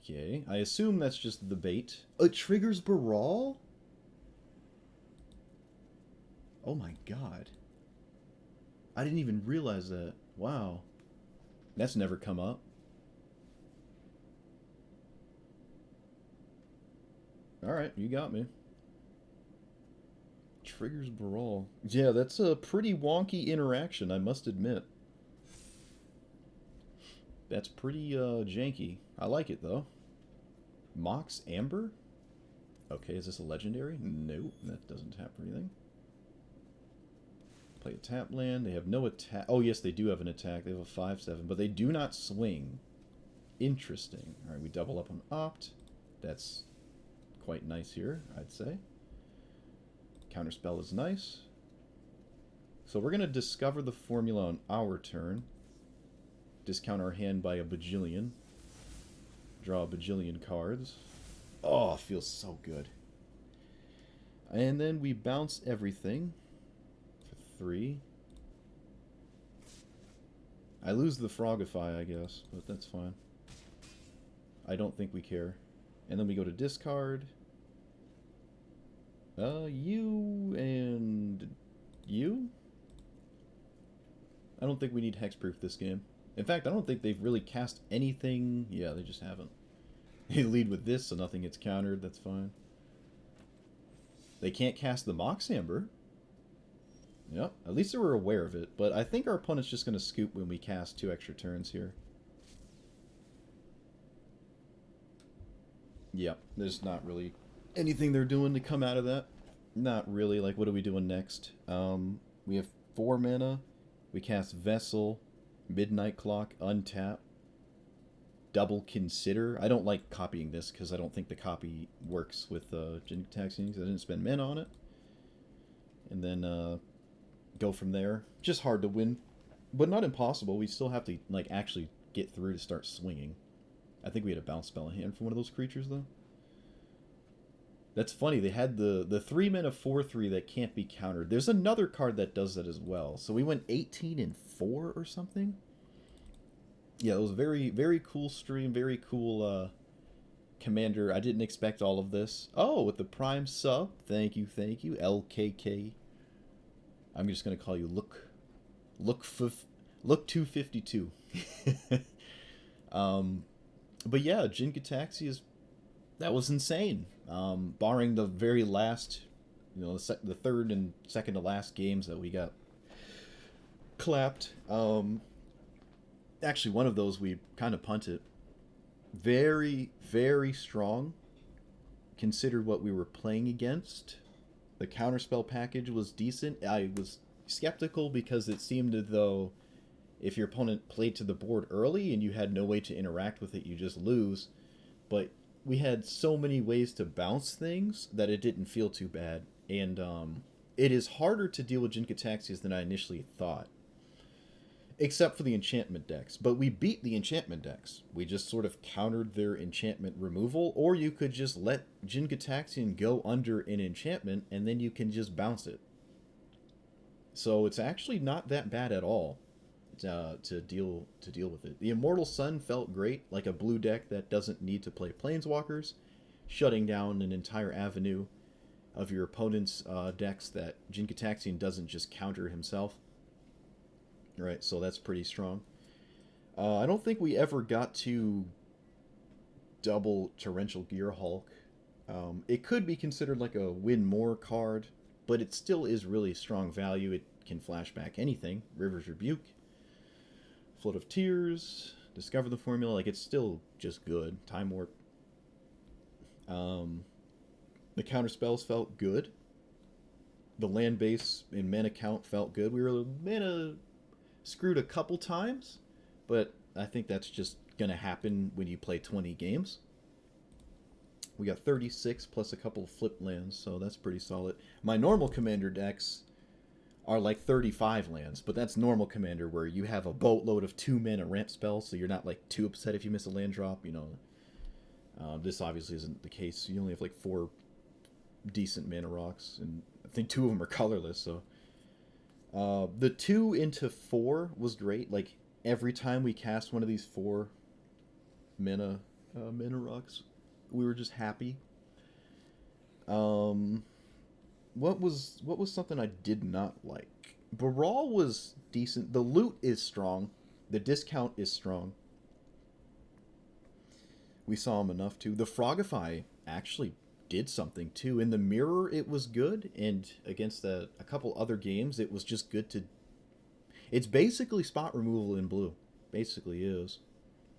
Speaker 1: Okay, I assume that's just the bait. It triggers Brawl? Oh my god. I didn't even realize that. Wow. That's never come up. Alright, you got me. Triggers Brawl. Yeah, that's a pretty wonky interaction, I must admit. That's pretty janky. I like it, though. Mox Amber? Okay, is this a legendary? No, that doesn't tap for anything. Play a tap land. They have no attack. Oh, yes, they do have an attack. They have a 5/7, but they do not swing. Interesting. Alright, we double up on Opt. That's quite nice here, I'd say. Counterspell is nice. So we're going to discover the formula on our turn. Discount our hand by a bajillion. Draw a bajillion cards. Oh, it feels so good. And then we bounce everything for 3. I lose the Frogify, I guess, but that's fine. I don't think we care. And then we go to discard. You and you? I don't think we need hexproof this game. In fact, I don't think they've really cast anything. Yeah, they just haven't. They lead with this, so nothing gets countered. That's fine. They can't cast the Mox Amber. Yep, at least they were aware of it. But I think our opponent's just going to scoop when we cast 2 extra turns here. Yep, there's not really anything they're doing to come out of that. Not really. Like, what are we doing next? We have 4 mana. We cast Vessel, Midnight Clock, untap, double Consider. I don't like copying this because I don't think the copy works with Jin-Gitaxias. I didn't spend mana on it. And then go from there. Just hard to win, but not impossible. We still have to like actually get through to start swinging. I think we had a bounce spell in hand for one of those creatures, though. That's funny. They had the 3 mana 4/3 that can't be countered. There's another card that does that as well. So we went 18 and 4 or something. Yeah, it was very, very cool stream. Very cool commander. I didn't expect all of this. Oh, with the Prime sub. Thank you, LKK. I'm just gonna call you Look 252. But yeah, Jin-Gitaxias, that was insane. Barring the very last, the third and second to last games that we got clapped. Actually, one of those we kind of punted. Very, very strong. Considered what we were playing against. The counterspell package was decent. I was skeptical because it seemed as though if your opponent played to the board early and you had no way to interact with it, you just lose. But we had so many ways to bounce things that it didn't feel too bad. And it is harder to deal with Jin-Gitaxias than I initially thought. Except for the enchantment decks. But we beat the enchantment decks. We just sort of countered their enchantment removal. Or you could just let Jin-Gitaxian go under an enchantment and then you can just bounce it. So it's actually not that bad at all to deal with it. The Immortal Sun felt great, like a blue deck that doesn't need to play Planeswalkers, shutting down an entire avenue of your opponent's decks that Jin-Gitaxian doesn't just counter himself. Right, so that's pretty strong. I don't think we ever got to double Torrential Gearhulk. It could be considered like a win more card, but it still is really strong value. It can flashback anything. River's Rebuke, Flood of Tears, Discover the Formula. Like, it's still just good. Time Warp. The counterspells felt good. The land base and mana count felt good. We were mana screwed a couple times, but I think that's just going to happen when you play 20 games. We got 36 plus a couple of flip lands, so that's pretty solid. My normal commander decks, are like 35 lands, but that's normal Commander where you have a boatload of 2 mana ramp spells, so you're not like too upset if you miss a land drop. You know, this obviously isn't the case. You only have like 4 decent mana rocks, and I think 2 of them are colorless. So the 2 into 4 was great. Like every time we cast one of these 4 mana rocks, we were just happy. What was something I did not like? Brawl was decent. The loot is strong. The discount is strong. We saw him enough too. The Frogify actually did something too. In the mirror, it was good, and against a couple other games, it was just good to. It's basically spot removal in blue. Basically is.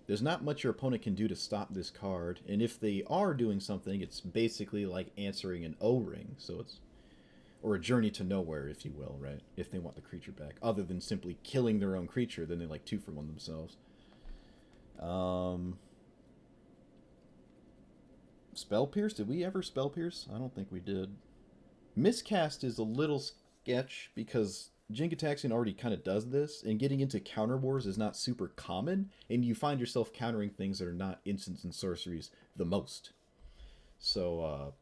Speaker 1: There's not much your opponent can do to stop this card, and if they are doing something, it's basically like answering an O-ring. So it's or a journey to nowhere, if you will, right? If they want the creature back, other than simply killing their own creature, then they like 2 for 1 themselves. Spell Pierce? Did we ever Spell Pierce? I don't think we did. Miscast is a little sketch because Jin-Gitaxias already kind of does this, and getting into counter wars is not super common, and you find yourself countering things that are not instants and sorceries the most. So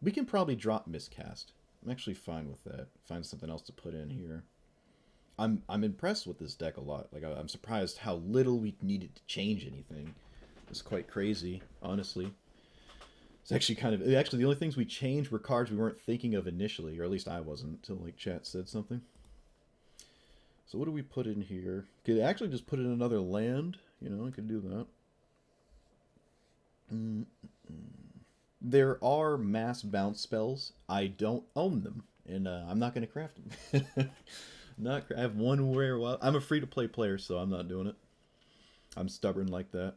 Speaker 1: we can probably drop Miscast. I'm actually fine with that. Find something else to put in here. I'm impressed with this deck a lot. Like I'm surprised how little we needed to change anything. It's quite crazy, honestly. It's actually the only things we changed were cards we weren't thinking of initially, or at least I wasn't until like chat said something. So what do we put in here? Could actually just put in another land. You know, I could do that. There are mass bounce spells. I don't own them, and I'm not going to craft them. I have one rare wild. I'm a free-to-play player, so I'm not doing it. I'm stubborn like that.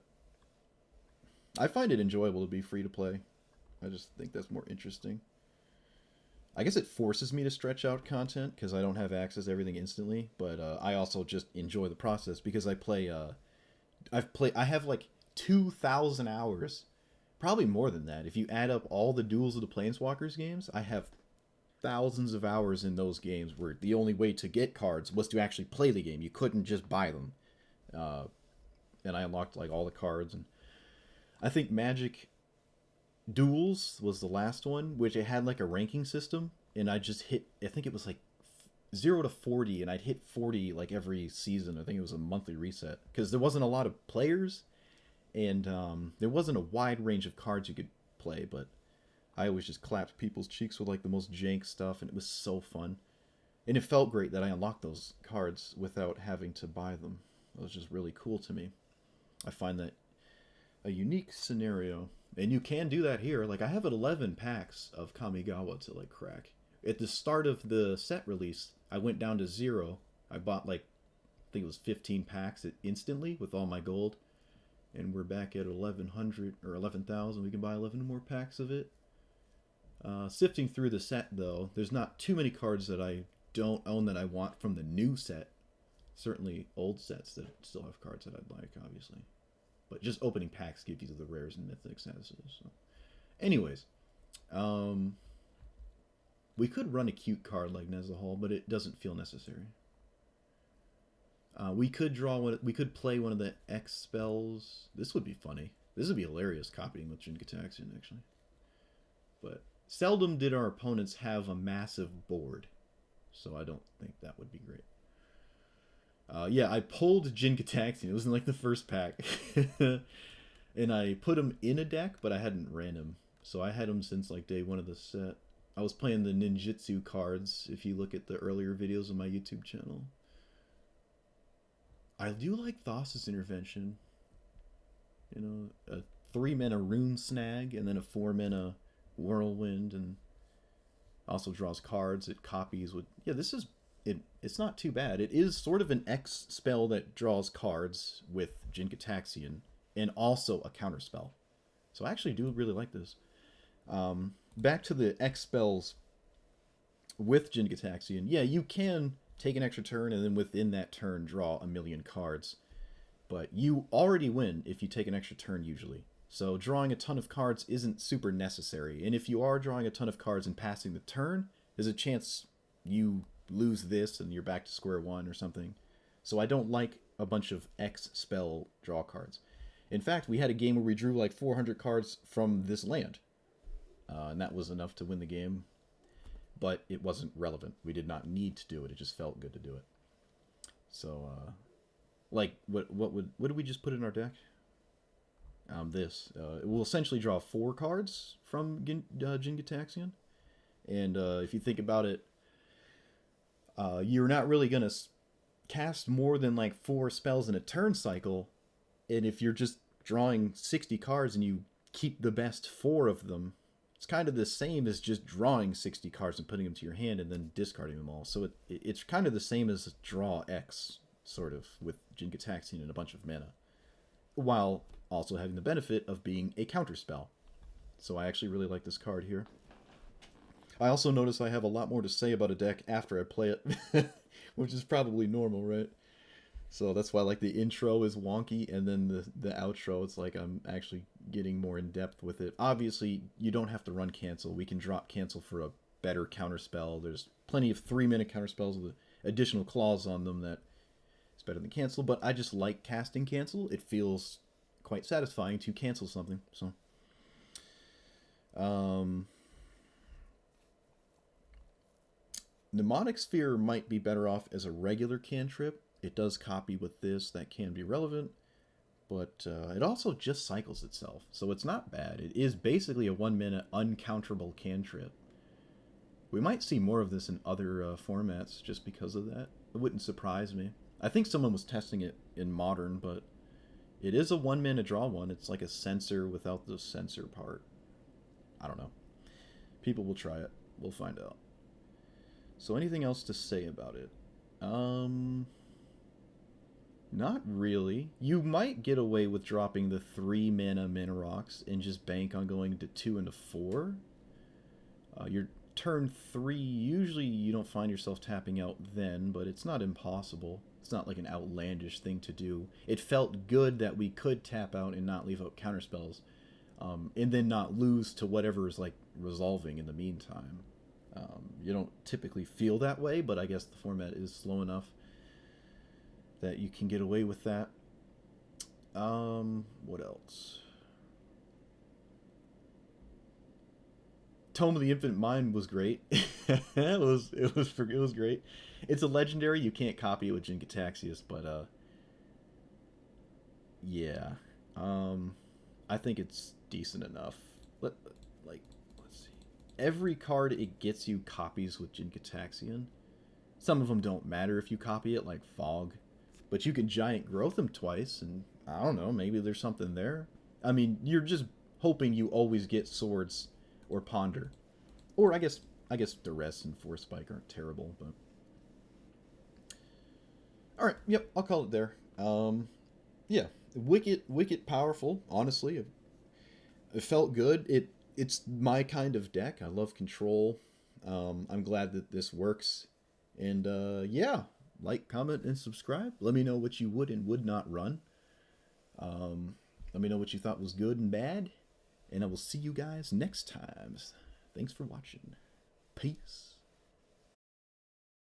Speaker 1: I find it enjoyable to be free-to-play. I just think that's more interesting. I guess it forces me to stretch out content because I don't have access to everything instantly, but I also just enjoy the process because I play. I have like 2,000 hours. Probably more than that. If you add up all the Duels of the Planeswalkers games, I have thousands of hours in those games where the only way to get cards was to actually play the game. You couldn't just buy them. And I unlocked like all the cards. And I think Magic Duels was the last one, which it had like a ranking system. And I just hit, I think it was like 0 to 40, and I'd hit 40 like every season. I think it was a monthly reset. Because there wasn't a lot of players. And there wasn't a wide range of cards you could play, but I always just clapped people's cheeks with like the most jank stuff, and it was so fun. And it felt great that I unlocked those cards without having to buy them. It was just really cool to me. I find that a unique scenario. And you can do that here. Like I have 11 packs of Kamigawa to like crack. At the start of the set release, I went down to 0. I bought like, I think it was 15 packs instantly with all my gold. And we're back at 1,100 or 11,000. We can buy 11 more packs of it. Sifting through the set, though, there's not too many cards that I don't own that I want from the new set. Certainly old sets that still have cards that I'd like, obviously. But just opening packs give you the rares and mythics as is. So. Anyways, we could run a cute card like Nezahal, but it doesn't feel necessary. We could draw one. We could play one of the X spells. This would be funny. This would be hilarious copying with Jin-Gitaxias, actually. But seldom did our opponents have a massive board, so I don't think that would be great. Yeah, I pulled Jin-Gitaxias. It was in like the first pack, and I put him in a deck, but I hadn't ran him, so I had him since like day 1 of the set. I was playing the ninjutsu cards. If you look at the earlier videos on my YouTube channel. I do like Thassa's Intervention. You know, a 3-mana Rune Snag, and then a 4-mana Whirlwind, and also draws cards. It copies with... Yeah, this is... It's not too bad. It is sort of an X spell that draws cards with Jin-Gitaxias, and also a counterspell. So I actually do really like this. Back to the X spells with Jin-Gitaxias. Yeah, you can take an extra turn, and then within that turn, draw a million cards. But you already win if you take an extra turn, usually. So drawing a ton of cards isn't super necessary. And if you are drawing a ton of cards and passing the turn, there's a chance you lose this and you're back to square one or something. So I don't like a bunch of X spell draw cards. In fact, we had a game where we drew like 400 cards from this land. And that was enough to win the game. But it wasn't relevant. We did not need to do it. It just felt good to do it. So, like, what did we just put in our deck? This. We'll essentially draw 4 cards from Jin-Gitaxias. And if you think about it, you're not really going to cast more than like 4 spells in a turn cycle. And if you're just drawing 60 cards and you keep the best 4 of them, it's kind of the same as just drawing 60 cards and putting them to your hand and then discarding them all. So it's kind of the same as draw X, sort of, with Jin-Gitaxias and a bunch of mana, while also having the benefit of being a counterspell. So I actually really like this card here. I also notice I have a lot more to say about a deck after I play it, which is probably normal, right? So that's why, like, the intro is wonky, and then the outro, it's like I'm actually getting more in depth with it. Obviously, you don't have to run cancel. We can drop cancel for a better counterspell. There's plenty of 3-minute counterspells with additional claws on them that is better than cancel, but I just like casting cancel. It feels quite satisfying to cancel something. So, Mnemonic Sphere might be better off as a regular cantrip. It does copy with this. That can be relevant. But it also just cycles itself. So it's not bad. It is basically a 1-minute uncounterable cantrip. We might see more of this in other formats just because of that. It wouldn't surprise me. I think someone was testing it in Modern, but it is a 1-minute draw one. It's like a Censor without the Censor part. I don't know. People will try it. We'll find out. So anything else to say about it? Not really. You might get away with dropping the 3-mana rocks and just bank on going to 2 and to 4. Your turn 3, usually you don't find yourself tapping out then, but it's not impossible. It's not like an outlandish thing to do. It felt good that we could tap out and not leave out counterspells, and then not lose to whatever is like resolving in the meantime. You don't typically feel that way, but I guess the format is slow enough that you can get away with that. What else? Tome of the Infinite Mind was great. it was great. It's a legendary. You can't copy it with Jin-Gitaxias, but yeah. I think it's decent enough. Let's see. Every card it gets you copies with Jin-Gitaxias. Some of them don't matter if you copy it, like Fog. But you can Giant Growth them twice, and I don't know, maybe there's something there. I mean, you're just hoping you always get Swords or Ponder. Or I guess Duress and Force Spike aren't terrible, but... Alright, yep, I'll call it there. Yeah, wicked powerful, honestly. It felt good. It's my kind of deck. I love control. I'm glad that this works. And, yeah. Like, comment, and subscribe. Let me know what you would and would not run. Let me know what you thought was good and bad. And I will see you guys next time. Thanks for watching. Peace.